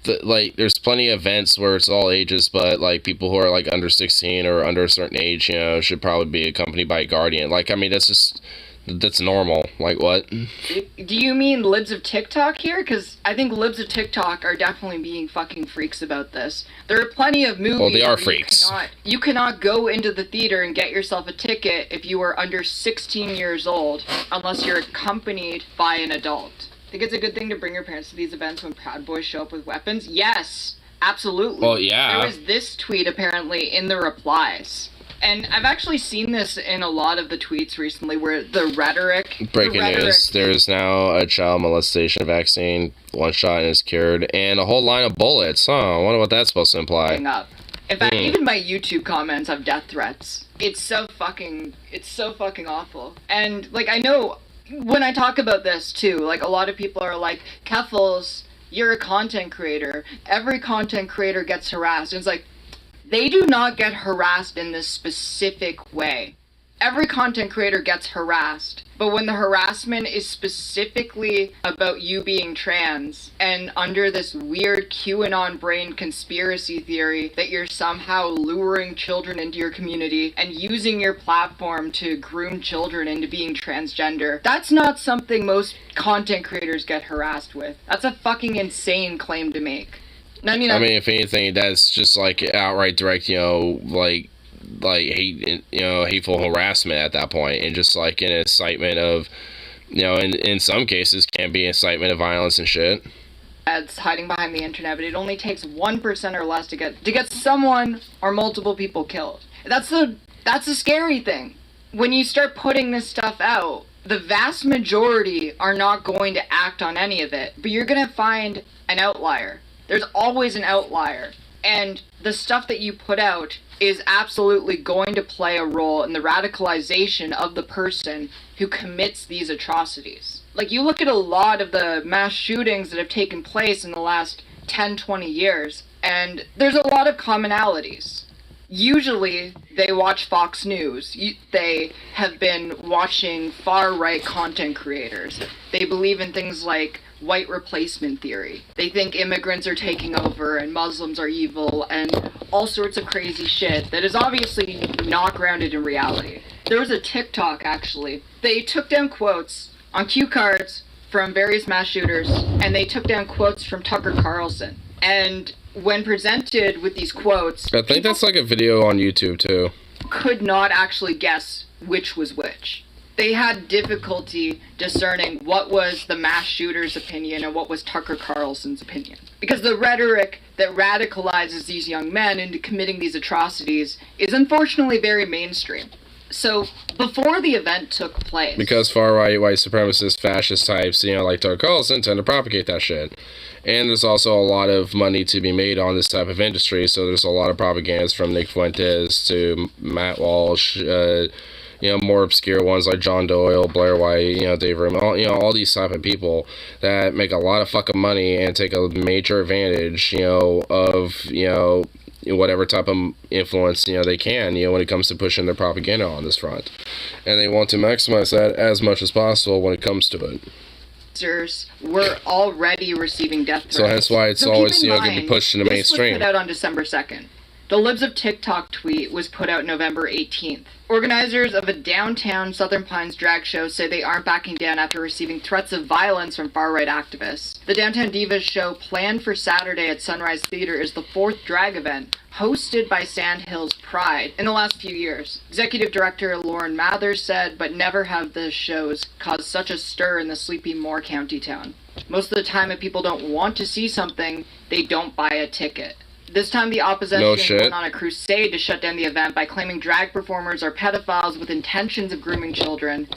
S2: plenty of events where it's all ages, but, like, people who are, like, under 16 or under a certain age, you know, should probably be accompanied by a guardian. Like, I mean, that's normal. Like, what?
S17: Do you mean Libs of TikTok here? Because I think Libs of TikTok are definitely being fucking freaks about this. There are plenty of movies.
S2: Well, they are freaks.
S17: You cannot go into the theater and get yourself a ticket if you are under 16 years old unless you're accompanied by an adult. Think it's a good thing to bring your parents to these events when Proud Boys show up with weapons? Yes, absolutely.
S2: Well, yeah.
S17: There was this tweet apparently in the replies. And I've actually seen this in a lot of the tweets recently where the rhetoric...
S2: Breaking news. There's now a child molestation vaccine. 1 shot and is cured. And a whole line of bullets. Huh, I wonder what that's supposed to imply.
S17: Up. In fact, even my YouTube comments have death threats. It's so fucking awful. And, like, I know when I talk about this, too, like, a lot of people are like, Keffals, you're a content creator. Every content creator gets harassed. And it's like, they do not get harassed in this specific way. Every content creator gets harassed, but when the harassment is specifically about you being trans and under this weird QAnon brain conspiracy theory that you're somehow luring children into your community and using your platform to groom children into being transgender, that's not something most content creators get harassed with. That's a fucking insane claim to make.
S2: I mean, if anything, that's just like outright direct, you know, like hate, you know, hateful harassment at that point, and just like an incitement of, you know, in some cases can be incitement of violence and shit.
S17: Ads hiding behind the internet, but it only takes 1% or less to get someone or multiple people killed. That's the scary thing. When you start putting this stuff out, the vast majority are not going to act on any of it, but you're going to find an outlier. There's always an outlier. And the stuff that you put out is absolutely going to play a role in the radicalization of the person who commits these atrocities. Like, you look at a lot of the mass shootings that have taken place in the last 10, 20 years, and there's a lot of commonalities. Usually, they watch Fox News. They have been watching far-right content creators. They believe in things like white replacement theory. They think immigrants are taking over and Muslims are evil and all sorts of crazy shit that is obviously not grounded in reality. There was a TikTok, actually. They took down quotes on cue cards from various mass shooters, and they took down quotes from Tucker Carlson. And when presented with these quotes,
S2: I think that's like a video on YouTube too.
S17: Could not actually guess which was which. They had difficulty discerning what was the mass shooter's opinion and what was Tucker Carlson's opinion. Because the rhetoric that radicalizes these young men into committing these atrocities is unfortunately very mainstream. So, before the event took place...
S2: Because far-right, white supremacist, fascist types, like Tucker Carlson, tend to propagate that shit. And there's also a lot of money to be made on this type of industry, so there's a lot of propagandas from Nick Fuentes to Matt Walsh, more obscure ones like John Doyle, Blair White, Dave Rubin, all these type of people that make a lot of fucking money and take a major advantage, of, whatever type of influence, they can, when it comes to pushing their propaganda on this front. And they want to maximize that as much as possible when it comes to it.
S17: Were already receiving death threats.
S2: So hence why it's always, going to be pushed in the mainstream.
S17: This was put out on December 2nd. The Libs of TikTok tweet was put out November 18th. Organizers of a downtown Southern Pines drag show say they aren't backing down after receiving threats of violence from far-right activists. The Downtown Divas show, planned for Saturday at Sunrise Theater, is the 4th drag event hosted by Sandhills Pride in the last few years. Executive Director Lauren Mathers said, "But never have the shows caused such a stir in the sleepy Moore County town. Most of the time, if people don't want to see something, they don't buy a ticket." This time, the opposition went on a crusade to shut down the event by claiming drag performers are pedophiles with intentions of grooming children.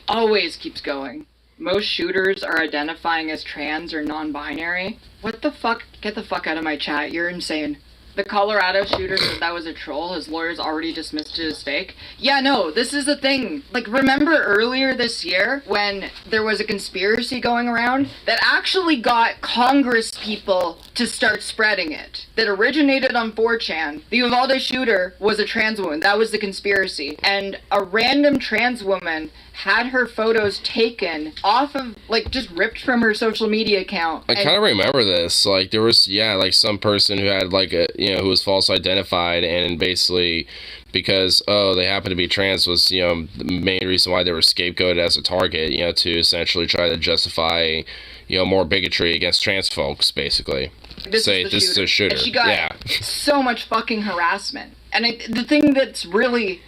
S17: Always keeps going. Most shooters are identifying as trans or non-binary. What the fuck? Get the fuck out of my chat. You're insane. The Colorado shooter said that was a troll. His lawyers already dismissed it as fake. Yeah, no, this is the thing. Like, remember earlier this year when there was a conspiracy going around that actually got Congress people to start spreading it? That originated on 4chan. The Uvalde shooter was a trans woman. That was the conspiracy. And a random trans woman had her photos taken off of, just ripped from her social media account.
S2: I kind of remember this. There was, some person who had, who was false identified, and basically, because, they happened to be trans was, the main reason why they were scapegoated as a target, to essentially try to justify, more bigotry against trans folks, basically.
S17: This is a shooter. And she got so much fucking harassment. And the thing that's really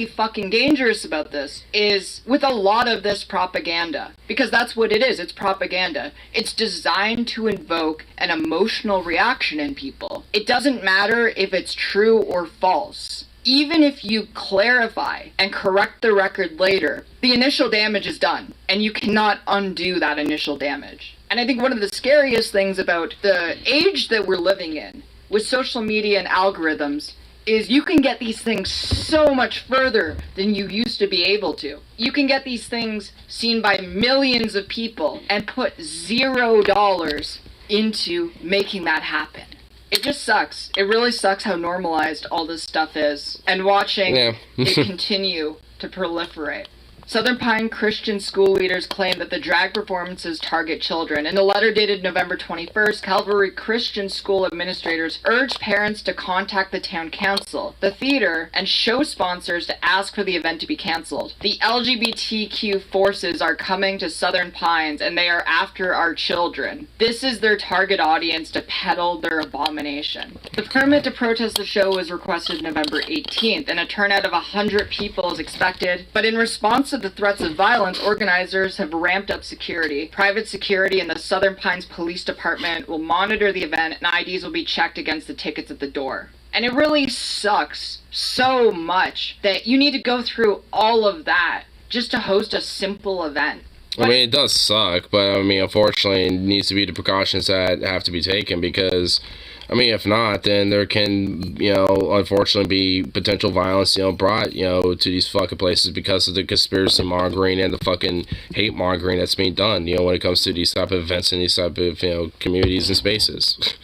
S17: fucking dangerous about this is with a lot of this propaganda, because that's what it is. It's propaganda. It's designed to invoke an emotional reaction in people. It doesn't matter if it's true or false. Even if you clarify and correct the record later, the initial damage is done, and you cannot undo that initial damage. And I think one of the scariest things about the age that we're living in with social media and algorithms is you can get these things so much further than you used to be able to. You can get these things seen by millions of people and put $0 into making that happen. It just sucks. It really sucks how normalized all this stuff is. And watching it continue to proliferate. Southern Pine Christian school leaders claim that the drag performances target children. In a letter dated November 21st, Calvary Christian School administrators urged parents to contact the town council, the theater, and show sponsors to ask for the event to be canceled. The LGBTQ forces are coming to Southern Pines, and they are after our children. This is their target audience to peddle their abomination. The permit to protest the show was requested November 18th, and a turnout of 100 people is expected, but in response to the threats of violence, organizers have ramped up security. Private security and the Southern Pines Police Department will monitor the event, and IDs will be checked against the tickets at the door. And it really sucks so much that you need to go through all of that just to host a simple event.
S2: I mean, it does suck, but I mean, unfortunately, it needs to be the precautions that have to be taken because, I mean, if not, then there can, unfortunately be potential violence, brought, to these fucking places because of the conspiracy mongering and the fucking hate mongering that's being done, when it comes to these type of events and these type of, communities and spaces.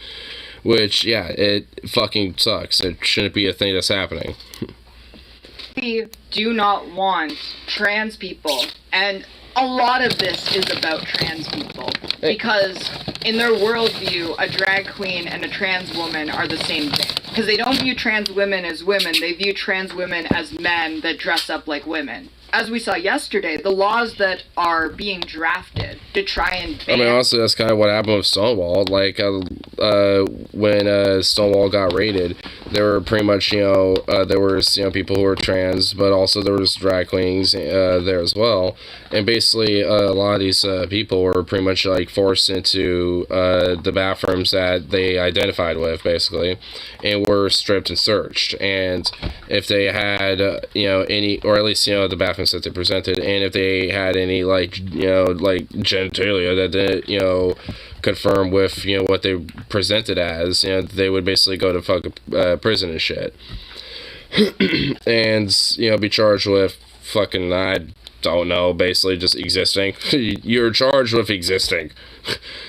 S2: Which, yeah, it fucking sucks. It shouldn't be a thing that's happening.
S17: We do not want trans people, and a lot of this is about trans people, because in their worldview, a drag queen and a trans woman are the same thing. Because they don't view trans women as women, they view trans women as men that dress up like women. As we saw yesterday, the laws that are being drafted to try and ban...
S2: I mean, honestly, that's kind of what happened with Stonewall. Like, when Stonewall got raided, there were pretty much, there was, people who were trans, but also there was drag queens there as well. And basically, a lot of these people were pretty much, like, forced into the bathrooms that they identified with, basically, and were stripped and searched. And if they had, any, or at least, the bathrooms that they presented, and if they had any, like, genitalia that didn't, confirm with, what they presented as, they would basically go to fucking prison and shit. And, be charged with fucking, I don't know, basically just existing. You're charged with existing.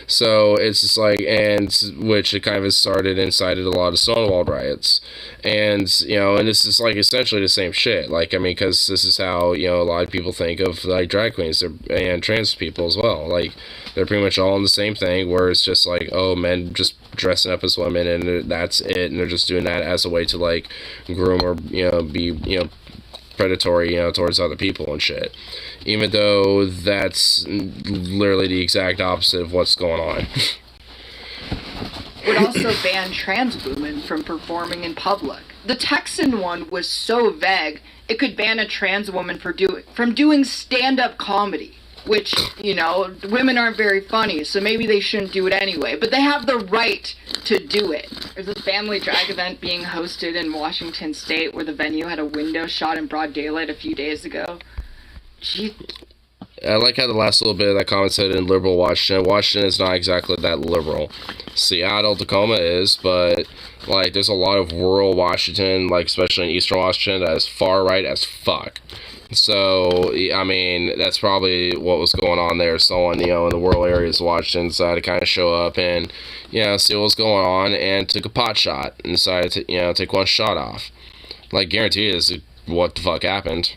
S2: So it's just like, and which it kind of started and incited a lot of Stonewall riots. And, and this is like essentially the same shit. Like, I mean, because this is how, a lot of people think of like drag queens and trans people as well. Like, they're pretty much all in the same thing where it's just like, oh, men just dressing up as women and that's it. And they're just doing that as a way to like groom or, be, predatory, towards other people and shit. Even though that's literally the exact opposite of what's going on.
S17: Would also ban trans women from performing in public. The Texan one was so vague, it could ban a trans woman from doing stand-up comedy. Which, women aren't very funny, so maybe they shouldn't do it anyway. But they have the right to do it. There's a family drag event being hosted in Washington State where the venue had a window shot in broad daylight a few days ago. Gee.
S2: I like how the last little bit of that comment said in liberal Washington. Washington is not exactly that liberal. Seattle, Tacoma is, but, like, there's a lot of rural Washington, like, especially in eastern Washington, that is far right as fuck. So, I mean, that's probably what was going on there. Someone, in the rural areas of Washington decided to kind of show up and, see what was going on and took a pot shot and decided to, take one shot off. Like, guaranteed is what the fuck happened.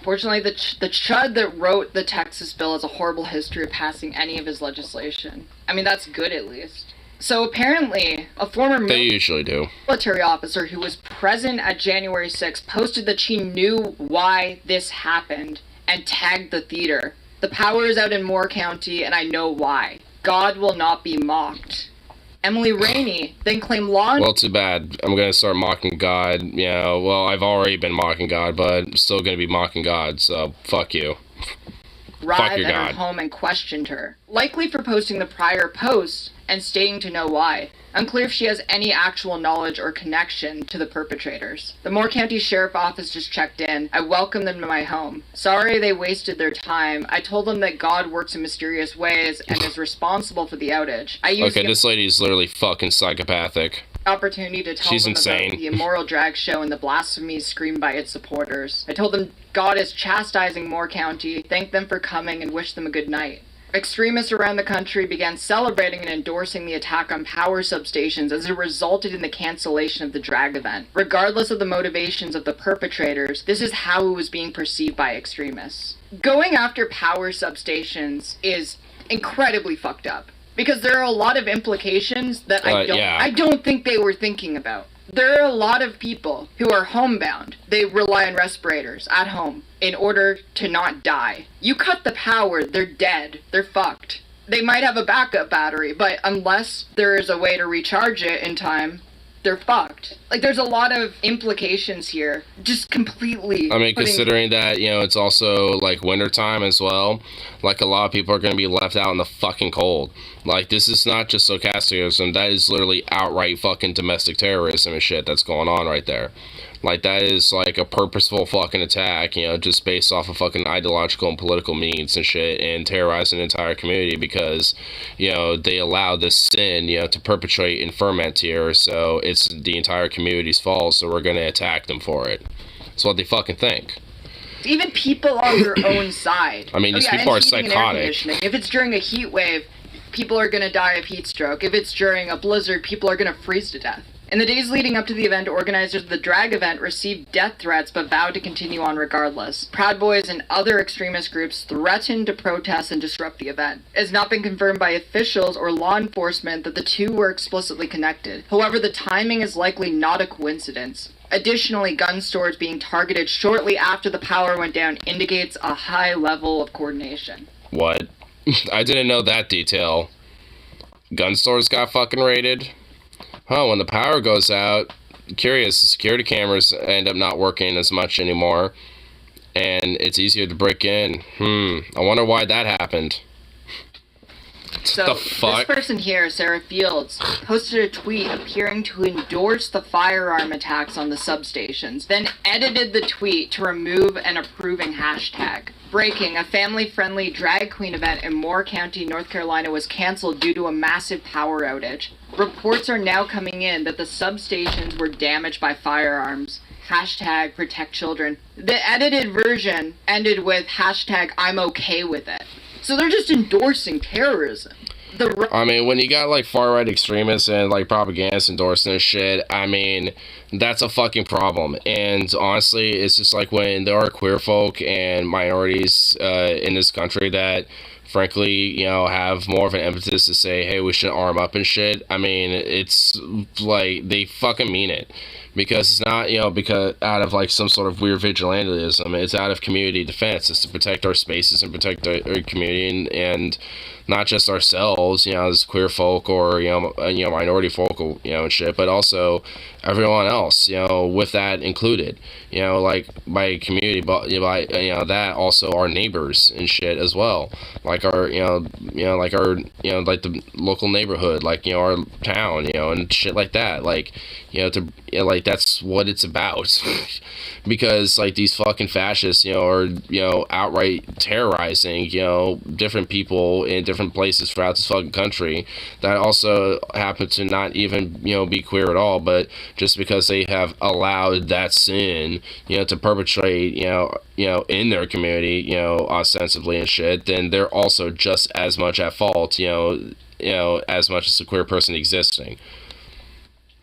S17: Fortunately, the chud that wrote the Texas bill has a horrible history of passing any of his legislation. I mean, that's good at least. So apparently, a former
S2: they usually do.
S17: Military officer who was present at January 6th posted that she knew why this happened and tagged the theater. The power is out in Moore County and I know why. God will not be mocked. Emily Rainey then claimed law...
S2: Well, too bad. I'm going to start mocking God. Well, I've already been mocking God, but I'm still going to be mocking God, so fuck you.
S17: Arrived at her home and questioned her, likely for posting the prior post and stating to know why. Unclear if she has any actual knowledge or connection to the perpetrators. The Moore County Sheriff Office just checked in. I welcomed them to my home. Sorry they wasted their time. I told them that God works in mysterious ways and is responsible for the outage.
S2: Okay, this lady is literally fucking psychopathic.
S17: Opportunity to tell
S2: She's
S17: them
S2: insane.
S17: about the immoral drag show and the blasphemies screamed by its supporters. I told them God is chastising Moore County, thanked them for coming, and wished them a good night. Extremists around the country began celebrating and endorsing the attack on power substations as it resulted in the cancellation of the drag event. Regardless of the motivations of the perpetrators, this is how it was being perceived by extremists. Going after power substations is incredibly fucked up. Because there are a lot of implications that I don't think they were thinking about. There are a lot of people who are homebound. They rely on respirators at home in order to not die. You cut the power, they're dead. They're fucked. They might have a backup battery, but unless there is a way to recharge it in time, they're fucked. Like, there's a lot of implications here. Just completely...
S2: I mean, considering that, it's also, like, wintertime as well, like, a lot of people are going to be left out in the fucking cold. Like, this is not just stochasticism, that is literally outright fucking domestic terrorism and shit that's going on right there. Like, that is, like, a purposeful fucking attack, you know, just based off of fucking ideological and political means and shit, and terrorizing an entire community because, you know, they allowed this sin, you know, to perpetrate and ferment here, so it's the entire community's fault, so we're gonna attack them for it. That's what they fucking think.
S17: Even people on their own side.
S2: I mean, these people are
S17: heating and air
S2: psychotic.
S17: conditioning. If it's during a heat wave, people are going to die of heat stroke. If it's during a blizzard, people are going to freeze to death. In the days leading up to the event, organizers of the drag event received death threats but vowed to continue on regardless. Proud Boys and other extremist groups threatened to protest and disrupt the event. It has not been confirmed by officials or law enforcement that the two were explicitly connected. However, the timing is likely not a coincidence. Additionally, gun stores being targeted shortly after the power went down indicates a high level of coordination.
S2: What? I didn't know that detail. Gun stores got fucking raided? Huh, when the power goes out, curious, the security cameras end up not working as much anymore, and it's easier to break in. I wonder why that happened.
S17: So,
S2: the fuck?
S17: this person here, Sarah Fields, posted a tweet appearing to endorse the firearm attacks on the substations, then edited the tweet to remove an approving hashtag. Breaking, a family-friendly drag queen event in Moore County, North Carolina was canceled due to a massive power outage. Reports are now coming in that the substations were damaged by firearms. Hashtag protect children. The edited version ended with hashtag I'm okay with it. So they're just endorsing terrorism.
S2: I mean, when you got, like, far-right extremists and, like, propagandists endorsing this shit, I mean, that's a fucking problem. And honestly, it's just like when there are queer folk and minorities in this country that, frankly, you know, have more of an impetus to say, hey, we should arm up and shit. I mean, it's like, they fucking mean it. Because it's not, you know, because out of, like, some sort of weird vigilantism. It's out of community defense. It's to protect our spaces and protect our community and not just ourselves, you know, as queer folk or, you know, minority folk, you know, and shit, but also everyone else, you know, with that included, you know, like, by community, but, you know, that also our neighbors and shit as well, like our, like our, like the local neighborhood, like, you know, our town, you know, and shit like that, like, you know, to, you know, like, that's what it's about, because, like, these fucking fascists, you know, are, you know, outright terrorizing, you know, different people in different places throughout this fucking country that also happen to not even, you know, be queer at all, but just because they have allowed that sin, you know, to perpetrate, you know, in their community, you know, ostensibly and shit, then they're also just as much at fault, you know, as much as a queer person existing.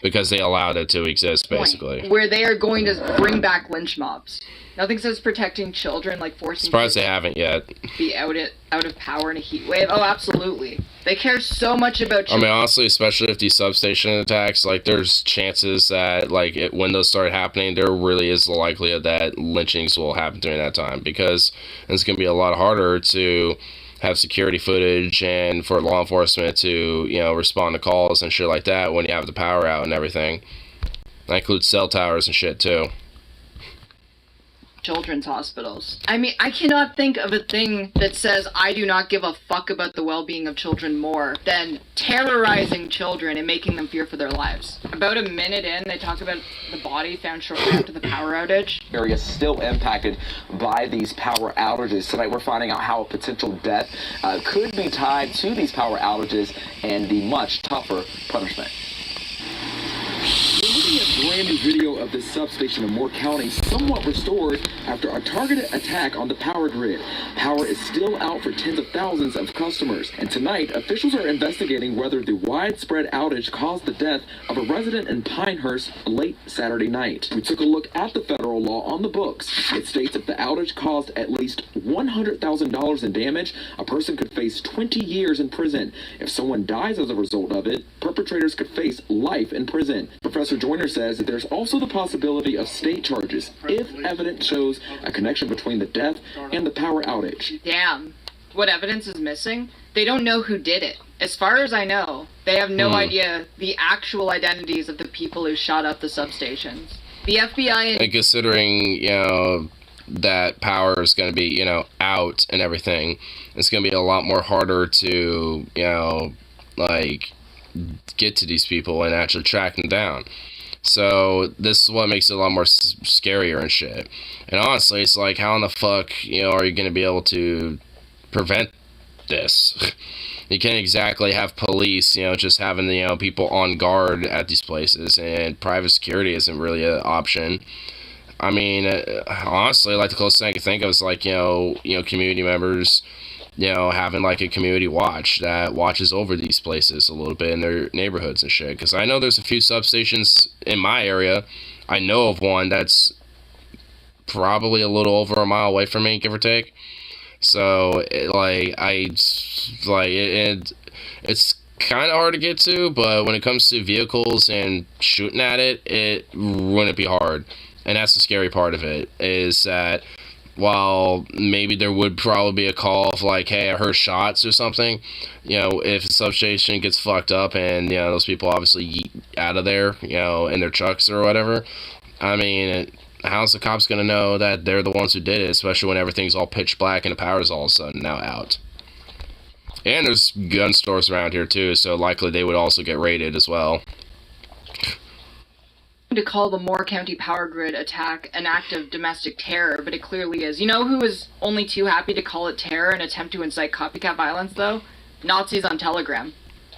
S2: Because they allowed it to exist, basically.
S17: Where they are going to bring back lynch mobs. Nothing says protecting children, like forcing
S2: Surprised they haven't yet.
S17: Be out of power in a heat wave. Oh, absolutely. They care so much about children.
S2: I mean, honestly, especially if these substation attacks, like, there's chances that, like, when those start happening, there really is the likelihood that lynchings will happen during that time. Because it's going to be a lot harder to have security footage and for law enforcement to, you know, respond to calls and shit like that when you have the power out and everything. That includes cell towers and shit, too.
S17: Children's hospitals. I mean, I cannot think of a thing that says I do not give a fuck about the well-being of children more than terrorizing children and making them fear for their lives. About a minute in, they talk about the body found shortly after the power outage.
S18: Area still impacted by these power outages. Tonight we're finding out how a potential death could be tied to these power outages and the much tougher punishment. We're looking at a brand new video of this substation in Moore County, somewhat restored after a targeted attack on the power grid. Power is still out for tens of thousands of customers, and tonight officials are investigating whether the widespread outage caused the death of a resident in Pinehurst late Saturday night. We took a look at the federal law on the books. It states if the outage caused at least $100,000 in damage, a person could face 20 years in prison. If someone dies as a result of it, perpetrators could face life in prison. Professor Joyner says that there's also the possibility of state charges if evidence shows a connection between the death and the power outage.
S17: Damn. What evidence is missing? They don't know who did it. As far as I know, they have no idea the actual identities of the people who shot up the substations. The FBI
S2: and considering, you know, that power is going to be, you know, out and everything, it's going to be a lot more harder to, you know, like, get to these people and actually track them down. So this is what makes it a lot more scarier and shit. And honestly, it's like, how in the fuck, are you going to be able to prevent this? You can't exactly have police, just having, people on guard at these places, and private security isn't really an option. I mean, honestly, like the closest thing I can think of is like, community members, having like a community watch that watches over these places a little bit in their neighborhoods and shit. Because I know there's a few substations in my area. I know of one that's probably a little over a mile away from me, give or take. So, it's kind of hard to get to, but when it comes to vehicles and shooting at it, it wouldn't be hard. And that's the scary part of it, is that while maybe there would probably be a call of like, hey, I heard shots or something, if a substation gets fucked up and, those people obviously yeet out of there, in their trucks or whatever, I mean, how's the cops going to know that they're the ones who did it, especially when everything's all pitch black and the power's all of a sudden now out? And there's gun stores around here too, so likely they would also get raided as well.
S17: To call the Moore County power grid attack an act of domestic terror, but it clearly is. You know who is only too happy to call it terror and attempt to incite copycat violence, though? Nazis on Telegram.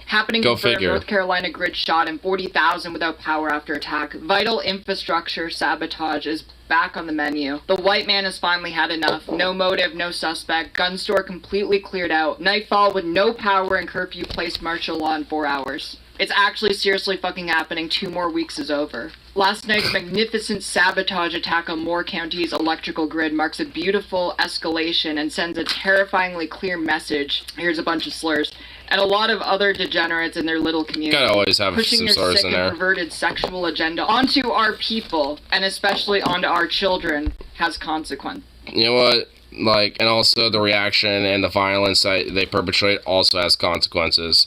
S17: Happening
S2: Go
S17: before
S2: figure.
S17: North Carolina grid shot and 40,000 without power after attack. Vital infrastructure sabotage is back on the menu. The white man has finally had enough. No motive, no suspect. Gun store completely cleared out. Nightfall with no power and curfew placed martial law in 4 hours. It's actually seriously fucking happening. 2 more weeks is over. Last night's magnificent sabotage attack on Moore County's electrical grid marks a beautiful escalation and sends a terrifyingly clear message. Here's a bunch of slurs. And a lot of other degenerates in their little community.
S2: Gotta always have
S17: pushing
S2: some
S17: your
S2: slurs
S17: sick
S2: in there.
S17: and perverted sexual agenda onto our people, and especially onto our children, has consequence.
S2: You know what? Like, and also the reaction and the violence that they perpetrate also has consequences.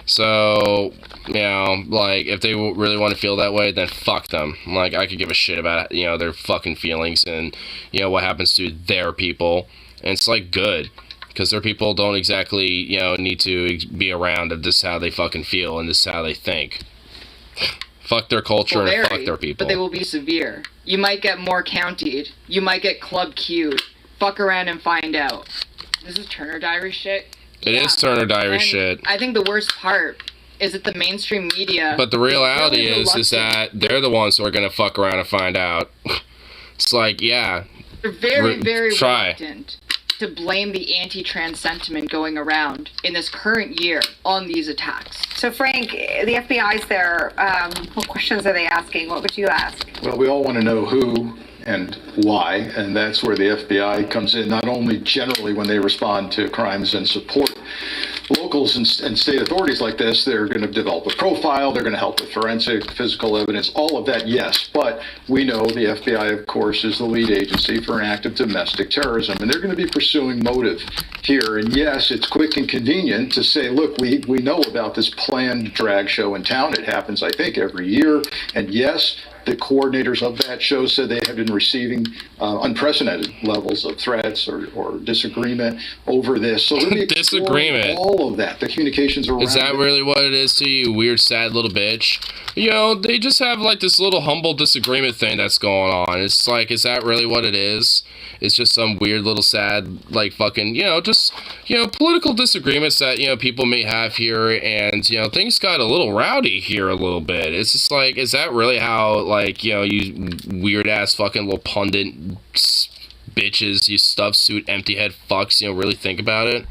S2: So, like, if they really want to feel that way, then fuck them. Like, I could give a shit about, their fucking feelings and, what happens to their people. And it's, like, good. Because their people don't exactly, need to be around if this is how they fucking feel and this is how they think. Fuck their culture and fuck their people.
S17: But they will be severe. You might get Moore County'd. You might get Club Q'd. Fuck around and find out. This is Turner Diary shit.
S2: It is Turner Diary
S17: And
S2: shit.
S17: I think the worst part is that the mainstream media...
S2: But the reality
S17: really
S2: is that they're the ones who are gonna fuck around and find out. It's like, yeah.
S17: They're very, very
S2: try.
S17: reluctant to blame the anti-trans sentiment going around in this current year on these attacks.
S19: So Frank, the FBI's there. What questions are they asking? What would you ask?
S20: Well, we all want to know who and why, and that's where the FBI comes in, not only generally when they respond to crimes and support locals and state authorities like this. They're going to develop a profile, they're going to help with forensic, physical evidence, all of that, yes. But we know the FBI, of course, is the lead agency for an act of domestic terrorism, and they're going to be pursuing motive here. And yes, it's quick and convenient to say, look, we know about this planned drag show in town. It happens, I think, every year. And yes, the coordinators of that show said they have been receiving unprecedented levels of threats or disagreement over this. So let me
S2: disagreement.
S20: All of that, the communications around.
S2: Is that really what it is to you, weird, sad little bitch? They just have like this little humble disagreement thing that's going on. It's like, is that really what it is? It's just some weird little sad, like fucking, just, political disagreements that, people may have here, and, things got a little rowdy here a little bit. It's just like, is that really how, like, you weird ass fucking little pundit bitches, you stuffed suit, empty head fucks, really think about it?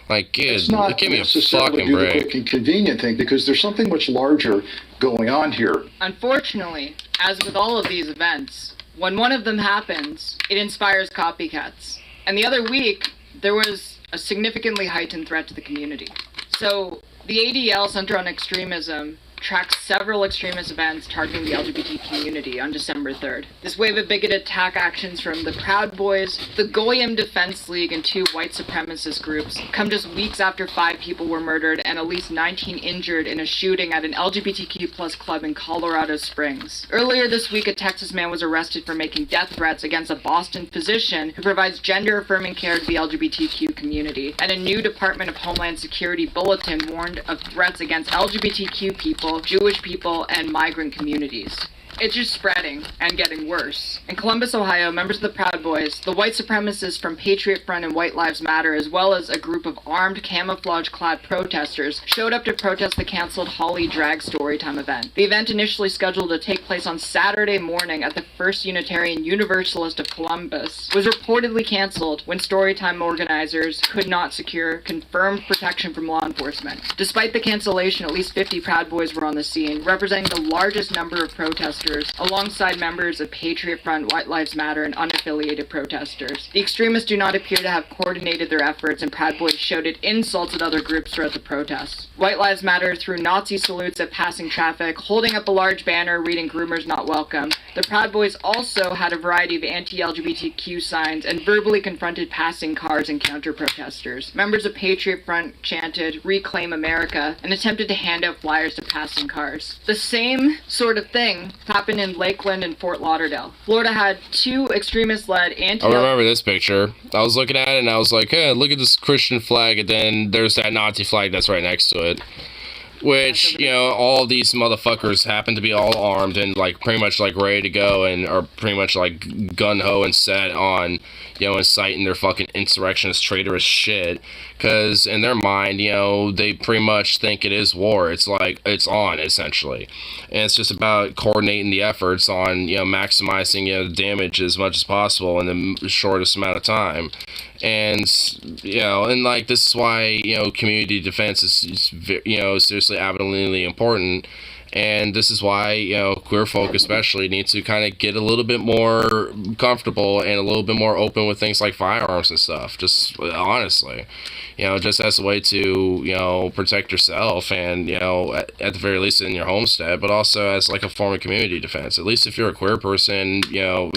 S2: Like,
S20: It's
S2: give
S20: not
S2: me a
S20: necessarily
S2: fucking
S20: do the
S2: break.
S20: quick and convenient thing, because there's something much larger going on here.
S17: Unfortunately, as with all of these events, when one of them happens, it inspires copycats. And the other week, there was a significantly heightened threat to the community. So, the ADL Center on Extremism tracked several extremist events targeting the LGBT community on December 3rd. This wave of bigoted attack actions from the Proud Boys, the Goyim Defense League, and 2 white supremacist groups come just weeks after 5 people were murdered and at least 19 injured in a shooting at an LGBTQ+ club in Colorado Springs. Earlier this week, a Texas man was arrested for making death threats against a Boston physician who provides gender-affirming care to the LGBTQ community, and a new Department of Homeland Security bulletin warned of threats against LGBTQ people people, Jewish people, and migrant communities. It's just spreading and getting worse. In Columbus, Ohio, members of the Proud Boys, the white supremacists from Patriot Front and White Lives Matter, as well as a group of armed, camouflage-clad protesters, showed up to protest the canceled Holly Drag Storytime event. The event, initially scheduled to take place on Saturday morning at the First Unitarian Universalist of Columbus, was reportedly canceled when Storytime organizers could not secure confirmed protection from law enforcement. Despite the cancellation, at least 50 Proud Boys were on the scene, representing the largest number of protesters, alongside members of Patriot Front, White Lives Matter, and unaffiliated protesters. The extremists do not appear to have coordinated their efforts, and Proud Boys shouted insults at other groups throughout the protests. White Lives Matter threw Nazi salutes at passing traffic, holding up a large banner reading "Groomers Not Welcome." The Proud Boys also had a variety of anti-LGBTQ signs and verbally confronted passing cars and counter-protesters. Members of Patriot Front chanted "Reclaim America" and attempted to hand out flyers to passing cars. The same sort of thing happened in Lakeland and Fort Lauderdale. Florida had two extremist-led
S2: I remember this picture. I was looking at it and I was like, hey, look at this Christian flag, and then there's that Nazi flag that's right next to it. Which, you know, all these motherfuckers happen to be all armed and, like, pretty much, like, ready to go and are pretty much, like, gun-ho and set on, you know, inciting their fucking insurrectionist, traitorous shit. Because in their mind, you know, they pretty much think it is war. It's like, it's on, essentially. And it's just about coordinating the efforts on, you know, maximizing, you know, the damage as much as possible in the shortest amount of time. And, you know, and, like, this is why, you know, community defense is you know, seriously absolutely important. And this is why, you know, queer folk especially need to kind of get a little bit more comfortable and a little bit more open with things like firearms and stuff. Just honestly, you know, just as a way to, you know, protect yourself and, you know, at the very least in your homestead, but also as like a form of community defense. At least if you're a queer person, you know,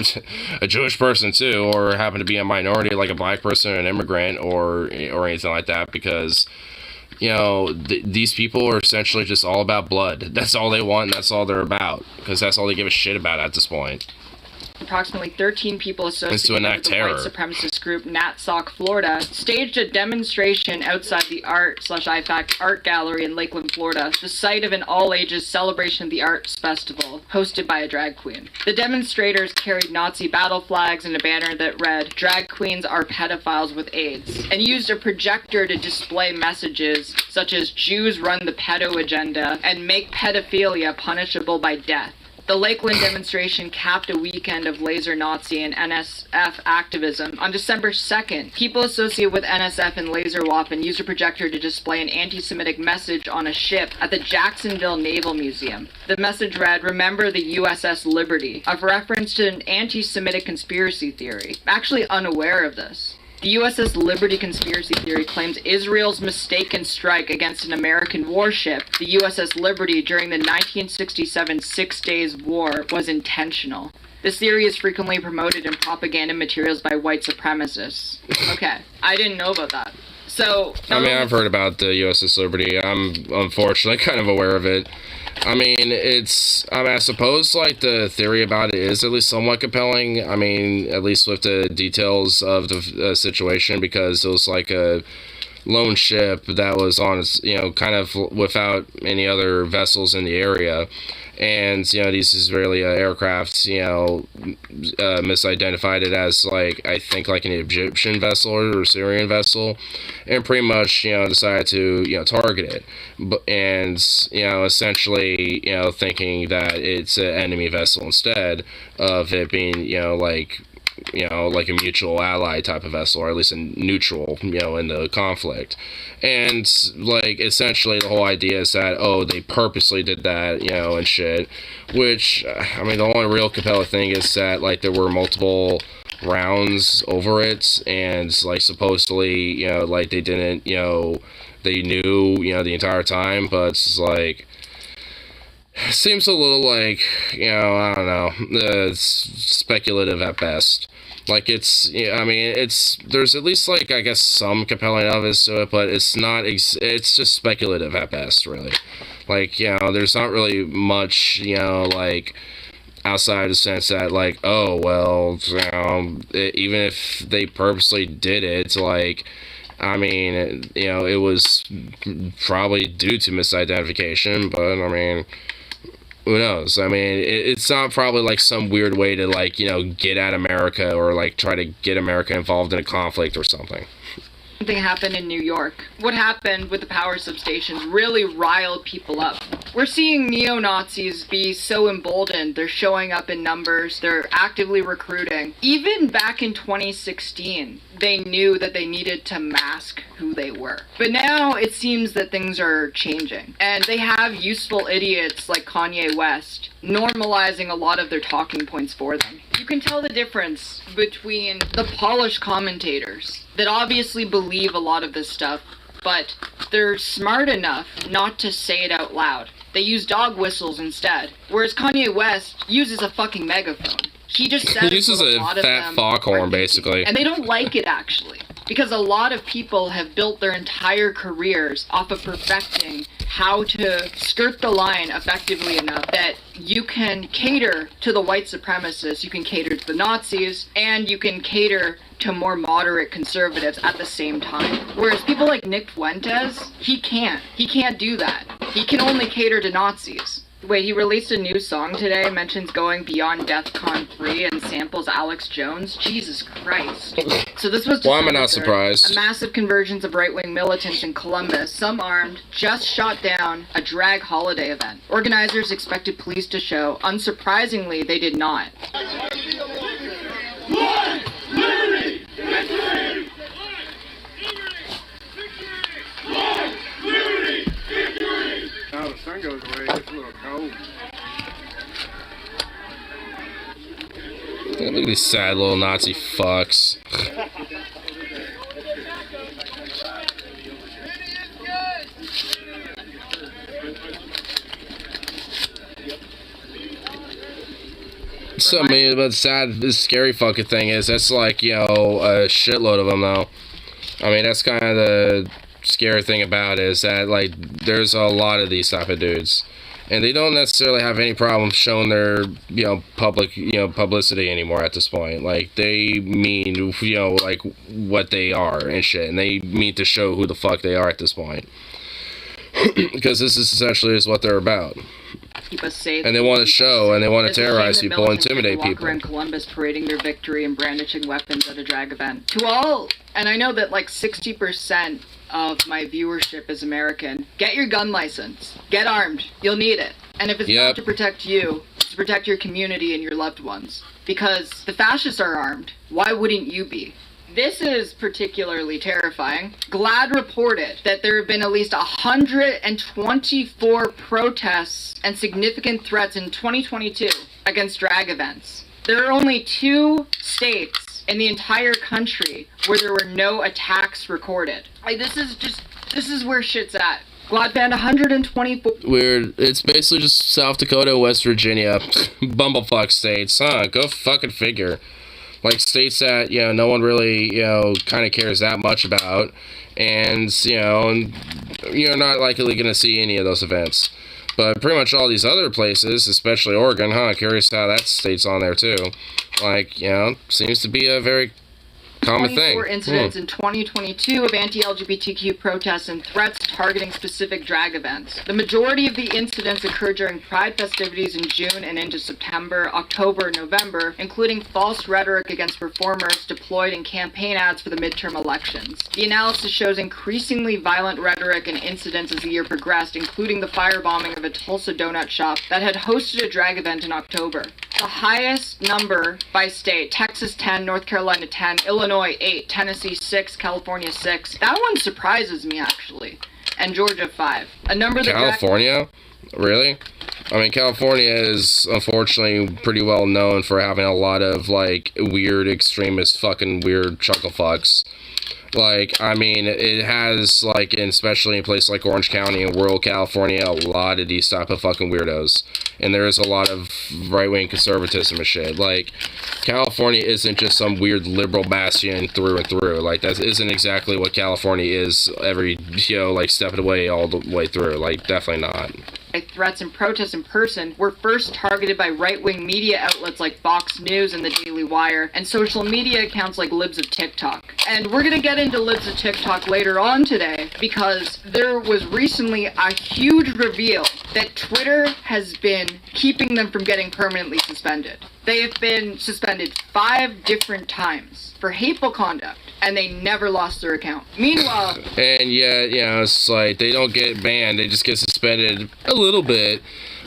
S2: a Jewish person too, or happen to be a minority like a black person or an immigrant or anything like that, because, you know, these people are essentially just all about blood. That's all they want, and that's all they're about, because that's all they give a shit about at this point.
S17: Approximately 13 people associated with the
S2: terror.
S17: white supremacist group NatSoc Florida staged a demonstration outside the art/IFAC art gallery in Lakeland, Florida, the site of an all-ages celebration of the arts festival hosted by a drag queen. The demonstrators carried Nazi battle flags and a banner that read "Drag queens are pedophiles with AIDS," and used a projector to display messages such as "Jews run the pedo agenda" and "Make pedophilia punishable by death." The Lakeland demonstration capped a weekend of laser Nazi and NSF activism. On December 2nd, people associated with NSF and Laserwaffen used a projector to display an anti-Semitic message on a ship at the Jacksonville Naval Museum. The message read, "Remember the USS Liberty," a reference to an anti-Semitic conspiracy theory. I'm actually unaware of this. The USS Liberty conspiracy theory claims Israel's mistaken strike against an American warship, the USS Liberty, during the 1967 Six Days War was intentional. This theory is frequently promoted in propaganda materials by white supremacists. Okay, I didn't know about that. So,
S2: I mean, I've heard about the USS Liberty. I'm unfortunately kind of aware of it. I mean, I suppose, like, the theory about it is at least somewhat compelling. I mean, at least with the details of the situation, because it was like a lone ship that was on, you know, kind of without any other vessels in the area. And, you know, these Israeli aircraft, you know, misidentified it as, like, I think, like an Egyptian vessel or Syrian vessel, and pretty much, you know, decided to, you know, target it. And, you know, essentially, you know, thinking that it's an enemy vessel instead of it being, you know, like a mutual ally type of vessel, or at least a neutral, you know, in the conflict. And, like, essentially the whole idea is that, oh, they purposely did that, you know, and shit. Which, I mean, the only real compelling thing is that, like, there were multiple rounds over it, and, like, supposedly, you know, like, they didn't, you know, they knew, you know, the entire time, but it's like, seems a little like, you know, I don't know, it's speculative at best. Like, it's, I mean, there's at least, like, I guess some compelling evidence to it, but it's not, it's just speculative at best, really. Like, you know, there's not really much, you know, like, outside the sense that, like, oh, well, you know, even if they purposely did it, like, I mean, you know, it was probably due to misidentification, but I mean, who knows? I mean, it's not probably like some weird way to, like, you know, get at America or like try to get America involved in a conflict or something.
S17: Something happened in New York. What happened with the power substations really riled people up. We're seeing neo-Nazis be so emboldened. They're showing up in numbers. They're actively recruiting. Even back in 2016, they knew that they needed to mask who they were. But now it seems that things are changing. And they have useful idiots like Kanye West normalizing a lot of their talking points for them. You can tell the difference between the polished commentators that obviously believe a lot of this stuff, but they're smart enough not to say it out loud. They use dog whistles instead. Whereas Kanye West uses a fucking megaphone. He just says
S2: He uses a fat foghorn, basically.
S17: and they don't like it, actually. Because a lot of people have built their entire careers off of perfecting how to skirt the line effectively enough that you can cater to the white supremacists, you can cater to the Nazis, and you can cater to more moderate conservatives at the same time. Whereas people like Nick Fuentes, he can't. He can't do that. He can only cater to Nazis. Wait, he released a new song today, mentions going beyond DEFCON 3 and samples Alex Jones? Jesus Christ. So this was
S2: Why am I
S17: December
S2: not
S17: 3rd.
S2: surprised?
S17: A massive convergence of right-wing militants in Columbus, some armed, just shot down a drag holiday event. Organizers expected police to show. Unsurprisingly, they did not.
S1: Now the sun goes away, it's a little cold.
S2: Look at these sad little Nazi fucks. So, I mean, but the scary fucking thing is, that's like, you know, a shitload of them, though. I mean, that's kind of the scary thing about it, is that, like, there's a lot of these type of dudes. And they don't necessarily have any problem showing their, you know, publicity anymore at this point. Like, they mean, you know, like, what they are and shit. And they mean to show who the fuck they are at this point. Because this is essentially is what they're about.
S17: Keep us safe.
S2: And they want to show, and they want to
S17: It's a shame
S2: terrorize
S17: that
S2: people,
S17: militants
S2: intimidate
S17: walk
S2: people.
S17: around Columbus parading their victory and brandishing weapons at a drag event. To all, and I know that like 60% of my viewership is American, get your gun license. Get armed. You'll need it. And if it's not to protect you, it's to protect your community and your loved ones. Because the fascists are armed. Why wouldn't you be? This is particularly terrifying. GLAAD reported that there have been at least 124 protests and significant threats in 2022 against drag events. There are only 2 states in the entire country where there were no attacks recorded. Like, this is where shit's at. GLAAD banned 124.
S2: Weird. It's basically just South Dakota, West Virginia, bumblefuck states, huh? Go fucking figure. Like, states that, you know, no one really, you know, kind of cares that much about. And, you know, you're not likely going to see any of those events. But pretty much all these other places, especially Oregon, huh? Curious how that state's on there, too. Like, you know, seems to be a very common thing.
S17: 24 incidents in 2022 of anti-LGBTQ protests and threats targeting specific drag events. The majority of the incidents occurred during Pride festivities in June and into September, October, and November, including false rhetoric against performers deployed in campaign ads for the midterm elections. The analysis shows increasingly violent rhetoric and incidents as the year progressed, including the firebombing of a Tulsa donut shop that had hosted a drag event in October. The highest number by state: Texas 10, North Carolina 10, Illinois 8, Tennessee 6, California 6. That one surprises me, actually. And Georgia 5. A number that
S2: California? Really? I mean, California is unfortunately pretty well known for having a lot of, like, weird extremist fucking weird chuckle fucks. Like, I mean, it has, like, especially in places like Orange County and rural California, a lot of these type of fucking weirdos. And there is a lot of right-wing conservatism and shit. Like, California isn't just some weird liberal bastion through and through. Like, that isn't exactly what California is every, you know, like, stepping away all the way through. Like, definitely not.
S17: threats and protests in person were first targeted by right-wing media outlets like Fox News and the Daily Wire, and social media accounts like Libs of TikTok. And we're gonna get into Libs of TikTok later on today, because there was recently a huge reveal that Twitter has been keeping them from getting permanently suspended. They have been suspended 5 different times for hateful conduct, and they never lost their account. Meanwhile,
S2: and yet, you know, it's like they don't get banned, they just get suspended a little bit.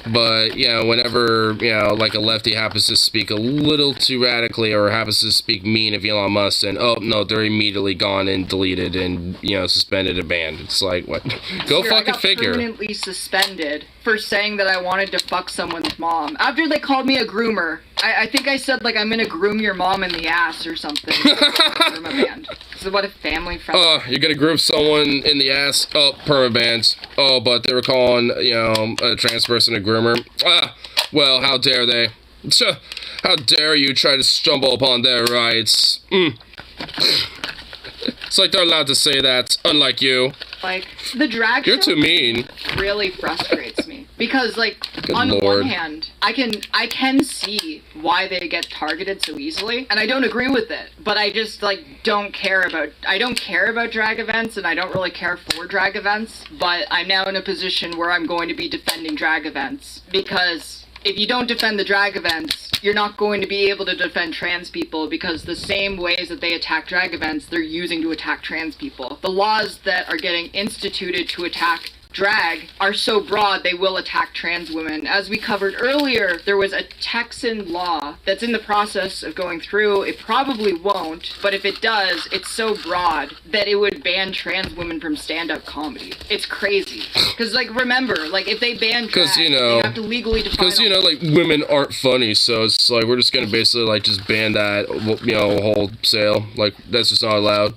S2: But, you know, whenever, you know, like a lefty happens to speak a little too radically or happens to speak mean of Elon Musk, and, oh, no, they're immediately gone and deleted and, you know, suspended and banned. It's like, what? Go fucking figure.
S17: I got permanently suspended for saying that I wanted to fuck someone's mom. After they called me a groomer. I think I said, like, I'm gonna groom your mom in the ass or something. Permabanned. So what a family friend.
S2: Oh, you're gonna groom someone in the ass? Oh, permabans. Oh, but they were calling, you know, a trans person a groomer. Ah, well, how dare they? How dare you try to stumble upon their rights? It's like they're allowed to say that, unlike you.
S17: Like, the drag
S2: You're
S17: show
S2: too mean.
S17: really frustrates me. Because, like,
S2: Good
S17: on
S2: Lord.
S17: one hand, I can see why they get targeted so easily, and I don't agree with it. But I just, like, don't care about drag events, and I don't really care for drag events. But I'm now in a position where I'm going to be defending drag events. Because if you don't defend the drag events, you're not going to be able to defend trans people, because the same ways that they attack drag events, they're using to attack trans people. The laws that are getting instituted to attack drag are so broad they will attack trans women. As we covered earlier, there was a Texan law that's in the process of going through. It probably won't, but if it does, it's so broad that it would ban trans women from stand-up comedy. It's crazy. Because, like, remember, like, if they ban drag,
S2: you know,
S17: they have to legally define
S2: because, you know, like, women aren't funny, so it's like, we're just gonna basically, like, just ban that, you know, wholesale. Like, that's just not allowed.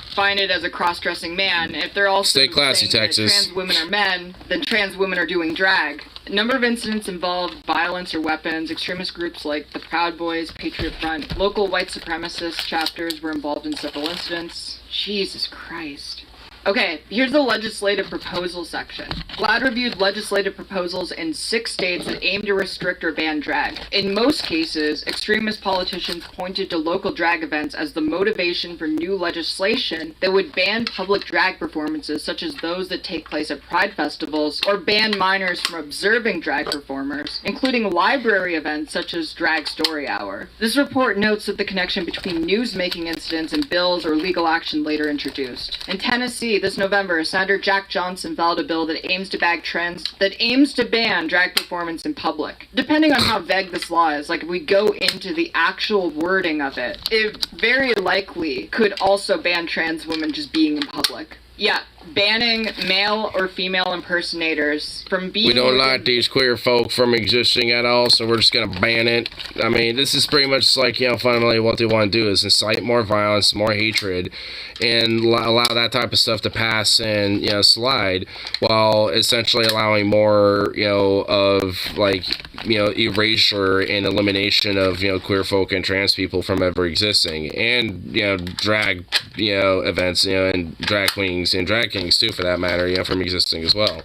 S17: Define it as a cross-dressing man. If they're also
S2: Stay classy,
S17: saying that
S2: Texas.
S17: trans women are men, then trans women are doing drag. A number of incidents involved violence or weapons. Extremist groups like the Proud Boys, Patriot Front, local white supremacist chapters were involved in several incidents. Jesus Christ. Okay, here's the legislative proposal section. GLAAD reviewed legislative proposals in 6 states that aim to restrict or ban drag. In most cases, extremist politicians pointed to local drag events as the motivation for new legislation that would ban public drag performances such as those that take place at pride festivals, or ban minors from observing drag performers, including library events such as Drag Story Hour. This report notes that the connection between news-making incidents and bills or legal action later introduced. In Tennessee, this November, Senator Jack Johnson filed a bill that aims to ban drag performance in public. Depending on how vague this law is, like if we go into the actual wording of it, it very likely could also ban trans women just being in public. Yeah, banning male or female impersonators from being...
S2: We don't like these queer folk from existing at all, so we're just gonna ban it. I mean, this is pretty much like, you know, fundamentally what they want to do is incite more violence, more hatred, and allow that type of stuff to pass and, you know, slide, while essentially allowing more, you know, of, like, you know, erasure and elimination of, you know, queer folk and trans people from ever existing, and, you know, drag, you know, events, you know, and drag queens and drag kings too, for that matter, you know, from existing as well.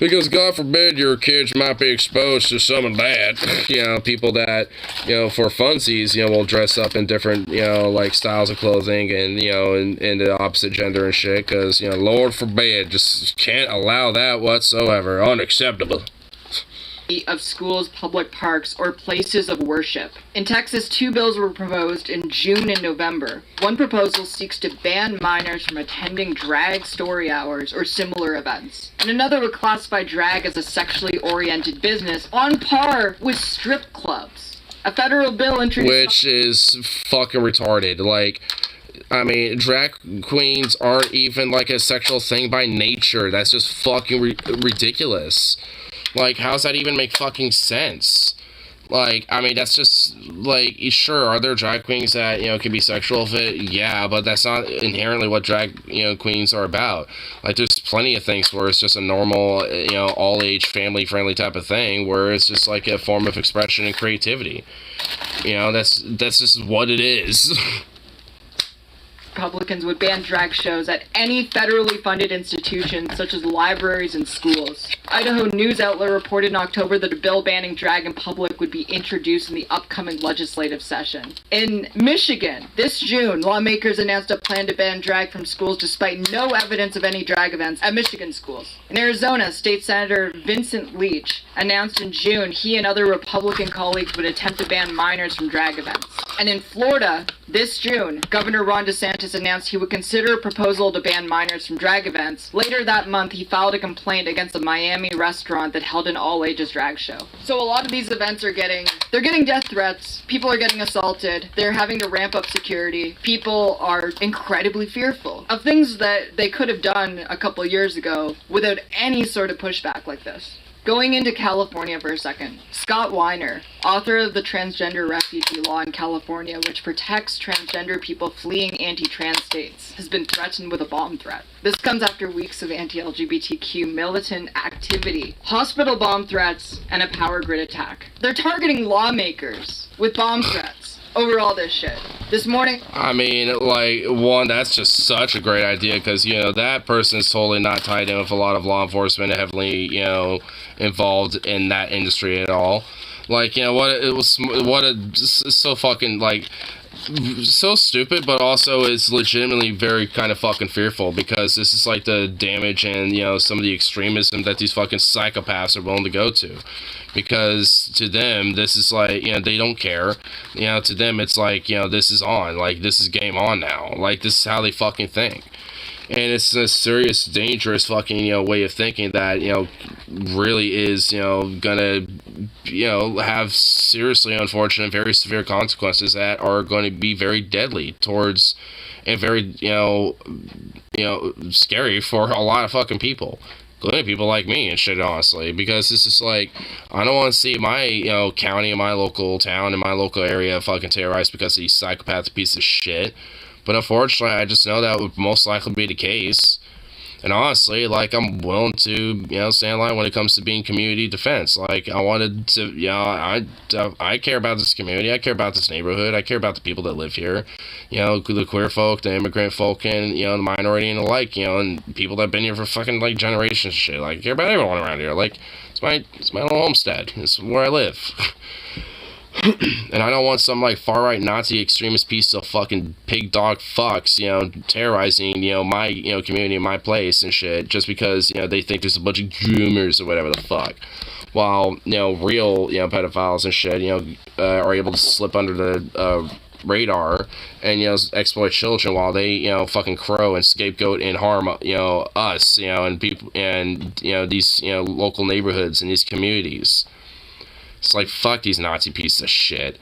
S2: Because God forbid your kids might be exposed to something bad. You know, people that, you know, for funsies, you know, will dress up in different, you know, like styles of clothing and, you know, in the opposite gender and shit. Because, you know, Lord forbid, just can't allow that whatsoever. Unacceptable.
S17: Of schools, public parks, or places of worship. In Texas, 2 bills were proposed in June and November. One proposal seeks to ban minors from attending drag story hours or similar events, and another would classify drag as a sexually oriented business on par with strip clubs. A federal bill introduced...
S2: Which is fucking retarded. Like... I mean, drag queens aren't even like a sexual thing by nature. That's just fucking ridiculous. Like, how's that even make fucking sense? Like, I mean, that's just, like, sure, are there drag queens that, you know, can be sexual with it? Yeah, but that's not inherently what drag, you know, queens are about. Like, there's plenty of things where it's just a normal, you know, all-age, family-friendly type of thing, where it's just, like, a form of expression and creativity. You know, that's just what it is.
S17: Republicans would ban drag shows at any federally funded institutions such as libraries and schools. Idaho news outlet reported in October that a bill banning drag in public would be introduced in the upcoming legislative session. In Michigan, this June, lawmakers announced a plan to ban drag from schools despite no evidence of any drag events at Michigan schools. In Arizona, State Senator Vincent Leach announced in June he and other Republican colleagues would attempt to ban minors from drag events. And in Florida, this June, Governor Ron DeSantis announced he would consider a proposal to ban minors from drag events. Later that month, he filed a complaint against a Miami restaurant that held an all-ages drag show. So a lot of these events are getting death threats. People are getting assaulted. They're having to ramp up security. People are incredibly fearful of things that they could have done a couple years ago without any sort of pushback like this. Going into California for a second, Scott Weiner, author of the Transgender Refugee Law in California, which protects transgender people fleeing anti-trans states, has been threatened with a bomb threat. This comes after weeks of anti-LGBTQ militant activity, hospital bomb threats, and a power grid attack. They're targeting lawmakers with bomb threats over all this shit. This morning...
S2: I mean, like, one, that's just such a great idea because, you know, that person is totally not tied in with a lot of law enforcement heavily, you know, involved in that industry at all. Like, you know, so fucking, like, so stupid, but also is legitimately very kind of fucking fearful because this is like the damage and, you know, some of the extremism that these fucking psychopaths are willing to go to. Because to them, this is like, you know, they don't care. You know, to them, it's like, you know, this is on. Like, this is game on now. Like, this is how they fucking think. And it's a serious, dangerous fucking, you know, way of thinking that, you know, really is, you know, gonna, you know, have seriously unfortunate, very severe consequences that are going to be very deadly towards, and very, you know, scary for a lot of fucking people. Including people like me and shit, honestly, because this is like, I don't want to see my, you know, county and my local town and my local area fucking terrorized because of these psychopaths piece of shit. But unfortunately, I just know that would most likely be the case. And honestly, like, I'm willing to, you know, stand in line when it comes to being community defense. Like, I wanted to, you know, I care about this community. I care about this neighborhood. I care about the people that live here. You know, the queer folk, the immigrant folk, and, you know, the minority and the like, you know, and people that have been here for fucking, like, generations and shit. Like, I care about everyone around here. Like, it's my little homestead. It's where I live. And I don't want some, like, far-right Nazi extremist piece of fucking pig dog fucks, you know, terrorizing, you know, my, you know, community, my place and shit, just because, you know, they think there's a bunch of groomers or whatever the fuck. While, you know, real, you know, pedophiles and shit, you know, are able to slip under the, radar and, you know, exploit children while they, you know, fucking crow and scapegoat and harm, you know, us, you know, and people, and, you know, these, you know, local neighborhoods and these communities. It's like, fuck these Nazi pieces of shit.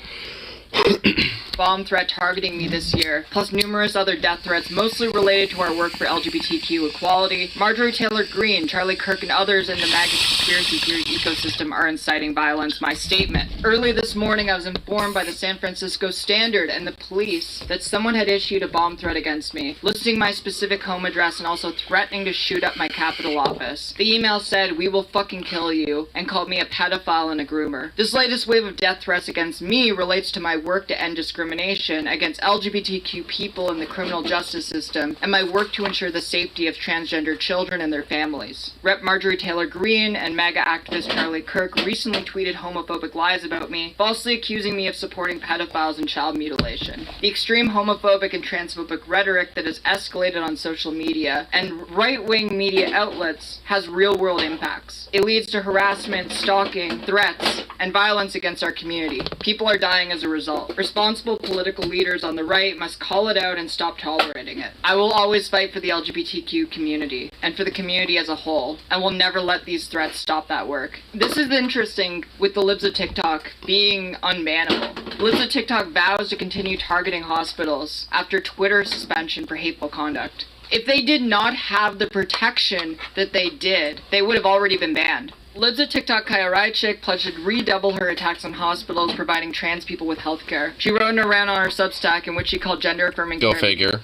S17: Bomb threat targeting me this year, plus numerous other death threats mostly related to our work for LGBTQ equality. Marjorie Taylor Greene, Charlie Kirk, and others in the MAGA conspiracy theory ecosystem are inciting violence. My statement. Early this morning, I was informed by the San Francisco Standard and the police that someone had issued a bomb threat against me, listing my specific home address and also threatening to shoot up my Capitol office. The email said, "We will fucking kill you," and called me a pedophile and a groomer. This latest wave of death threats against me relates to my work to end discrimination against LGBTQ people in the criminal justice system and my work to ensure the safety of transgender children and their families. Rep. Marjorie Taylor Greene and MAGA activist Charlie Kirk recently tweeted homophobic lies about me, falsely accusing me of supporting pedophiles and child mutilation. The extreme homophobic and transphobic rhetoric that has escalated on social media and right-wing media outlets has real-world impacts. It leads to harassment, stalking, threats, and violence against our community. People are dying as a result. Responsible political leaders on the right must call it out and stop tolerating it. I will always fight for the LGBTQ community and for the community as a whole, and will never let these threats stop that work. This is interesting with the libs of TikTok being unbannable. Libs of TikTok vows to continue targeting hospitals after Twitter's suspension for hateful conduct. If they did not have the protection that they did, they would have already been banned. Libs of TikTok Kaya Rychik pledged to redouble her attacks on hospitals providing trans people with healthcare. She wrote in a rant on her Substack in which she called gender-affirming care.
S2: Go figure.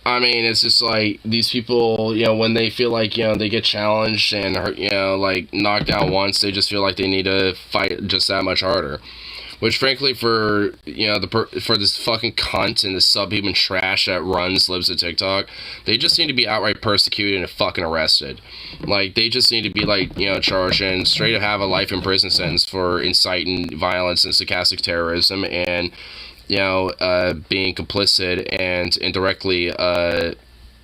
S2: I mean, it's just like, these people, you know, when they feel like, you know, they get challenged and, you know, like, knocked down once, they just feel like they need to fight just that much harder. Which, frankly, for for this fucking cunt and this subhuman trash that lives at TikTok, they just need to be outright persecuted and fucking arrested. Like, they just need to be, like, charged and straight up have a life in prison sentence for inciting violence and stochastic terrorism and, being complicit and indirectly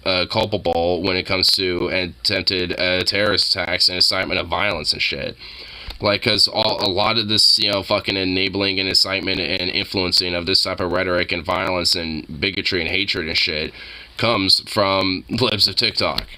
S2: culpable when it comes to attempted terrorist attacks and incitement of violence and shit. Like, because a lot of this, fucking enabling and incitement and influencing of this type of rhetoric and violence and bigotry and hatred and shit comes from libs of TikTok.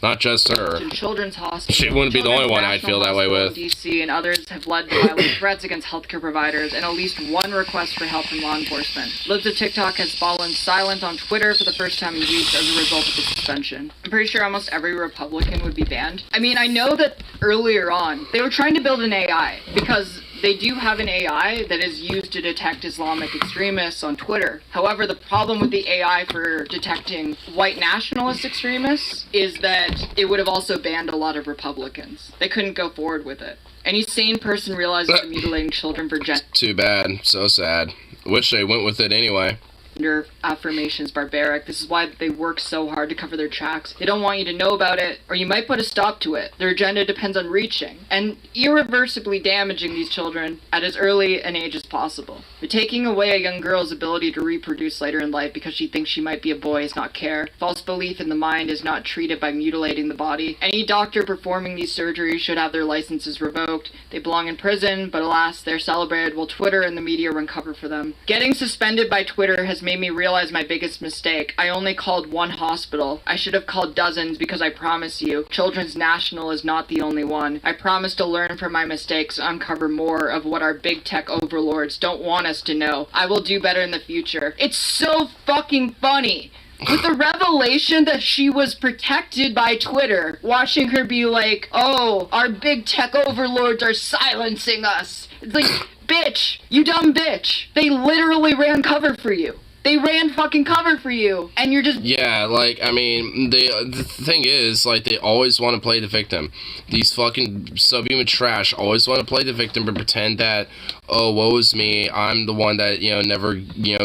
S2: Not just her.
S17: Children's Hospital.
S2: She wouldn't be the only one I'd feel that way with.
S17: DC and others have led to violent threats against healthcare providers and at least one request for help from law enforcement. Libs of TikTok has fallen silent on Twitter for the first time in weeks as a result of the suspension. I'm pretty sure almost every Republican would be banned. I mean, I know that earlier on, they were trying to build an AI because they do have an AI that is used to detect Islamic extremists on Twitter. However, the problem with the AI for detecting white nationalist extremists is that it would have also banned a lot of Republicans. They couldn't go forward with it. Any sane person realizes that mutilating children for
S2: Too bad. So sad. Wish they went with it anyway.
S17: gender affirmation is barbaric. This is why they work so hard to cover their tracks. They don't want you to know about it, or you might put a stop to it. Their agenda depends on reaching and irreversibly damaging these children at as early an age as possible. But taking away a young girl's ability to reproduce later in life because she thinks she might be a boy is not care. False belief in the mind is not treated by mutilating the body. Any doctor performing these surgeries should have their licenses revoked. They belong in prison, but alas, they're celebrated while Twitter and the media run cover for them. Getting suspended by Twitter has made me realize my biggest mistake. I only called one hospital. I should have called dozens because I promise you, Children's National is not the only one. I promise to learn from my mistakes and uncover more of what our big tech overlords don't want us to know. I will do better in the future. It's so fucking funny. With the revelation that she was protected by Twitter, watching her be like, oh, our big tech overlords are silencing us. It's like, bitch, you dumb bitch. They literally ran cover for you. They ran fucking cover for you, and you're just...
S2: Yeah, like, I mean, the thing is, like, they always want to play the victim. These fucking subhuman trash always want to play the victim and pretend that, oh, woe is me, I'm the one that, never,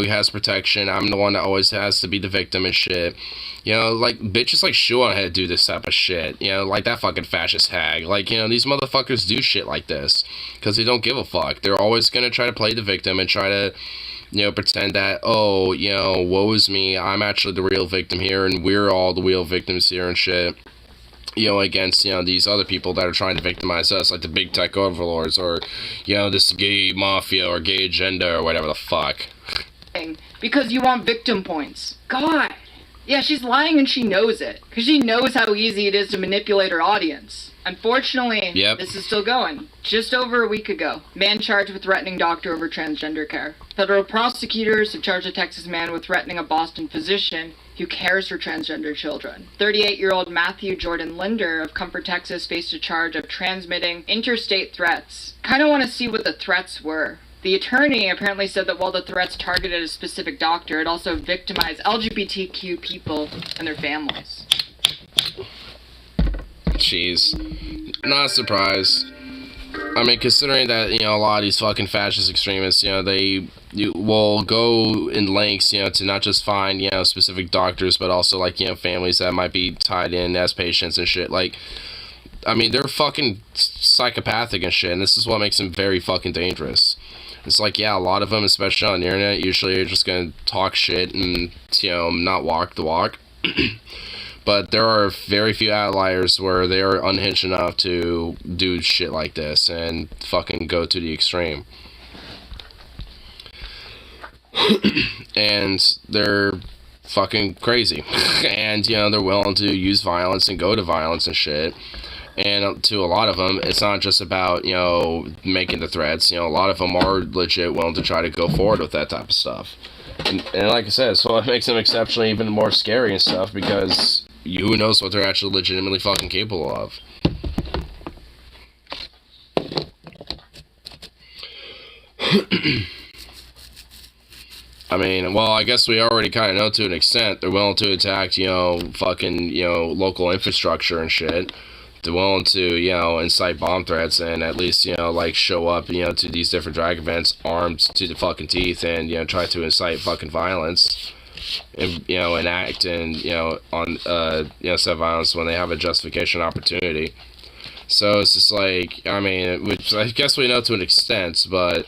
S2: has protection, I'm the one that always has to be the victim and shit. Like, bitches like Shuan had to do this type of shit, like that fucking fascist hag. Like, these motherfuckers do shit like this, because they don't give a fuck. They're always gonna try to play the victim and try to... pretend that, oh, woe is me, I'm actually the real victim here, and we're all the real victims here and shit, against, these other people that are trying to victimize us, like the big tech overlords, or, this gay mafia, or gay agenda, or whatever the fuck.
S17: Because you want victim points. God. Yeah, she's lying and she knows it. Because she knows how easy it is to manipulate her audience. Unfortunately, This is still going. Just over a week ago, man charged with threatening doctor over transgender care. Federal prosecutors have charged a Texas man with threatening a Boston physician who cares for transgender children. 38-year-old Matthew Jordan Linder of Comfort, Texas faced a charge of transmitting interstate threats. Kind of want to see what the threats were. The attorney apparently said that while the threats targeted a specific doctor, it also victimized LGBTQ people and their families.
S2: Jeez. Not surprised. I mean, considering that, a lot of these fucking fascist extremists, they will go in lengths, to not just find, specific doctors, but also, like, families that might be tied in as patients and shit. Like, I mean, they're fucking psychopathic and shit, and this is what makes them very fucking dangerous. It's like, yeah, a lot of them, especially on the internet, usually are just gonna talk shit and, not walk the walk. But there are very few outliers where they are unhinged enough to do shit like this and fucking go to the extreme. And they're fucking crazy. And, they're willing to use violence and go to violence and shit. And to a lot of them, it's not just about, making the threats. A lot of them are legit willing to try to go forward with that type of stuff. And like I said, so it makes them exceptionally even more scary and stuff, because who knows what they're actually legitimately fucking capable of. I mean, well, I guess we already kind of know to an extent. They're willing to attack, fucking, local infrastructure and shit they're willing to, you know, incite bomb threats and at least, you know, like show up, you know, to these different drag events armed to the fucking teeth and, you know, try to incite fucking violence and, you know, enact and, you know, on, you know, set violence when they have a justification opportunity. So it's just like, I mean, which I guess we know to an extent, but,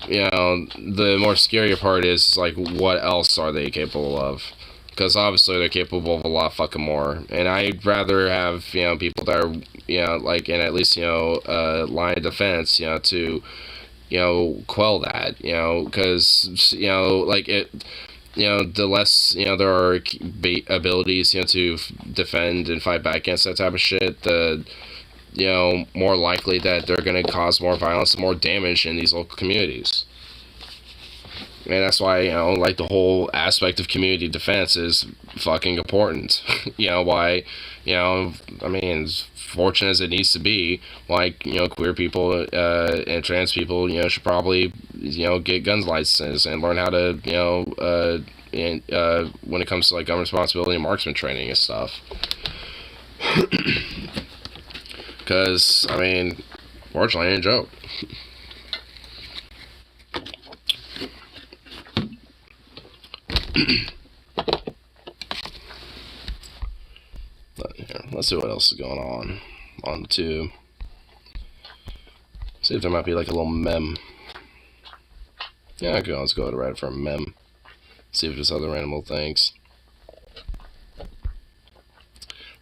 S2: you know, the more scarier part is, like, what else are they capable of? Because obviously they're capable of a lot fucking more. And I'd rather have, you know, people that are, you know, like, in at least, you know, line of defense, you know, to, you know, quell that, you know, because, you know, like, it, you know, the less, you know, there are abilities, you know, to defend and fight back against that type of shit, the, you know, more likely that they're going to cause more violence and more damage in these local communities. And that's why, you know, like, the whole aspect of community defense is fucking important. You know, why, you know, I mean, as fortunate as it needs to be, like, you know, queer people and trans people, you know, should probably, you know, get guns licenses and learn how to, you know, when it comes to, like, gun responsibility and marksman training and stuff. Because, I mean, fortunately, it ain't a joke. But here, let's see what else is going on the tube. See if there might be like a little mem. Yeah, okay, let's go to Reddit for a mem. See if there's other random little things.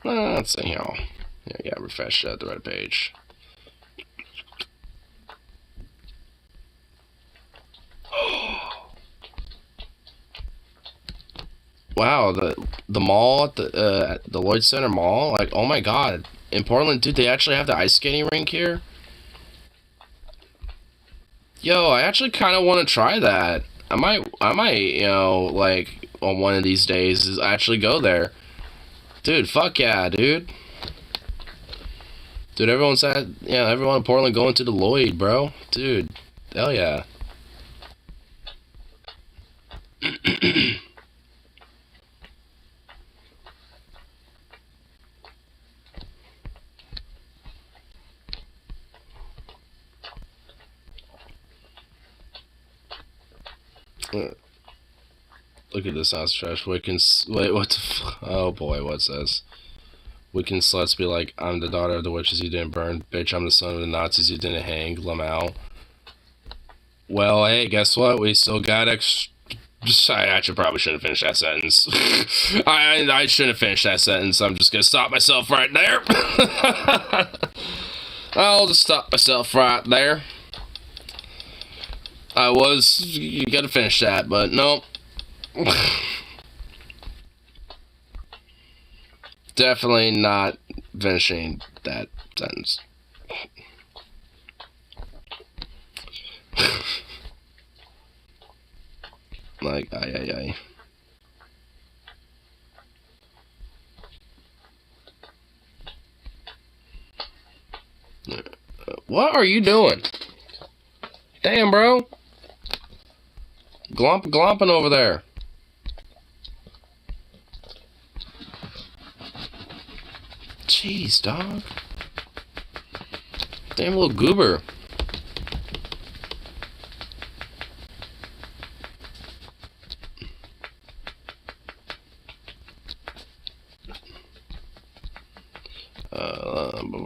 S2: Let's see here. Yeah, refresh the Reddit page. Wow, the mall at the Lloyd Center Mall, like, oh my god, in Portland, dude, they actually have the ice skating rink here. Yo, I actually kind of want to try that. I might, you know, like, on one of these days, is actually go there. Dude, fuck yeah, dude. Dude, everyone in Portland going to the Lloyd, bro. Dude, hell yeah. Look at this house trash. Wait, what the oh boy, what's this? Wiccan sluts be like, I'm the daughter of the witches you didn't burn. Bitch, I'm the son of the Nazis you didn't hang. Lamau. Well, hey, guess what? We still got I actually probably shouldn't finish that sentence. I shouldn't finish that sentence. I'm just gonna stop myself right there. I'll just stop myself right there. You gotta finish that, but nope. Definitely not finishing that sentence. Like, aye. What are you doing? Damn, bro. Glomping over there. Jeez, dog. Damn little goober.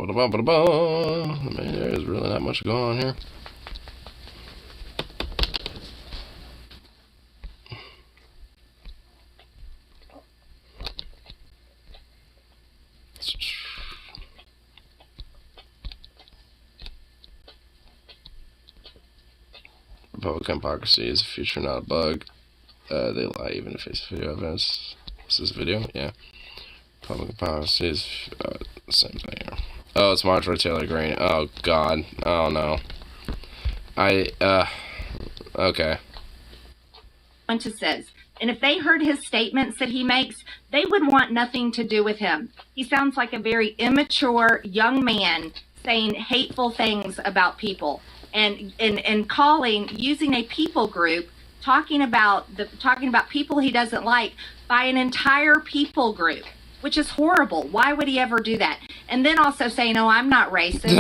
S2: I mean, there's really not much going on here. Republican hypocrisy is a feature, not a bug. They lie even if it's video evidence. Is this video? Yeah. Republican hypocrisy is the same thing here. Oh, it's Marjorie Taylor Greene. Oh, God. Oh, no. Okay.
S21: Fuentes says, and if they heard his statements that he makes, they would want nothing to do with him. He sounds like a very immature young man saying hateful things about people and using a people group, talking about people he doesn't like by an entire people group, which is horrible. Why would he ever do that? And then also say, no, I'm not racist.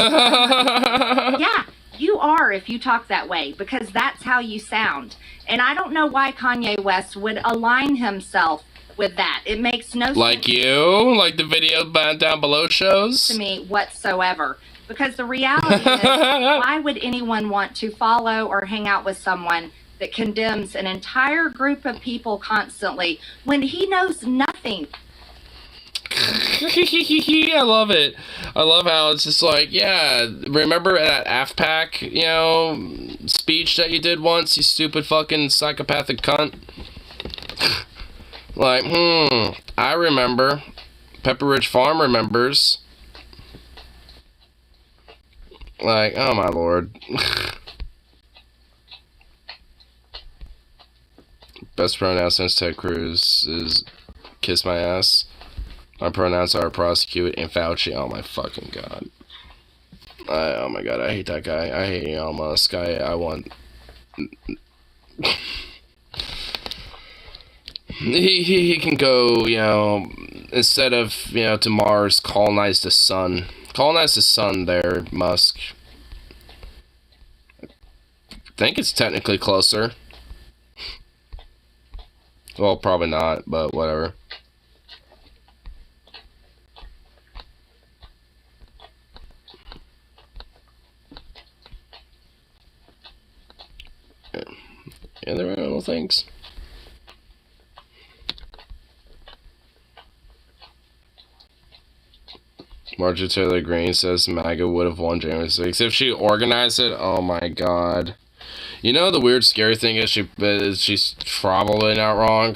S21: Yeah, you are if you talk that way, because that's how you sound. And I don't know why Kanye West would align himself with that. It makes no sense.
S2: Like you? Like the video down below shows?
S21: To me whatsoever. Because the reality is, why would anyone want to follow or hang out with someone that condemns an entire group of people constantly when he knows nothing?
S2: I love it. I love how it's just like, yeah, remember that AFPAC, you know, speech that you did once, you stupid fucking psychopathic cunt? Like, I remember. Pepper Ridge Farm remembers. Like, oh my lord. Best pronoun since Ted Cruz is kiss my ass. My pronouns are prosecute and Fauci. Oh my fucking god. Oh my god, I hate that guy. I hate Elon Musk. I want... He can go, you know, instead of, you know, to Mars, colonize the sun. Colonize the sun there, Musk. I think it's technically closer. Well, probably not, but whatever. Yeah, there are little things. Marjorie Taylor Greene says MAGA would have won January 6th if she organized it. Oh my god. You know the weird scary thing is she's probably not wrong.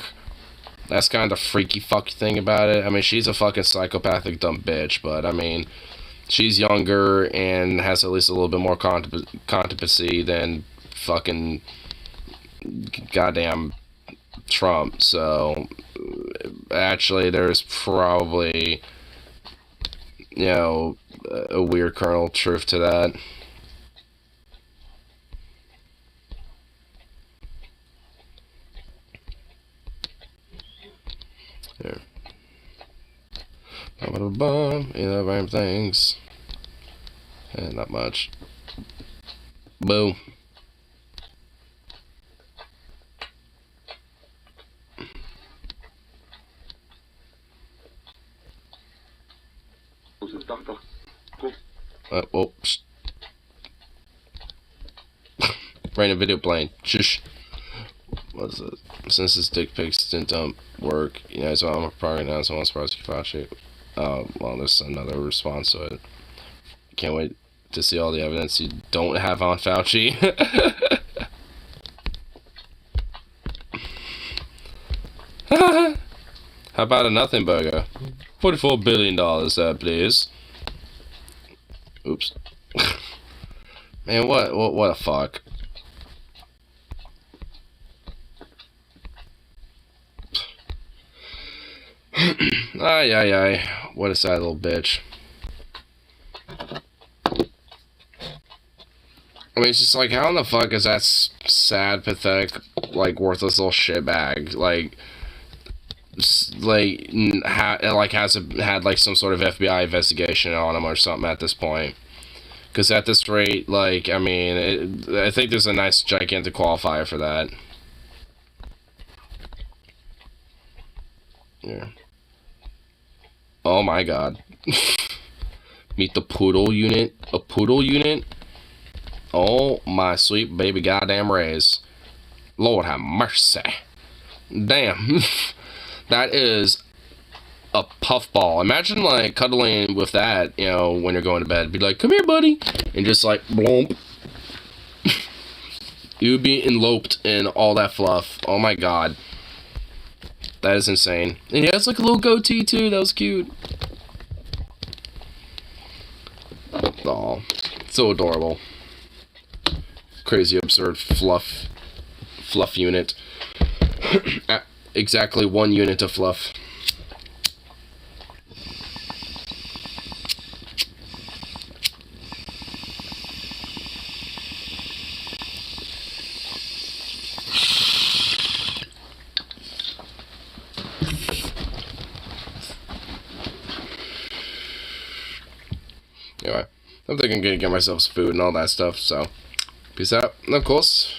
S2: That's kind of the freaky fuck thing about it. I mean, she's a fucking psychopathic dumb bitch, but I mean, she's younger and has at least a little bit more competency than fucking goddamn Trump. So actually there's probably, you know, a weird kernel of truth to that. Here. Random things. And not much. Boom. Oh, random video playing. Shush. What's it? Since his dick pics didn't work, you know, so I'm probably not someone surprised to Fauci. Well, there's another response to it. Can't wait to see all the evidence you don't have on Fauci. How about a nothing burger? $44 billion, please. Oops. Man, what a fuck. Ay, ay, ay. What a sad little bitch. I mean, it's just like, how in the fuck is that sad, pathetic, like, worthless little shitbag? Like, hasn't had like some sort of FBI investigation on him or something at this point. Because at this rate, like, I mean, I think there's a nice gigantic qualifier for that. Yeah. Oh my god. Meet the poodle unit. A poodle unit? Oh my sweet baby goddamn rays. Lord have mercy. Damn. That is a puffball. Imagine, like, cuddling with that, you know, when you're going to bed. Be like, come here, buddy. And just, like, blomp. You would be enveloped in all that fluff. Oh, my God. That is insane. And he has, like, a little goatee, too. That was cute. Oh, so adorable. Crazy, absurd fluff unit. Exactly 1 unit of fluff. Anyway, I'm thinking I'm gonna get myself some food and all that stuff, so peace out. And of course,